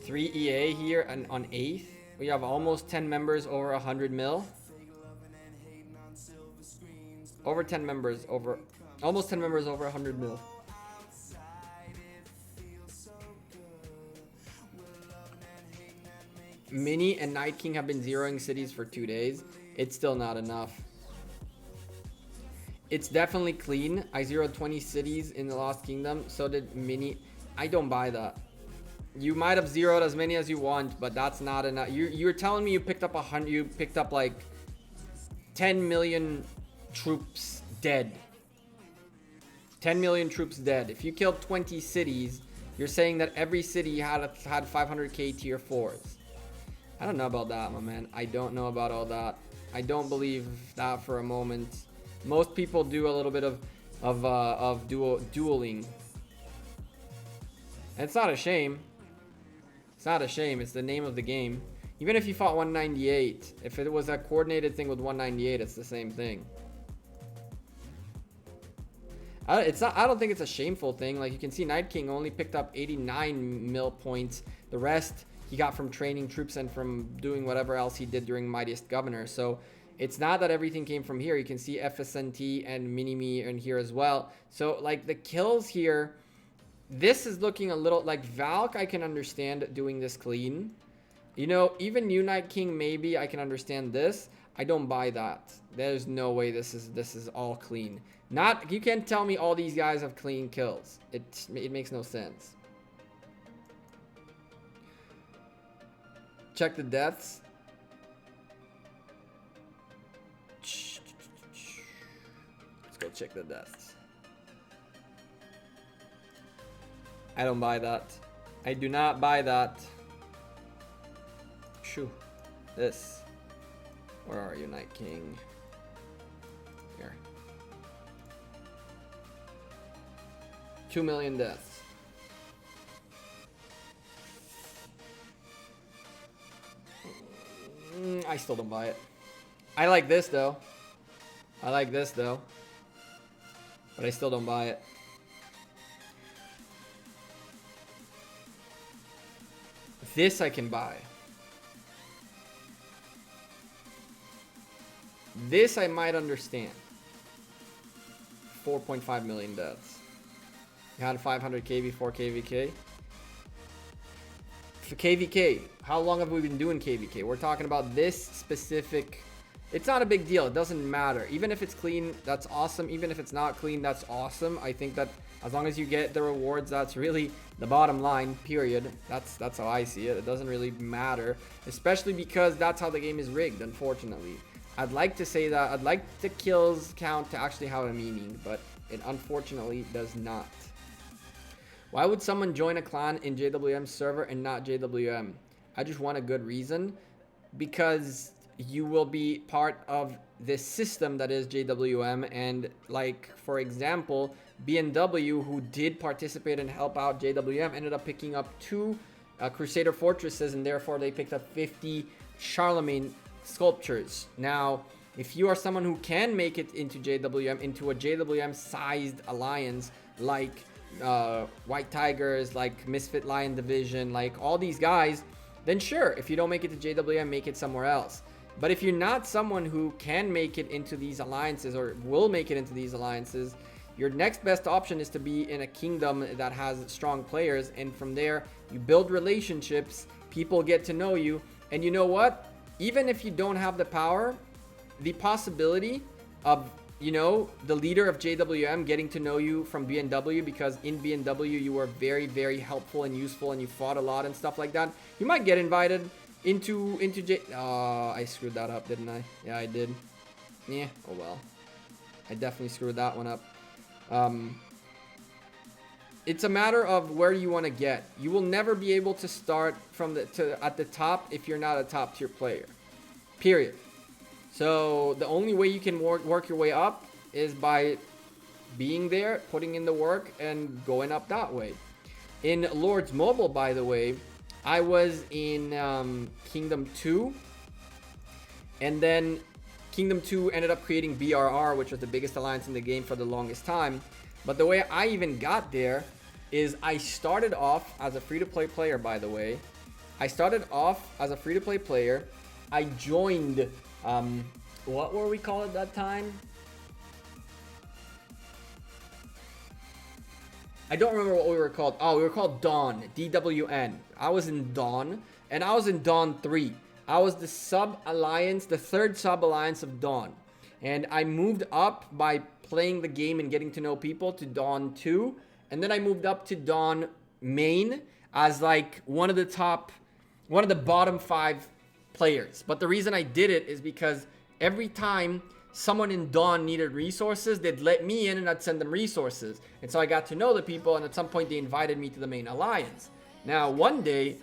3 EA here and on 8th. We have almost 10 members over 100 mil. Over 10 members over, almost 10 members over 100 mil. Mini and Night King have been zeroing cities for 2 days. It's still not enough. It's definitely clean. I zeroed 20 cities in the Lost Kingdom. So did Mini. I don't buy that. You might have zeroed as many as you want, but that's not enough. You're telling me you picked up 100. You picked up like 10 million troops dead. 10 million troops dead. If you killed 20 cities, You're saying that every city had 500k tier 4s. I don't know about that, my man. I don't know about all that. I don't believe that for a moment. Most people do a little bit of dueling. And it's not a shame. It's not a shame. It's the name of the game. Even if you fought 198, if it was a coordinated thing with 198, it's the same thing. I don't think it's a shameful thing. Like, you can see Night King only picked up 89 mil points. The rest he got from training troops and from doing whatever else he did during Mightiest Governor. So it's not that everything came from here. You can see FSNT and Mini-Me in here as well. So like the kills here, this is looking a little like Valk. I can understand doing this clean. You know, even New Night King, maybe I can understand this. I don't buy that. There's no way this is all clean. Not, you can't tell me all these guys have clean kills. It makes no sense. Check the deaths. Let's go check the deaths. I don't buy that. I do not buy that. Shoo. This. Where are you, Night King? Here. 2 million deaths. I still don't buy it. I like this though. I like this though. But I still don't buy it. This I can buy. This I might understand. 4.5 million deaths. You had 500k before KVK. For KVK, how long have we been doing KVK? We're talking about this specific. It's not a big deal. It doesn't matter. Even if it's clean, that's awesome. Even if it's not clean, that's awesome. I think that as long as you get the rewards, that's really the bottom line, period. That's how I see it. It doesn't really matter, especially because that's how the game is rigged, unfortunately. I'd like to say that. I'd like the kills count to actually have a meaning, but it unfortunately does not. Why would someone join a clan in JWM server and not JWM? I just want a good reason. Because you will be part of this system that is JWM, and like, for example, B&W, who did participate and help out JWM, ended up picking up 2 Crusader fortresses, and therefore they picked up 50 Charlemagne sculptures. Now, if you are someone who can make it into JWM, into a JWM sized alliance, like White Tigers, like Misfit Lion Division, like all these guys, then sure, if you don't make it to JWM, make it somewhere else. But if you're not someone who can make it into these alliances or will make it into these alliances, your next best option is to be in a kingdom that has strong players, and from there you build relationships, people get to know you, and you know what? Even if you don't have the power, the possibility of, you know, the leader of JWM getting to know you from B&W, because in B&W you were very, very helpful and useful and you fought a lot and stuff like that. You might get invited into Oh, I screwed that up, didn't I? Yeah, I did. Yeah, oh well. I definitely screwed that one up. It's a matter of where you want to get. You will never be able to start from at the top if you're not a top tier player. Period. So the only way you can work your way up is by being there, putting in the work, and going up that way. In Lords Mobile, by the way, I was in Kingdom 2, and then Kingdom 2 ended up creating BRR, which was the biggest alliance in the game for the longest time. But the way I even got there is I started off as a free-to-play player, by the way. I started off as a free-to-play player. I joined, what were we called at that time? I don't remember what we were called. Oh, we were called Dawn, DWN. I was in Dawn, and I was in Dawn 3. I was the sub-alliance, the third sub-alliance of Dawn. And I moved up by playing the game and getting to know people to Dawn 2. And then I moved up to Dawn Main as like one of the bottom 5 players. But the reason I did it is because every time someone in Dawn needed resources, they'd let me in and I'd send them resources. And so I got to know the people, and at some point they invited me to the main alliance. Now, one day,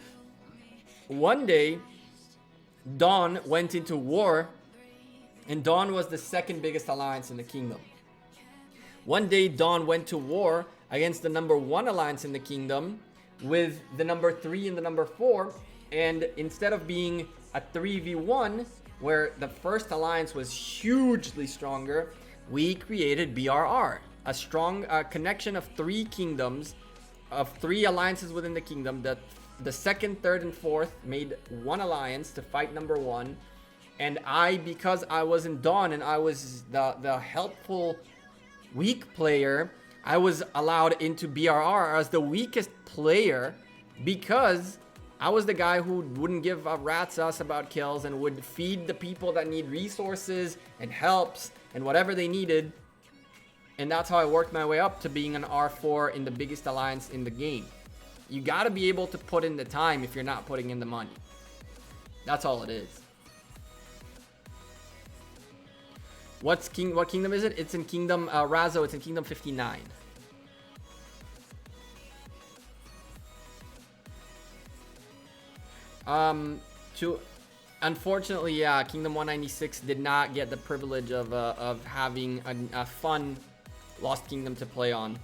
Dawn went into war, and Dawn was the second biggest alliance in the kingdom. One day, Dawn went to war against the number 1 alliance in the kingdom with the number 3 and the number 4. And instead of being a 3v1, where the first alliance was hugely stronger, we created BRR, a strong connection of 3 kingdoms, of 3 alliances within the kingdom. That the second, third, and fourth made 1 alliance to fight number 1. And because I was in Dawn and I was the helpful weak player, I was allowed into BRR as the weakest player, because I was the guy who wouldn't give a rat's ass about kills and would feed the people that need resources and helps and whatever they needed. And that's how I worked my way up to being an R4 in the biggest alliance in the game. You gotta be able to put in the time if you're not putting in the money. That's all it is. What kingdom is it? It's in Kingdom Razo. It's in Kingdom 59. Unfortunately, yeah, Kingdom 196 did not get the privilege of having a fun Lost Kingdom to play on,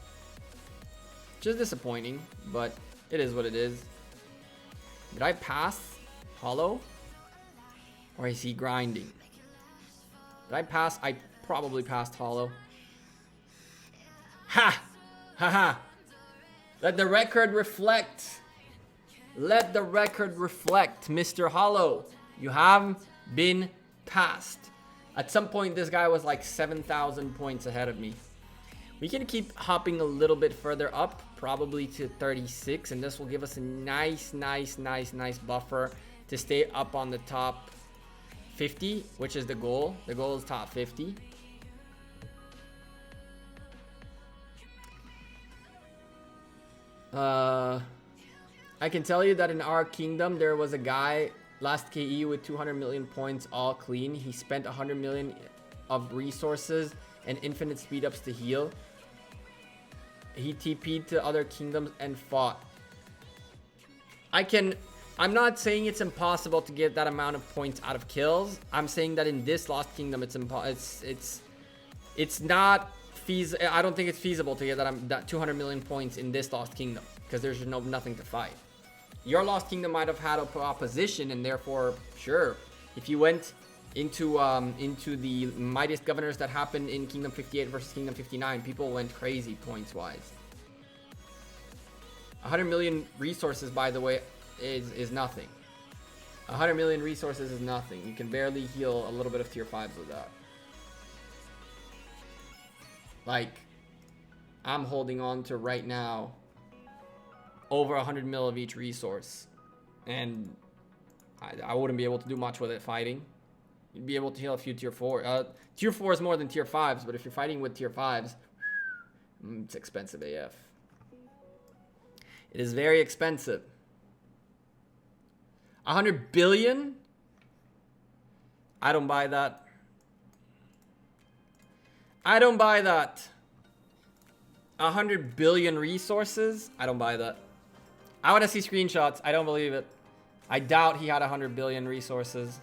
which is disappointing, but it is what it is. Did I pass Hollow, or is he grinding? Did I pass? I probably passed Hollow. Ha! Ha ha! Let the record reflect. Let the record reflect, Mr. Hollow. You have been passed. At some point, this guy was like 7,000 points ahead of me. We can keep hopping a little bit further up, probably to 36, and this will give us a nice buffer to stay up on the top 50, which is the goal. The goal is top 50. I can tell you that in our kingdom, there was a guy, last KE, with 200 million points, all clean. He spent 100 million of resources and infinite speed ups to heal. He TP'd to other kingdoms and fought. I'm not saying it's impossible to get that amount of points out of kills. I'm saying that in this Lost Kingdom, it's not feasible. I don't think it's feasible to get that 200 million points in this Lost Kingdom, because there's nothing to fight. Your Lost Kingdom might have had opposition, and therefore, sure, if you went into the Mightiest Governors that happened in Kingdom 58 versus Kingdom 59, people went crazy points wise. 100 million resources, by the way, is nothing. 100 million resources is nothing. You can barely heal a little bit of tier 5s with that. Like, I'm holding on to right now over 100 mil of each resource, and I wouldn't be able to do much with it fighting. You'd be able to heal a few tier 4. Tier 4 is more than tier 5s, but if you're fighting with tier 5s, it's expensive AF. It is very expensive. 100 billion? I don't buy that. I don't buy that. 100 billion resources? I don't buy that. I want to see screenshots. I don't believe it. I doubt he had 100 billion resources.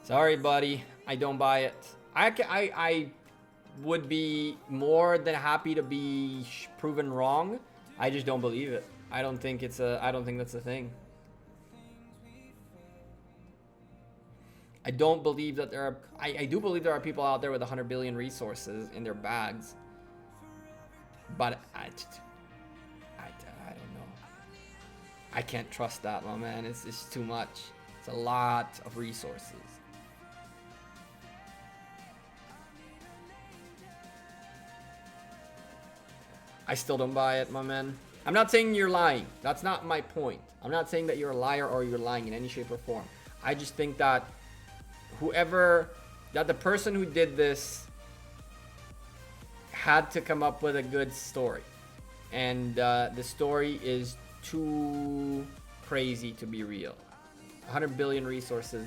Sorry, buddy. I don't buy it. I would be more than happy to be proven wrong. I just don't believe it. I don't think that's a thing. I don't believe that there are... I do believe there are people out there with 100 billion resources in their bags. But I don't know. I can't trust that, my man. It's too much. It's a lot of resources. I still don't buy it, my man. I'm not saying you're lying. That's not my point. I'm not saying that you're a liar or you're lying in any shape or form. I just think that the person who did this had to come up with a good story. And the story is too crazy to be real. 100 billion resources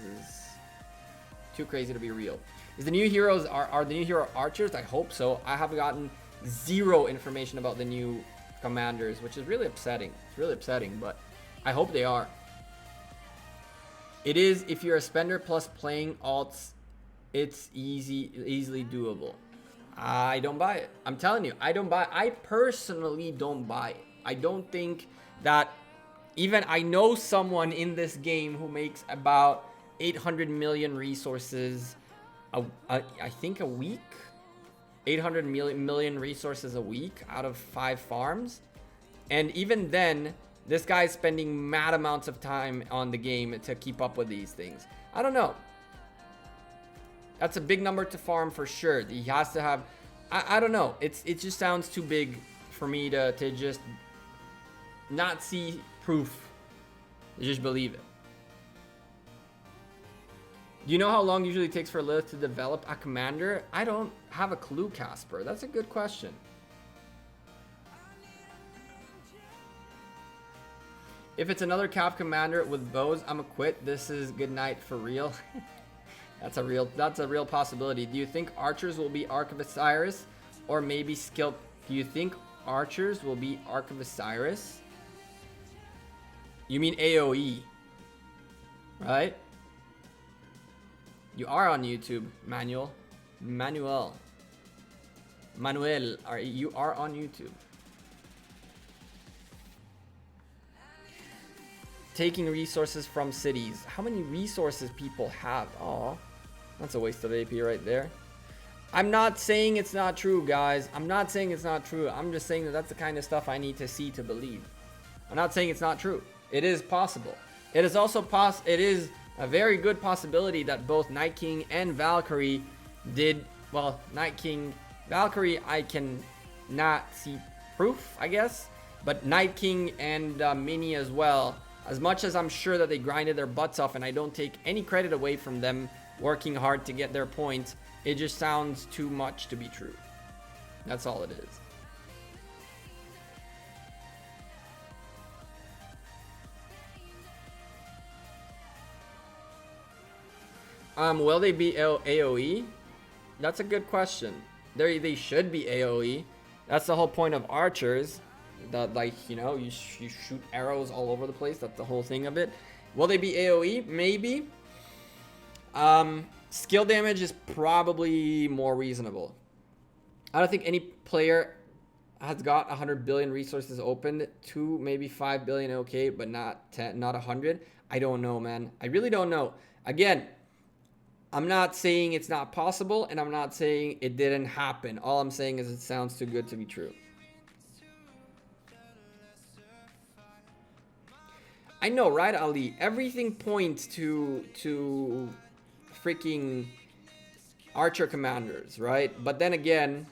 Too crazy to be real. Is the new heroes are the new hero archers? I hope so. I have gotten zero information about the new commanders, which is really upsetting. It's really upsetting, but I hope they are. It is, if you're a spender plus playing alts, it's easily doable. I don't buy it. I'm telling you, I don't buy it. I personally don't buy it. I don't think that even I know someone in this game who makes about 800 million resources, I think a week? 800 million resources a week out of 5 farms. And even then, this guy's spending mad amounts of time on the game to keep up with these things. I don't know. That's a big number to farm for sure. He has to have... I don't know. It just sounds too big for me to just not see proof. Just believe it. Do you know how long it usually takes for Lilith to develop a commander? I don't have a clue, Casper. That's a good question. If it's another Cav commander with bows, I'ma quit. This is good night for real. That's a real possibility. Do you think archers will be Ark of Osiris or maybe skill? Do you think archers will be Ark of Osiris? You mean AoE, right? You are on YouTube, Manuel. You are on YouTube. Taking resources from cities. How many resources people have? Oh, that's a waste of AP right there. I'm not saying it's not true, guys. I'm not saying it's not true. I'm just saying that that's the kind of stuff I need to see to believe. I'm not saying it's not true. It is possible. It is also it is a very good possibility that both Night King and Valkyrie did, well, Night King, Valkyrie, I can not see proof, I guess, but Night King and Mini as well, as much as I'm sure that they grinded their butts off, and I don't take any credit away from them working hard to get their points, it just sounds too much to be true. That's all it is. Will they be AoE? That's a good question. They should be AoE. That's the whole point of archers. That, like, you know, you shoot arrows all over the place. That's the whole thing of it. Will they be AoE? Maybe. Skill damage is probably more reasonable. I don't think any player has got 100 billion resources opened. 2, maybe 5 billion, okay, but not 10, not 100. I don't know, man. I really don't know. Again, I'm not saying it's not possible, and I'm not saying it didn't happen. All I'm saying is it sounds too good to be true. I know, right, Ali? Everything points to freaking archer commanders, right? But then again,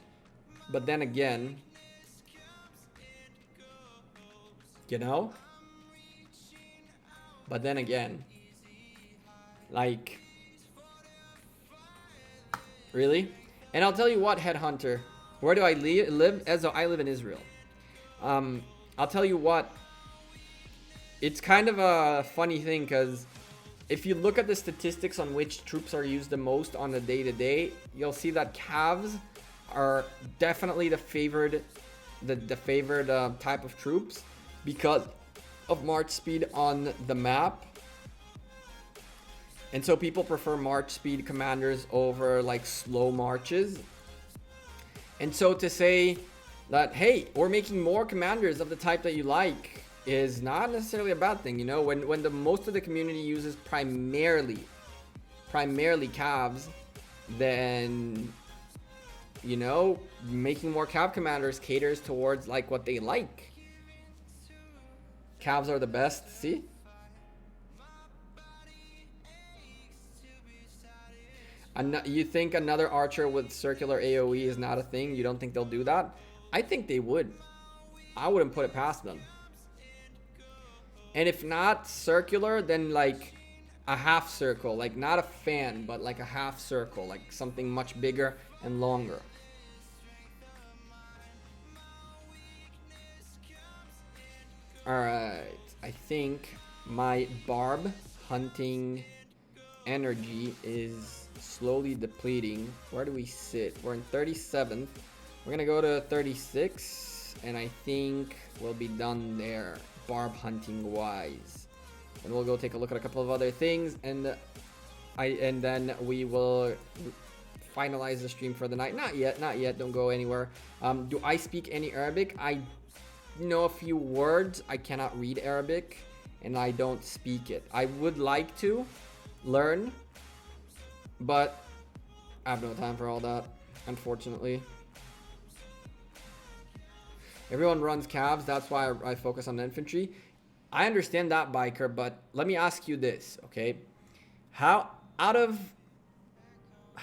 you know? But then again, like, really? And I'll tell you what, Headhunter, where do I live? I live in Israel. I'll tell you what, it's kind of a funny thing, because if you look at the statistics on which troops are used the most on the day-to-day, you'll see that Cavs are definitely the favored type of troops because of march speed on the map. And so people prefer march speed commanders over like slow marches. And so to say that, hey, we're making more commanders of the type that you like is not necessarily a bad thing, you know. When the most of the community uses primarily Cavs, then, you know, making more Cav commanders caters towards like what they like. Cavs are the best, see? You think another archer with circular AoE is not a thing? You don't think they'll do that? I think they would. I wouldn't put it past them. And if not circular, then like a half circle, like not a fan, but like a half circle, like something much bigger and longer. Alright, I think my Barb hunting energy is slowly depleting. Where do we sit? We're in 37th. We're gonna go to 36, and I think we'll be done there, barb hunting wise. And we'll go take a look at a couple of other things, and then we will finalize the stream for the night. Not yet, not yet. Don't go anywhere. Do I speak any Arabic? I know a few words. I cannot read Arabic, and I don't speak it. I would like to learn, but I have no time for all that, unfortunately. Everyone runs Cavs, that's why I focus on infantry. I understand that, Biker, but let me ask you this, okay? How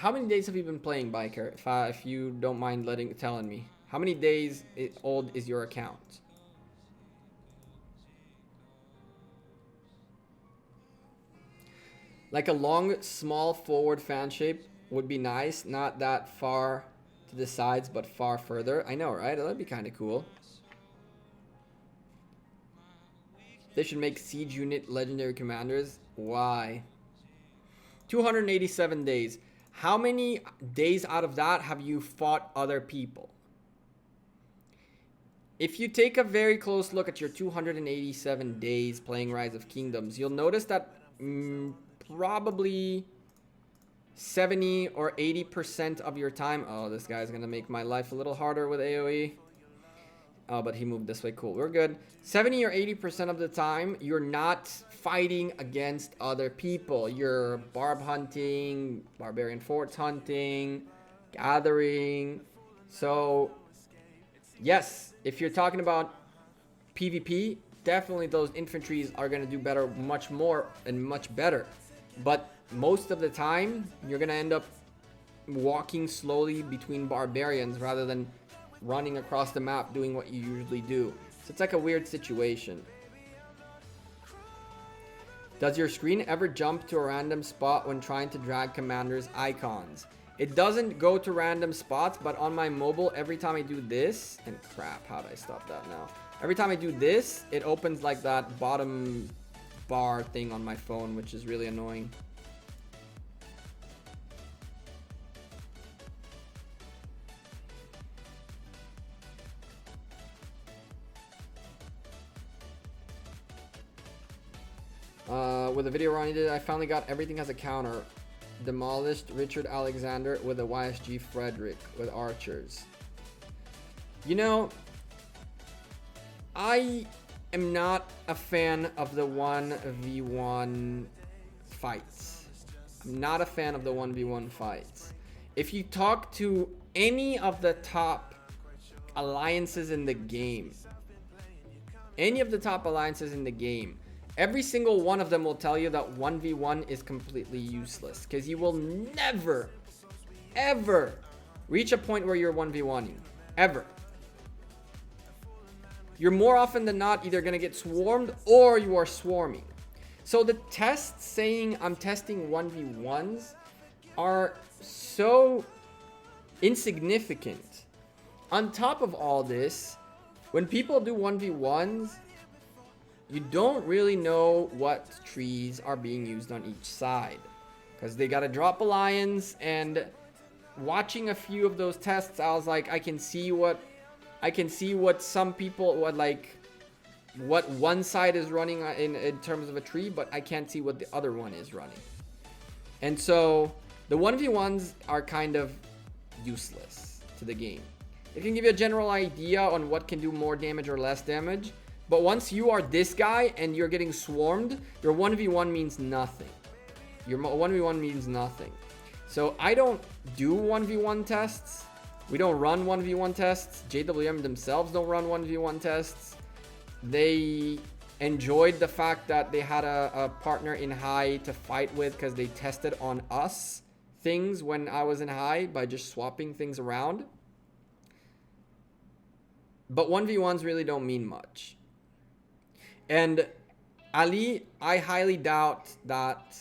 many days have you been playing, Biker? If you don't mind telling me. How many days old is your account? Like a long, small forward fan shape would be nice. Not that far to the sides, but far further. I know, right? That'd be kind of cool. They should make siege unit legendary commanders. Why? 287 days. How many days out of that have you fought other people? If you take a very close look at your 287 days playing Rise of Kingdoms, you'll notice that probably 70 or 80% of your time... Oh, this guy's going to make my life a little harder with AoE. Oh, but he moved this way. Cool. We're good. 70 or 80% of the time, you're not fighting against other people. You're barb hunting, barbarian forts hunting, gathering. So, yes, if you're talking about PvP, definitely those infantries are going to do better, much more and much better. But most of the time, you're going to end up walking slowly between barbarians rather than running across the map doing what you usually do. So it's like a weird situation. Does your screen ever jump to a random spot when trying to drag commanders' icons? It doesn't go to random spots, but on my mobile, every time I do this, and crap, how do I stop that now? Every time I do this, it opens like that bottom bar thing on my phone, which is really annoying. With the video Ronnie did, I finally got everything as a counter. Demolished Richard Alexander with a YSG Frederick with archers. You know, I am not a fan of the 1v1 fights. I'm not a fan of the 1v1 fights. If you talk to any of the top alliances in the game, every single one of them will tell you that 1v1 is completely useless, because you will never, ever reach a point where you're 1v1ing. Ever. You're more often than not either going to get swarmed or you are swarming. So the tests saying I'm testing 1v1s are so insignificant. On top of all this, when people do 1v1s, you don't really know what trees are being used on each side, because they got to drop alliance. And watching a few of those tests, I was like, I can see what some people what one side is running in terms of a tree, but I can't see what the other one is running. And so the 1v1s are kind of useless to the game. It can give you a general idea on what can do more damage or less damage. But once you are this guy and you're getting swarmed, your 1v1 means nothing. Your 1v1 means nothing. So I don't do 1v1 tests. We don't run 1v1 tests. JWM themselves don't run 1v1 tests. They enjoyed the fact that they had a partner in high to fight with, because they tested on us things when I was in high by just swapping things around. But 1v1s really don't mean much. And Ali, I highly doubt that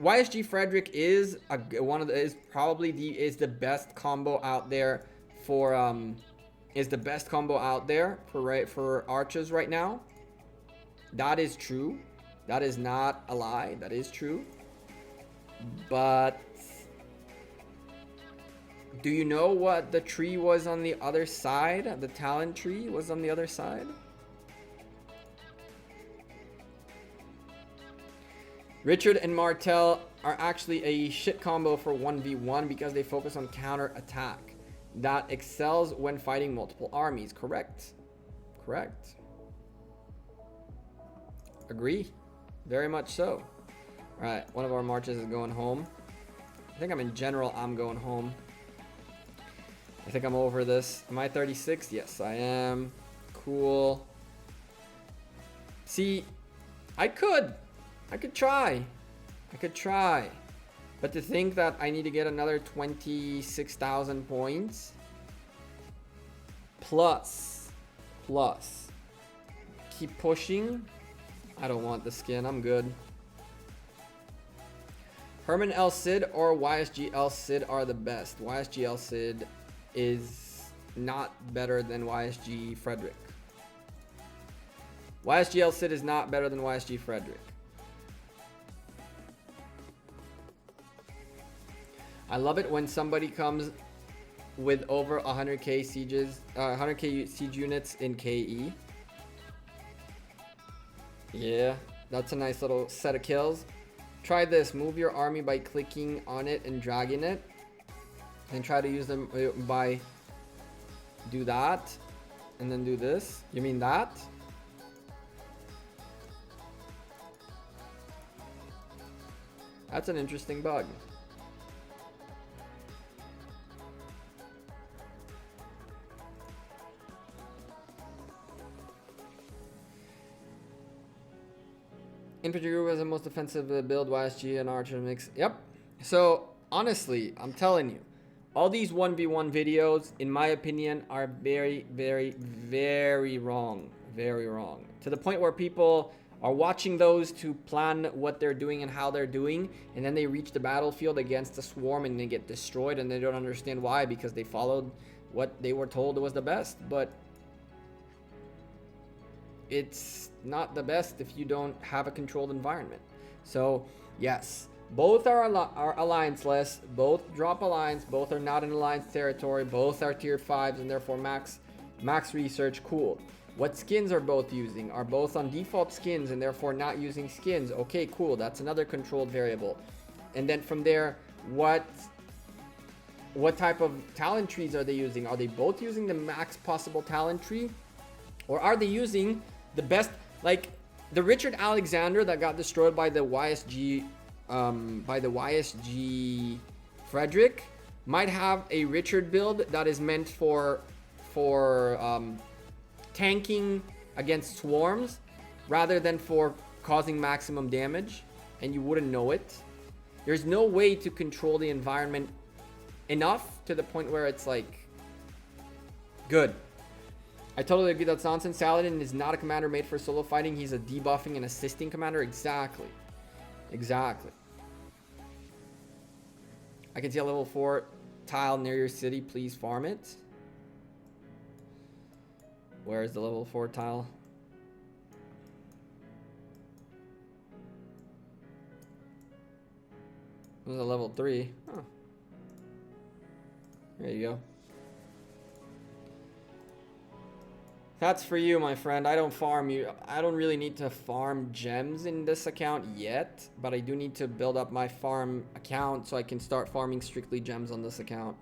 YSG Frederick is probably the best combo out there for for archers right now. That is true. That is not a lie. That is true. But Do you know what the tree was on the other side? The talent tree was on the other side. Richard and Martel are actually a shit combo for 1v1 because they focus on counter attack that excels when fighting multiple armies. Correct. Correct. Agree. Very much so. All right, one of our marches is going home. I think I'm going home. I think I'm over this. Am I 36? Yes, I am. Cool. See, I could try. But to think that I need to get another 26,000 points plus keep pushing. I don't want the skin. I'm good. Herman El Cid or YSG El Cid are the best. YSG El Cid is not better than YSG Frederick. YSG El Cid is not better than YSG Frederick. I love it when somebody comes with over 100k sieges, 100k siege units in KE. Yeah, that's a nice little set of kills. Try this. Move your army by clicking on it and dragging it. And try to use them by... Do that. And then do this. You mean that? That's an interesting bug. Infantry group has the most offensive build. YSG and Archer mix. Yep. So honestly, I'm telling you, all these 1v1 videos, in my opinion, are very, very, very wrong. Very wrong. To the point where people are watching those to plan what they're doing and how they're doing, and then they reach the battlefield against a swarm and they get destroyed, and they don't understand why, because they followed what they were told was the best. But it's not the best if you don't have a controlled environment. So yes, both are alliance-less, both drop alliance, both are not in alliance territory, both are tier 5s and therefore max research. Cool. What skins are both using? Are both on default skins and therefore not using skins? Okay, cool. That's another controlled variable. And then from there, what type of talent trees are they using? Are they both using the max possible talent tree, or are they using the best? Like the Richard Alexander that got destroyed by the YSG Frederick might have a Richard build that is meant for tanking against swarms rather than for causing maximum damage, and you wouldn't know it. There's no way to control the environment enough to the point where it's like good. I totally agree, that's nonsense. Saladin is not a commander made for solo fighting. He's a debuffing and assisting commander. Exactly. Exactly. I can see a level 4 tile near your city. Please farm it. Where is the level 4 tile? There's a level 3. Oh. There you go. That's for you, my friend. I don't farm you. I don't really need to farm gems in this account yet, but I do need to build up my farm account so I can start farming strictly gems on this account.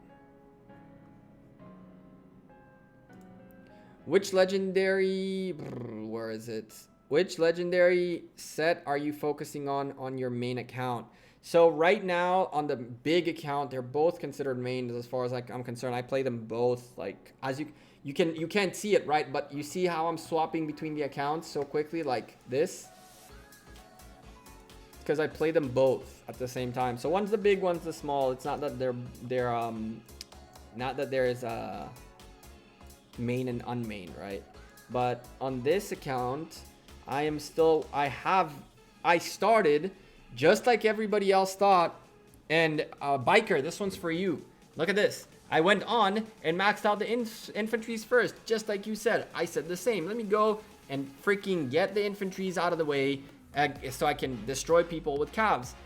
Which legendary... Where is it? Which legendary set are you focusing on your main account? So right now on the big account, they're both considered main as far as I'm concerned. I play them both. Like, as you can't see it, right? But you see how I'm swapping between the accounts so quickly, like this? Because I play them both at the same time. So one's the big, one's the small. It's not that not that there is a main and unmain, right? But on this account, I started just like everybody else thought. And Biker, this one's for you. Look at this. I went on and maxed out the infantries first, just like you said. I said the same. Let me go and freaking get the infantries out of the way so I can destroy people with calves.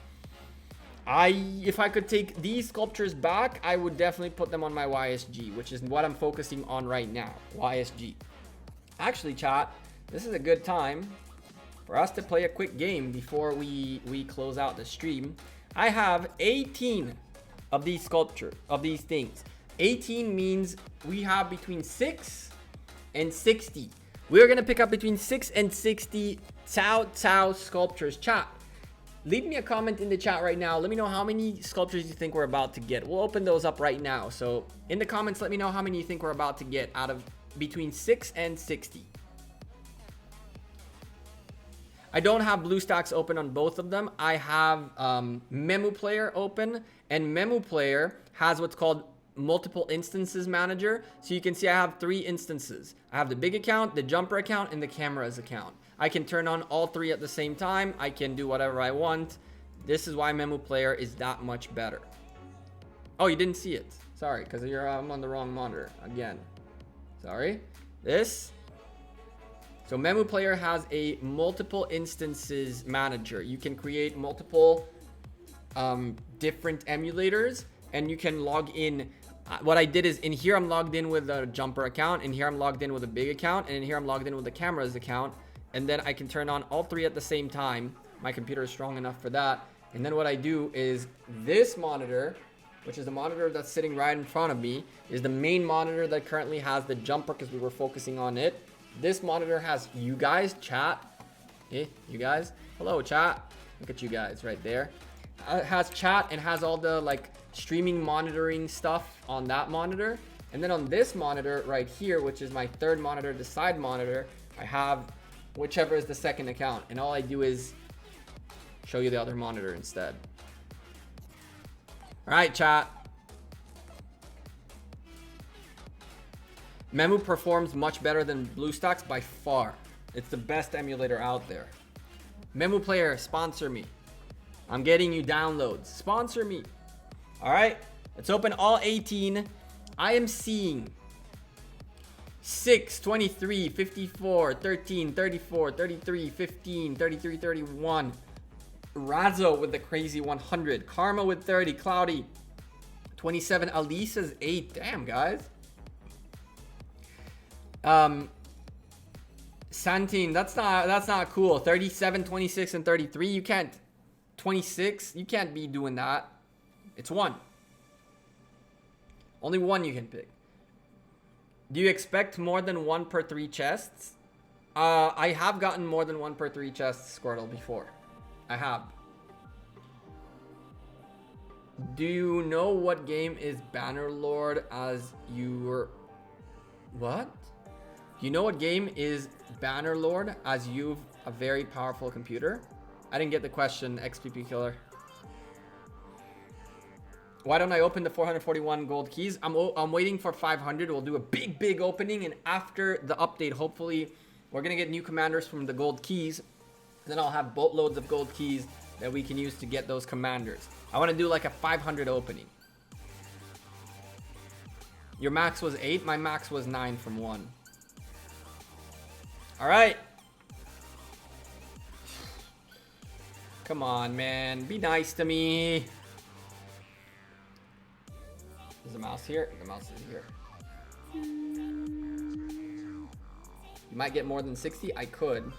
If I could take these sculptures back, I would definitely put them on my YSG, which is what I'm focusing on right now. YSG. Actually, chat, this is a good time for us to play a quick game before we close out the stream. I have 18 of these sculptures, of these things. 18 means we have between 6 and 60. We're gonna pick up between 6 and 60 Cao sculptures. Chat, leave me a comment in the chat right now. Let me know how many sculptures you think we're about to get. We'll open those up right now. So in the comments, let me know how many you think we're about to get out of between 6 and 60. I don't have BlueStacks open on both of them. I have Memu Player open, and Memu Player has what's called multiple instances manager. So you can see I have 3 instances. I have the big account, the jumper account, and the cameras account. I can turn on all 3 at the same time. I can do whatever I want. This is why Memu Player is that much better. Oh, you didn't see it. Sorry, because I'm on the wrong monitor again. Sorry. This. So Memu Player has a multiple instances manager. You can create multiple different emulators, and you can log in. What I did is in here I'm logged in with a jumper account, in here I'm logged in with a big account, and in here I'm logged in with the cameras account. And then I can turn on all 3 at the same time. My computer is strong enough for that. And then what I do is this monitor, which is the monitor that's sitting right in front of me, is the main monitor that currently has the jumper because we were focusing on it. This monitor has you guys, chat. Hey, you guys. Hello, chat. Look at you guys right there. It has chat and has all the like streaming monitoring stuff on that monitor. And then on this monitor right here, which is my 3rd monitor, the side monitor, I have whichever is the 2nd account. And all I do is show you the other monitor instead. All right, chat. Memu performs much better than BlueStacks by far. It's the best emulator out there. Memu Player, sponsor me. I'm getting you downloads. Sponsor me. All right, let's open all 18. I am seeing 6, 23, 54, 13, 34, 33, 15, 33, 31. Razzo with the crazy 100. Karma with 30. Cloudy 27. Alisa's 8. Damn, guys. Santine, that's not cool. 37, 26, and 33. You can't. 26. You can't be doing that. It's 1. Only 1 you can pick. Do you expect more than 1 per 3 chests? I have gotten more than 1 per 3 chests, Squirtle, before. I have. Do you know what game is Bannerlord as you were... What? Do you know what game is Bannerlord as you've a very powerful computer? I didn't get the question, XPP Killer. Why don't I open the 441 gold keys? I'm waiting for 500. We'll do a big opening, and after the update, hopefully, we're gonna get new commanders from the gold keys. Then I'll have boatloads of gold keys that we can use to get those commanders. I want to do like a 500 opening. Your max was 8. My max was 9 from 1. All right. Come on, man. Be nice to me. Is the mouse here? The mouse is here. You might get more than 60. I could.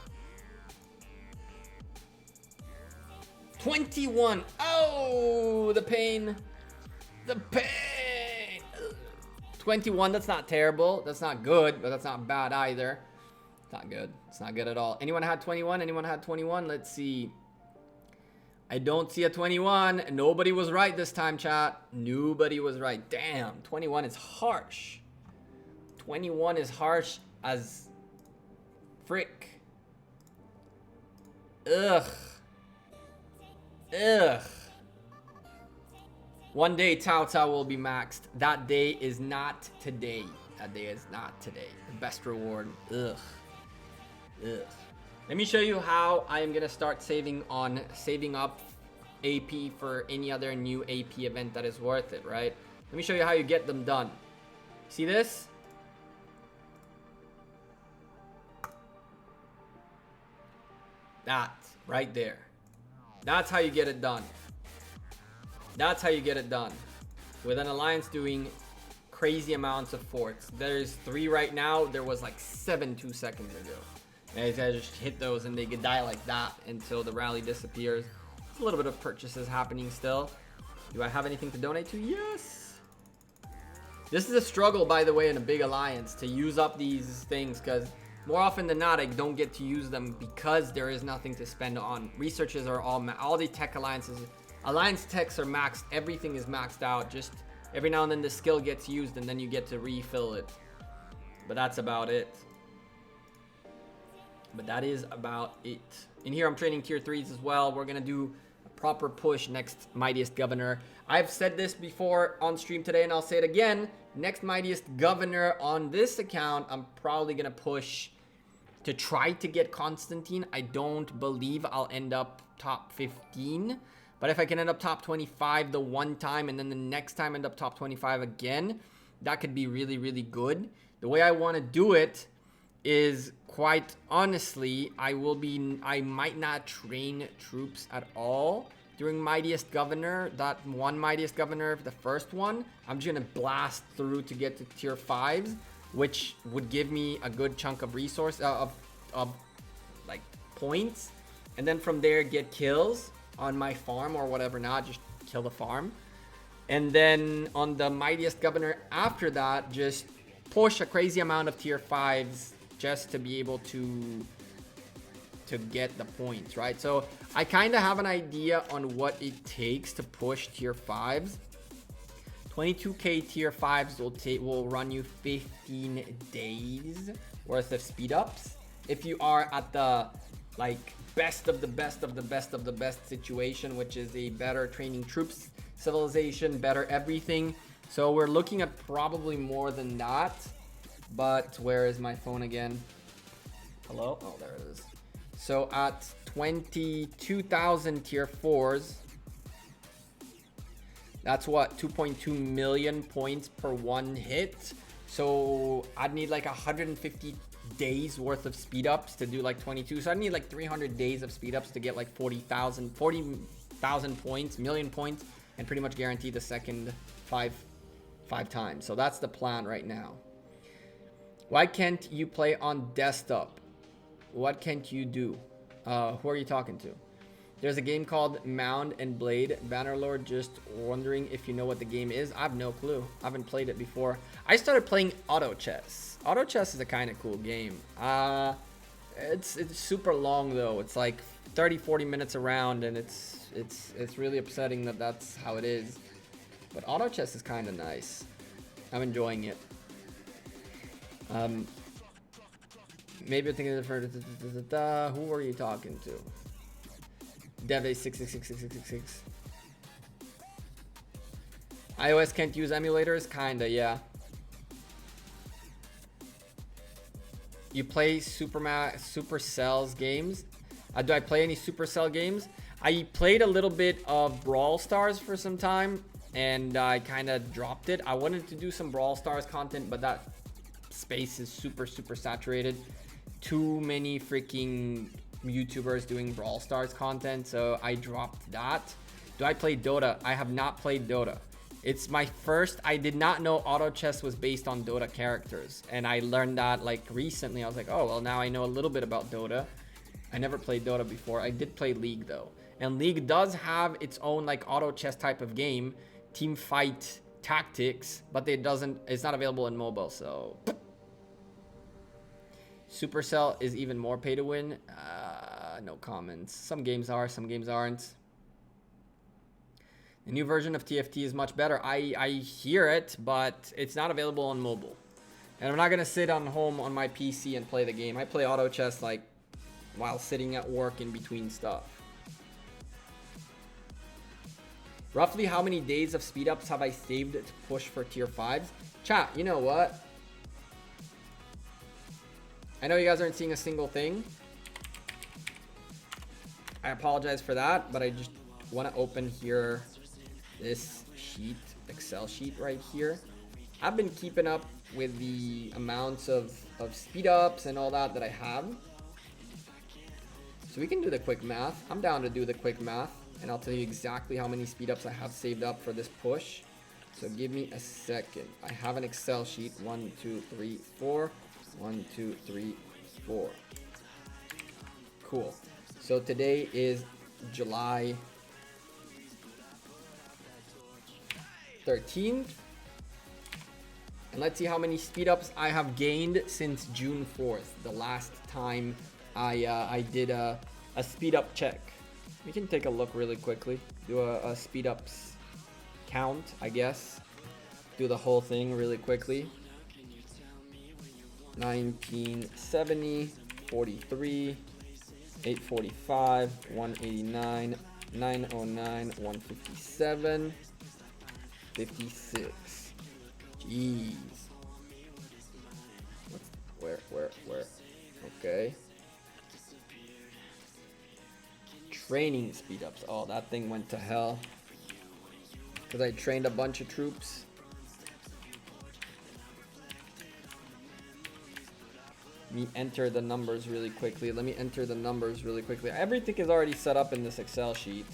21. Oh, the pain. The pain. 21. That's not terrible. That's not good, but that's not bad either. It's not good. It's not good at all. Anyone had 21? Anyone had 21? Let's see. I don't see a 21. Nobody was right this time, chat. Nobody was right. Damn, 21 is harsh. 21 is harsh as frick. Ugh. Ugh. One day Cao will be maxed. That day is not today. That day is not today. The best reward. Ugh. Ugh. Let me show you how I am gonna start saving up AP for any other new AP event that is worth it, right? Let me show you how you get them done. See this? That right there. That's how you get it done. That's how you get it done. With an alliance doing crazy amounts of forts. There's 3 right now. There was like 7 2 seconds ago. And these guys just hit those and they could die like that until the rally disappears. There's a little bit of purchases happening still. Do I have anything to donate to? Yes. This is a struggle, by the way, in a big alliance to use up these things, because more often than not, I don't get to use them because there is nothing to spend on. Researches are all the tech alliances. Alliance techs are maxed. Everything is maxed out. Just every now and then the skill gets used and then you get to refill it. But that's about it. But that is about it. In here, I'm training tier 3s as well. We're going to do a proper push next Mightiest Governor. I've said this before on stream today, and I'll say it again. Next Mightiest Governor on this account, I'm probably going to push to try to get Constantine. I don't believe I'll end up top 15. But if I can end up top 25 the one time and then the next time end up top 25 again, that could be really, really good. The way I want to do it is, quite honestly, I might not train troops at all during Mightiest Governor. That one Mightiest Governor, the first one, I'm just gonna blast through to get to tier 5s, which would give me a good chunk of resource of like points, and then from there get kills on my farm or whatever, not just kill the farm. And then on the Mightiest Governor after that, just push a crazy amount of tier 5s just to be able to get the points, right? So I kind of have an idea on what it takes to push tier 5s. 22k tier 5s will run you 15 days worth of speed ups. If you are at the like best of the best of the best of the best situation, which is a better training troops civilization, better everything. So we're looking at probably more than that. But where is my phone again? Hello? Oh, there it is. So at 22,000 tier 4s, that's what, 2.2 million points per one hit. So I'd need like 150 days worth of speed ups to do like 22. So I need like 300 days of speed ups to get like 40,000 points, million points, and pretty much guarantee the second five times. So that's the plan right now. Why can't you play on desktop? What can't you do? Who are you talking to? There's a game called Mound and Blade. Bannerlord, just wondering if you know what the game is. I have no clue. I haven't played it before. I started playing auto chess. Auto chess is a kind of cool game. It's super long though. It's like 30-40 minutes around, and it's really upsetting that that's how it is. But auto chess is kind of nice. I'm enjoying it. Maybe I'm thinking different. Who are you talking to? Deve6666666. iOS can't use emulators? Kinda, yeah. You play Supercell's games? Do I play any Supercell games? I played a little bit of Brawl Stars for some time, and I kind of dropped it. I wanted to do some Brawl Stars content, but that space is super saturated. Too many freaking YouTubers doing Brawl Stars content, so I dropped that. Do I play Dota? I have not played Dota. It's my first. I did not know auto chess was based on Dota characters, and I learned that like recently. I was like, oh well, now I know a little bit about Dota. I never played Dota before. I did play League though, and League does have its own like auto chess type of game, team fight tactics, but it's not available in mobile. So Supercell is even more pay to win. No comments. Some games are, some games aren't. The new version of TFT is much better. I hear it, but it's not available on mobile. And I'm not gonna sit on home on my PC and play the game. I play auto chess like while sitting at work in between stuff. Roughly how many days of speed ups have I saved to push for tier 5s? Chat, you know what? I know you guys aren't seeing a single thing. I apologize for that, but I just want to open here this sheet, Excel sheet right here. I've been keeping up with the amounts of speed ups and all that I have. So we can do the quick math. I'm down to do the quick math. and I'll tell you exactly how many speed ups I have saved up for this push. So give me a second. I have an Excel sheet. 1, 2, 3, 4. 1, 2, 3, 4. Cool. So today is July 13th. And let's see how many speed ups I have gained since June 4th, the last time I did a speed up check. We can take a look really quickly. Do a speed ups count, I guess. Do the whole thing really quickly. 1970, 43, 845, 189, 909, 157, 56. Jeez. Where? Okay. Training speed ups. Oh, that thing went to hell. Because I trained a bunch of troops. Let me enter the numbers really quickly. Everything is already set up in this Excel sheet.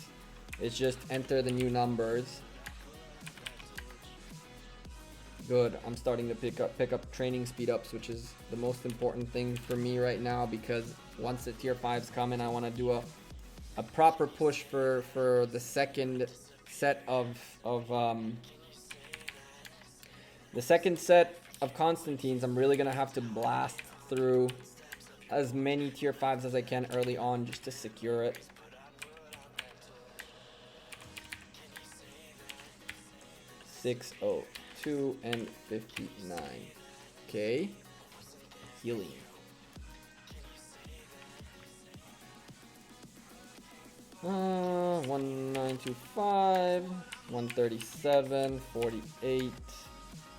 It's just enter the new numbers. Good. I'm starting to pick up training speed ups, which is the most important thing for me right now, because once the tier 5s come in, I want to do a proper push for the second set of Constantines. I'm really gonna have to blast through as many tier 5s as I can early on just to secure it. $602 and 59. Okay. Healing. Uh, 1925, 137, 48,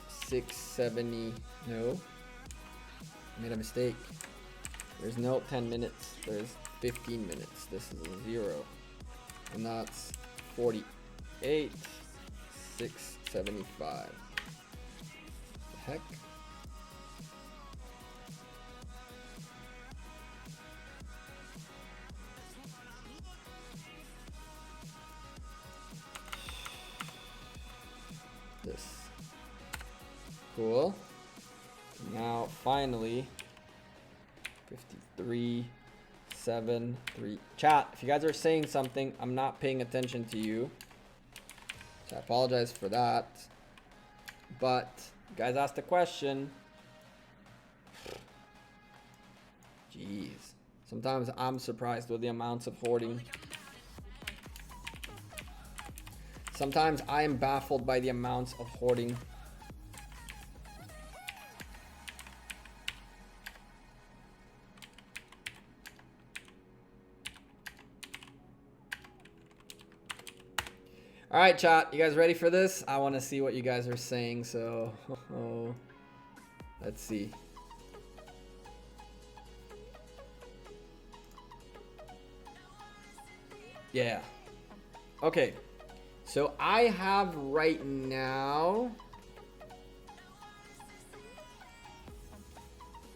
670. No. Made a mistake. There's no 10 minutes. There's 15 minutes. This is a 0. And that's 48, 675. The heck? This. Cool. Now, finally, 53, 7, 3. Chat, if you guys are saying something, I'm not paying attention to you. So I apologize for that. But you guys asked a question. Jeez. Sometimes I'm surprised with the amounts of hoarding. Sometimes I am baffled by the amounts of hoarding. All right, chat, you guys ready for this? I want to see what you guys are saying, so let's see. Yeah. Okay. So I have right now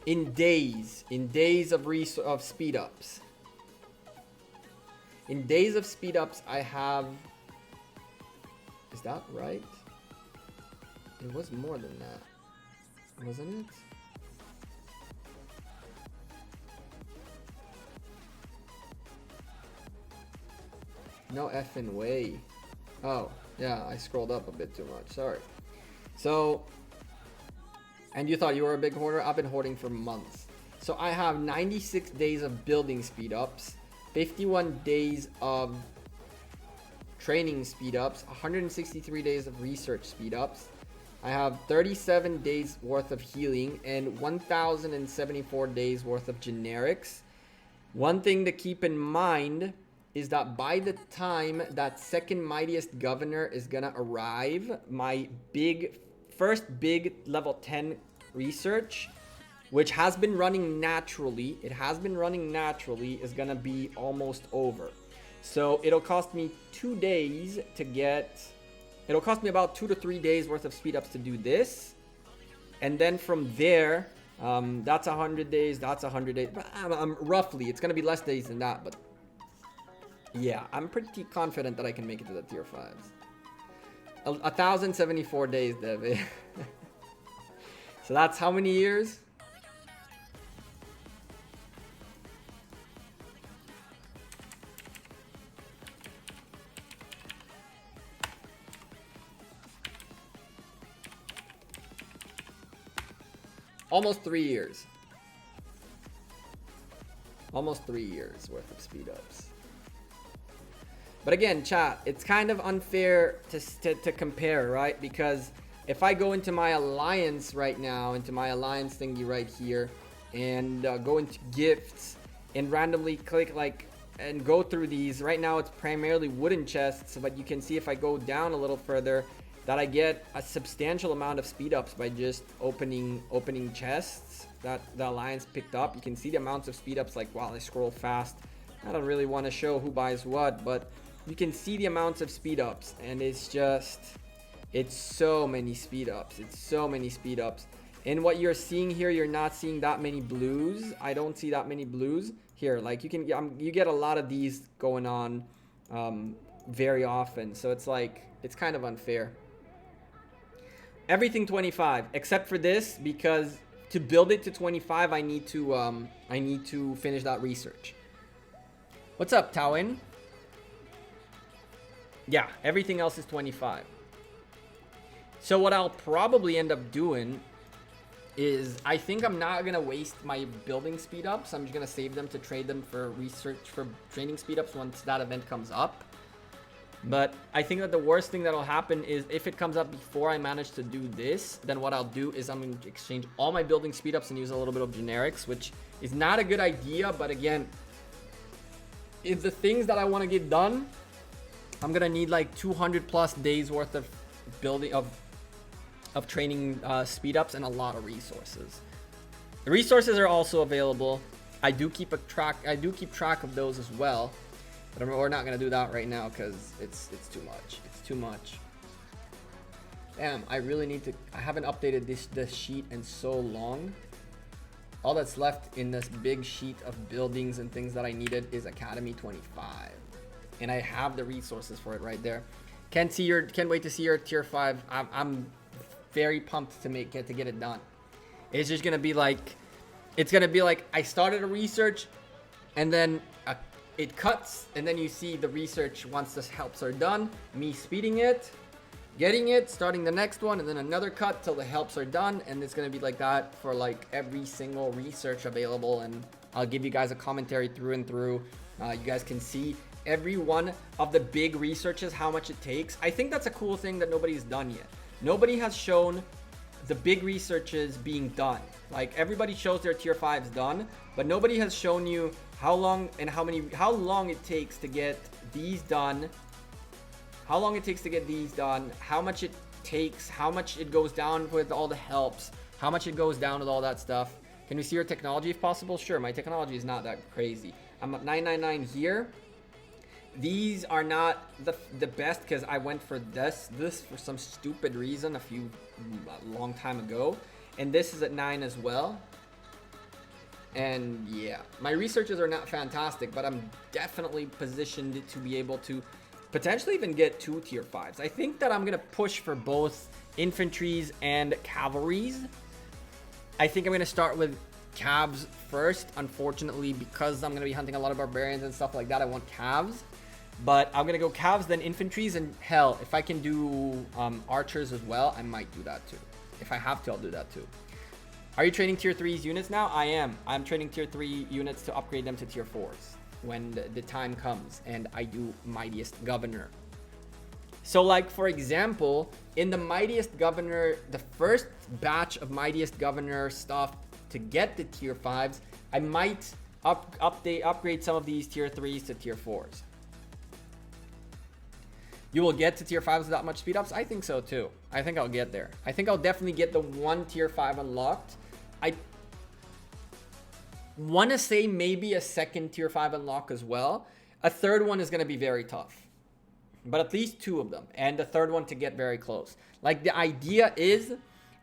in days of speed ups. In days of speed ups, I have. Is that right? It was more than that, wasn't it? No effing way. Oh, yeah, I scrolled up a bit too much. Sorry. So, and you thought you were a big hoarder? I've been hoarding for months. So I have 96 days of building speed ups, 51 days of training speed ups, 163 days of research speed ups. I have 37 days worth of healing and 1,074 days worth of generics. One thing to keep in mind is that by the time that second Mightiest Governor is gonna arrive, my first big level 10 research, which has been running naturally, is gonna be almost over. So it'll cost me 2 days to get, it'll cost me about 2 to 3 days worth of speed ups to do this. And then from there, that's 100 days, that's 100 days. Roughly, it's gonna be less days than that, but Yeah, I'm pretty confident that I can make it to the tier 5s. 1,074 days, David. So that's how many years? Almost 3 years. Almost 3 years worth of speed ups. But again, chat, it's kind of unfair to compare, right? Because if I go into my alliance right now, into my alliance thingy right here, and go into gifts and randomly click like and go through these, right now it's primarily wooden chests, but you can see if I go down a little further that I get a substantial amount of speed ups by just opening chests that the alliance picked up. You can see the amounts of speed ups, like while I scroll fast. I don't really want to show who buys what, but you can see the amounts of speed ups, and it's so many speed ups. It's so many speed ups. And what you're seeing here, you're not seeing that many blues. I don't see that many blues here. Like you get a lot of these going on very often. So it's like, it's kind of unfair. Everything 25 except for this, because to build it to 25, I need to finish that research. What's up, Tawin? Yeah, everything else is 25. So what I'll probably end up doing is, I think I'm not gonna waste my building speed ups. I'm just gonna save them to trade them for research, for training speed ups once that event comes up. But I think that the worst thing that'll happen is if it comes up before I manage to do this, then what I'll do is I'm going to exchange all my building speed ups and use a little bit of generics, which is not a good idea. But again, if the things that I want to get done, I'm going to need like 200 plus days worth of building of training speed ups and a lot of resources. The resources are also available. I do keep track of those as well. But we're not gonna do that right now because it's too much. It's too much. Damn, I really need to. I haven't updated this sheet in so long. All that's left in this big sheet of buildings and things that I needed is Academy 25, and I have the resources for it right there. Can't wait to see your tier 5. I'm very pumped to get it done. It's just gonna be like, I started a research, and then it cuts, and then you see the research once the helps are done, me speeding it, getting it, starting the next one, and then another cut till the helps are done. And it's gonna be like that for like every single research available, and I'll give you guys a commentary through and through. You guys can see every one of the big researches, how much it takes. I think that's a cool thing that nobody's done yet. Nobody has shown the big researches being done. Like everybody shows their tier 5s done, but nobody has shown you how long it takes to get these done, how long it takes to get these done, how much it takes, how much it goes down with all the helps, how much it goes down with all that stuff. Can we see your technology if possible? Sure, my technology is not that crazy. I'm at 999 here. These are not the best because I went for this for some stupid reason a long time ago, and this is at 9 as well. And yeah, my researches are not fantastic, but I'm definitely positioned to be able to potentially even get 2 tier 5s. I think that I'm gonna push for both infantries and cavalries. I think I'm gonna start with Cavs first, unfortunately, because I'm gonna be hunting a lot of barbarians and stuff like that. I want Cavs, but I'm gonna go Cavs, then infantries, and hell, if I can do archers as well, I might do that too. If I have to, I'll do that too. Are you training tier 3s units now? I am. I'm training tier 3 units to upgrade them to tier 4s when the time comes, and I do Mightiest Governor. So like, for example, in the Mightiest Governor, the first batch of Mightiest Governor stuff to get the tier 5s, I might upgrade some of these tier 3s to tier 4s. You will get to tier 5s without much speed ups? I think so too. I think I'll get there. I think I'll definitely get the 1 tier 5 unlocked. I want to say maybe a 2nd tier 5 unlock as well. A 3rd one is going to be very tough, but at least 2 of them, and the 3rd one to get very close. Like, the idea is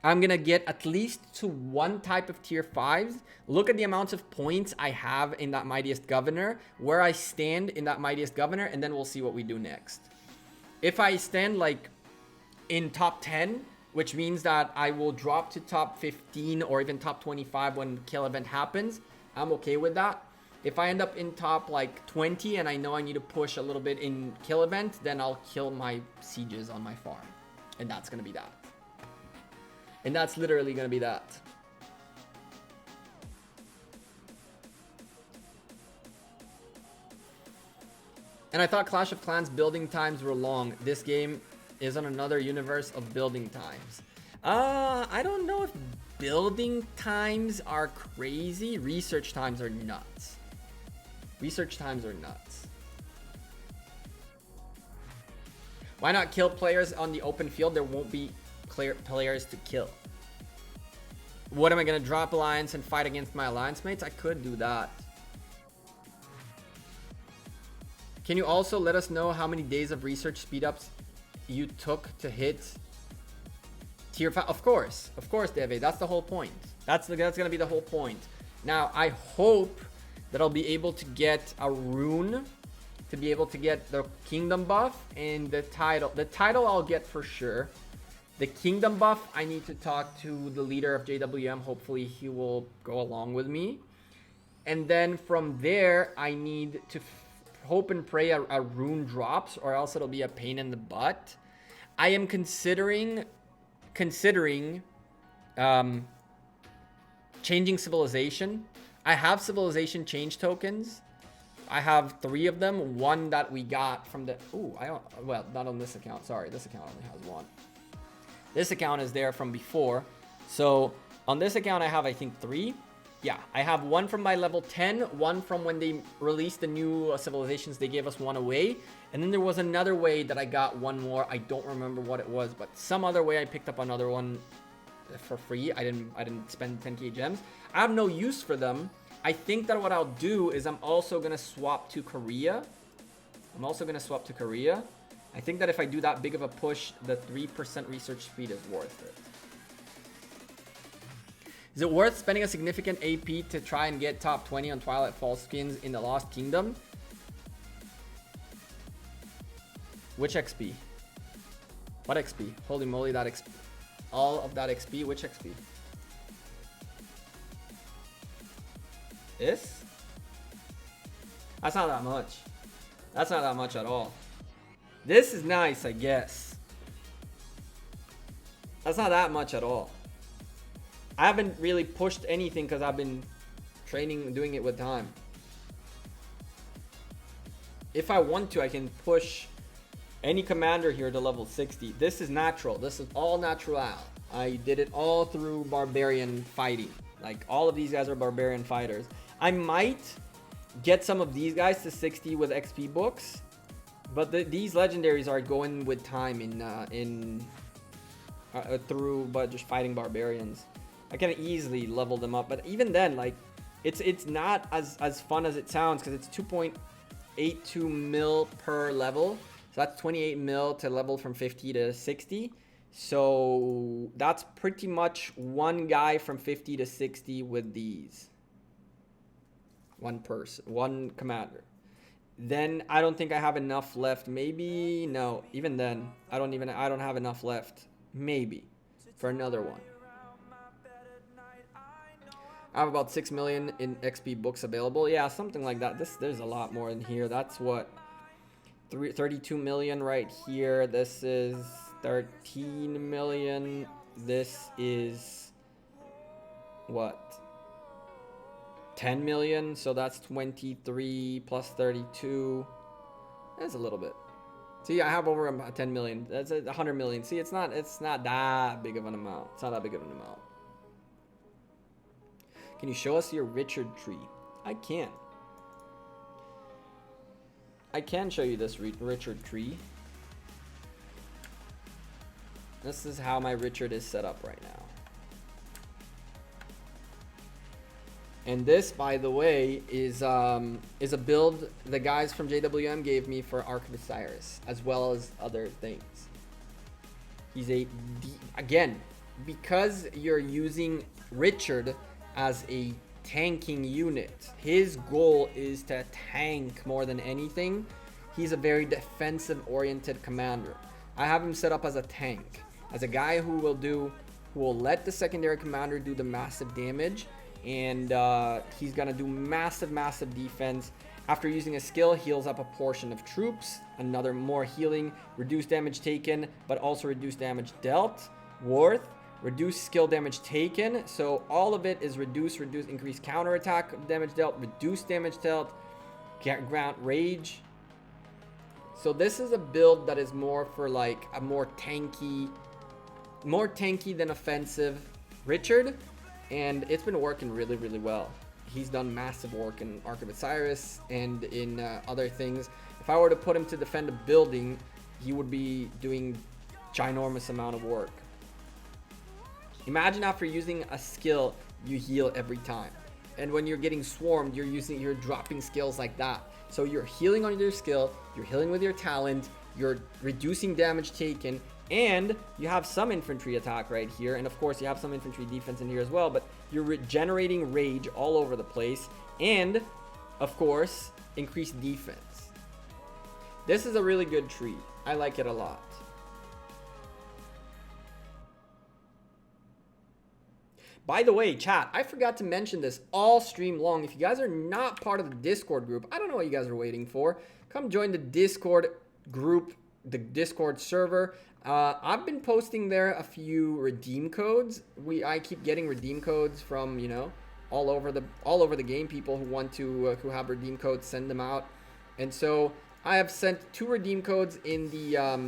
I'm gonna get at least to one type of tier 5s. Look at the amounts of points I have in that Mightiest Governor, where I stand in that Mightiest Governor, and then we'll see what we do next. If I stand like in top 10, which means that I will drop to top 15 or even top 25 when the kill event happens, I'm okay with that. If I end up in top like 20 and I know I need to push a little bit in kill event, then I'll kill my sieges on my farm. And that's gonna be that. And that's literally gonna be that. And I thought Clash of Clans building times were long. This game is on another universe of building times. I don't know if building times are crazy. Research times are nuts. Research times are nuts. Why not kill players on the open field? There won't be clear players to kill. What am I gonna drop alliance and fight against my alliance mates? I could do that. Can you also let us know how many days of research speed ups you took to hit tier 5? Of course, Deve. That's the whole point. That's gonna be the whole point. Now, I hope that I'll be able to get a rune to be able to get the kingdom buff and the title. The title I'll get for sure. The kingdom buff, I need to talk to the leader of JWM. Hopefully, he will go along with me. And then from there, I need to hope and pray a rune drops, or else it'll be a pain in the butt. I am considering changing civilization. I have civilization change tokens. I have 3 of them. One that we got from the well, not on this account. Sorry, this account only has 1. This account is there from before. So on this account, I have, I think, 3. Yeah, I have 1 from my level 10, 1 from when they released the new civilizations. They gave us 1 away. And then there was another way that I got 1 more. I don't remember what it was, but some other way I picked up another one for free. I didn't spend 10k gems. I have no use for them. I think that what I'll do is I'm also going to swap to Korea. I think that if I do that big of a push, the 3% research speed is worth it. Is it worth spending a significant AP to try and get top 20 on Twilight Falls skins in the Lost Kingdom? Which XP? What XP? Holy moly, that XP. All of that XP? Which XP? This? That's not that much. That's not that much at all. This is nice, I guess. That's not that much at all. I haven't really pushed anything because I've been training, doing it with time. If I want to, I can push any commander here to level 60. This is natural. This is all natural. I did it all through Barbarian fighting. Like, all of these guys are Barbarian fighters. I might get some of these guys to 60 with XP books, but these legendaries are going with time through just fighting barbarians. I can easily level them up, but even then, like, it's not as fun as it sounds, because it's 2.82 mil per level. So that's 28 mil to level from 50 to 60. So that's pretty much one guy from 50 to 60 with these. One person, one commander. Then I don't think I have enough left. Maybe, no, even then, I don't have enough left. Maybe for another one. I have about 6 million in XP books available. Yeah, something like that. There's a lot more in here. That's what, 32 million right here. This is 13 million. This is what, 10 million. So that's 23 plus 32. That's a little bit. See, I have over 10 million. That's 100 million. See, it's not that big of an amount. It's not that big of an amount. Can you show us your Richard tree? I can. I can show you this Richard tree. This is how my Richard is set up right now. And this, by the way, is a build the guys from JWM gave me for Ark of Osiris, as well as other things. He's again, because you're using Richard as a tanking unit, his goal is to tank more than anything. He's a very defensive oriented commander. I have him set up as a tank, as a guy who will let the secondary commander do the massive damage, and he's gonna do massive defense. After using a skill, heals up a portion of troops, another more healing, reduce damage taken, but also reduce damage dealt, worth, reduce skill damage taken. So all of it is reduce, increase counterattack damage dealt, reduce damage dealt, grant rage. So this is a build that is more for like a more tanky than offensive Richard, and it's been working really well. He's done massive work in Ark of Osiris and in other things. If I were to put him to defend a building, he would be doing ginormous amount of work. Imagine after using a skill, you heal every time. And when you're getting swarmed, you're dropping skills like that. So you're healing on your skill, you're healing with your talent, you're reducing damage taken, and you have some infantry attack right here. And of course, you have some infantry defense in here as well, but you're regenerating rage all over the place. And of course, increased defense. This is a really good tree. I like it a lot. By the way, chat, I forgot to mention this all stream long. If you guys are not part of the Discord group, I don't know what you guys are waiting for. Come join the Discord group, the Discord server. I've been posting there a few redeem codes. I keep getting redeem codes from, you know, all over the game. People who want to who have redeem codes, send them out. And so I have sent 2 redeem codes in the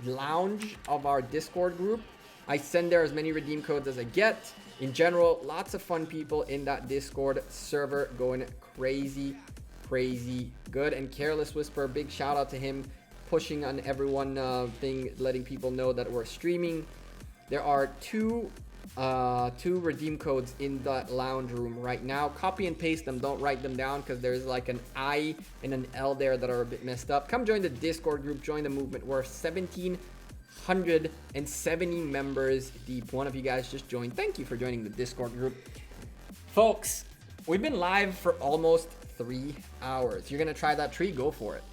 lounge of our Discord group. I send there as many redeem codes as I get. In general, lots of fun people in that Discord server going crazy good. And Careless Whisper, big shout out to him, pushing on everyone letting people know that we're streaming. There are two redeem codes in the lounge room right now. Copy and paste them, don't write them down, because there's like an I and an L there that are a bit messed up. Come join the Discord group, join the movement. We're 1,770 members deep. One of you guys just joined. Thank you for joining the Discord group. Folks, we've been live for almost 3 hours. You're gonna try that tree? Go for it.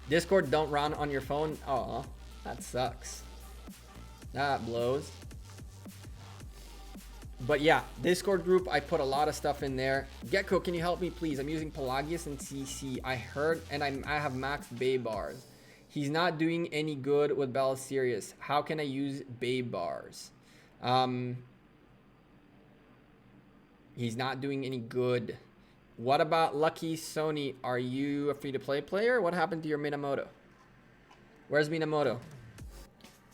Discord don't run on your phone? Aw, that sucks. That blows. But yeah, Discord group, I put a lot of stuff in there. Gecko, can you help me please? I'm using Pelagius and CC. I heard, and I have maxed Bay bars. He's not doing any good with Belisarius. How can I use Bay bars? He's not doing any good. What about Lucky Sony? Are you a free-to-play player? What happened to your Minamoto? Where's Minamoto?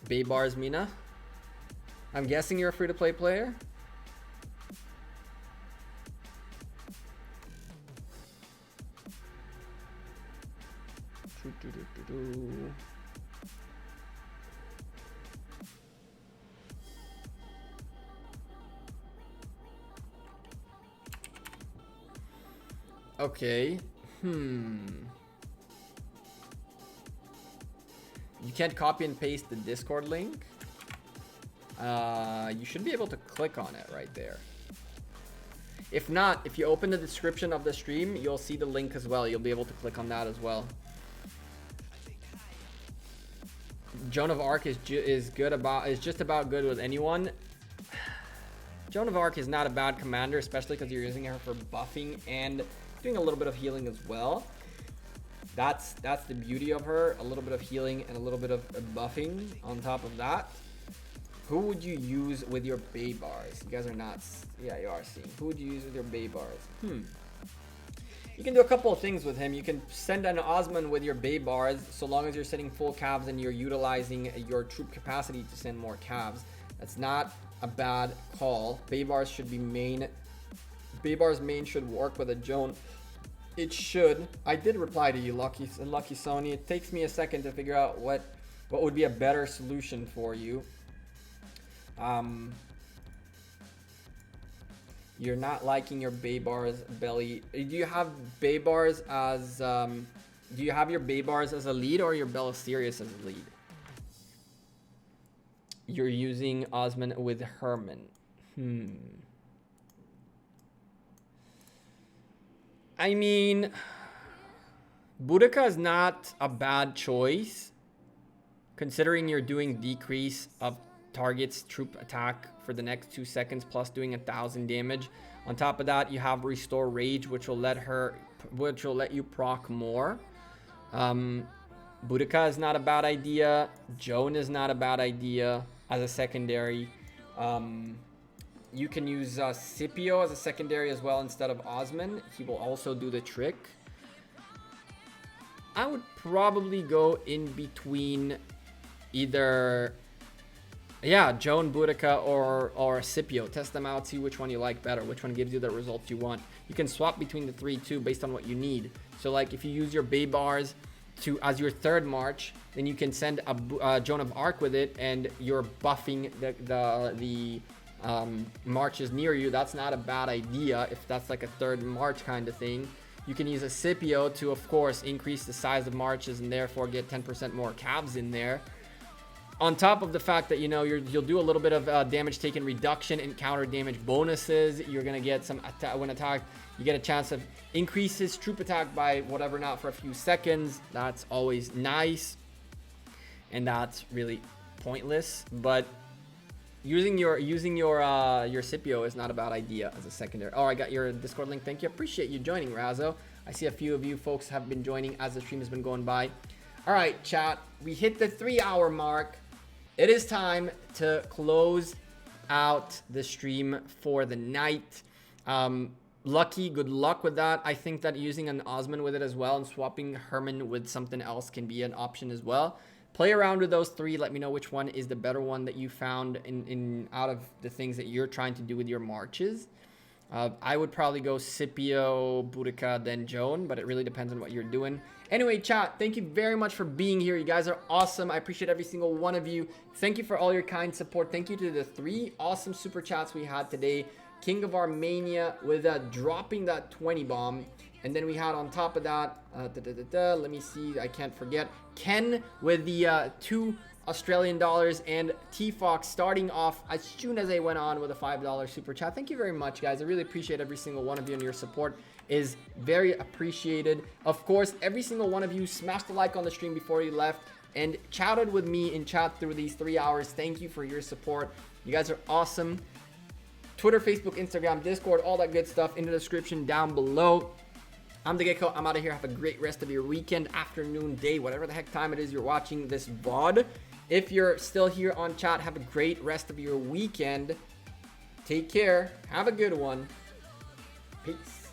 Bay bars Mina? I'm guessing you're a free-to-play player? Okay. You can't copy and paste the Discord link. You should be able to click on it right there. If not, if you open the description of the stream, you'll see the link as well. You'll be able to click on that as well. Joan of Arc is just about good with anyone. Joan of Arc is not a bad commander, especially because you're using her for buffing and doing a little bit of healing as well. That's the beauty of her, a little bit of healing and a little bit of buffing on top of that. Who would you use with your Bay bars? You guys are not, yeah, you are seeing. Who would you use with your Bay bars? You can do a couple of things with him. You can send an Osman with your Bay bars, so long as you're sending full calves and you're utilizing your troop capacity to send more calves. That's not a bad call. Bay bars should be main. Bay bars main should work with a Joan. It should. I did reply to you, Lucky Sony. It takes me a second to figure out what would be a better solution for you. You're not liking your Bay bars, Belly. Do you have Bay bars as do you have your Bay bars as a lead or your Belisarius as a lead? you're using Osman with Herman. I mean, Boudica is not a bad choice, considering you're doing decrease of target's troop attack for the next 2 seconds, plus doing 1,000 damage. On top of that, you have Restore Rage, which will let you proc more. Boudica is not a bad idea. Joan is not a bad idea as a secondary. You can use Scipio as a secondary as well instead of Osman. He will also do the trick. I would probably go in between either, yeah, Joan, Boudica, or Scipio. Test them out, see which one you like better, which one gives you the results you want. You can swap between the 3 too based on what you need. So like if you use your Bay Bars as your third march, then you can send a Joan of Arc with it, and you're buffing the marches near you. That's not a bad idea if that's like a third march kind of thing. You can use a Scipio to, of course, increase the size of marches and therefore get 10% more cavs in there. On top of the fact that, you know, you'll do a little bit of damage taken reduction and counter damage bonuses. You're going to get some when attacked, you get a chance of increase his troop attack by whatever not for a few seconds. That's always nice. And that's really pointless. But using your Scipio is not a bad idea as a secondary. Oh, I got your Discord link. Thank you. Appreciate you joining, Razzo. I see a few of you folks have been joining as the stream has been going by. All right, chat. We hit the 3-hour mark. It is time to close out the stream for the night. Lucky, good luck with that. I think that using an Osman with it as well and swapping Herman with something else can be an option as well. Play around with those 3. Let me know which one is the better one that you found in out of the things that you're trying to do with your marches. I would probably go Scipio, Boudica, then Joan, but it really depends on what you're doing. Anyway, chat, thank you very much for being here. You guys are awesome. I appreciate every single one of you. Thank you for all your kind support. Thank you to the 3 awesome super chats we had today. King of Armenia with dropping that 20 bomb. And then we had on top of that, let me see, I can't forget, Ken with the 2 Australian dollars, and T-Fox starting off as soon as they went on with a $5 super chat. Thank you very much, guys. I really appreciate every single one of you, and your support is very appreciated. Of course, every single one of you smashed a like on the stream before you left and chatted with me in chat through these 3 hours. Thank you for your support. You guys are awesome. Twitter, Facebook, Instagram, Discord, all that good stuff in the description down below. I'm the Gecko. I'm out of here. Have a great rest of your weekend, afternoon, day, whatever the heck time it is you're watching this VOD. If you're still here on chat, have a great rest of your weekend. Take care. Have a good one. Peace.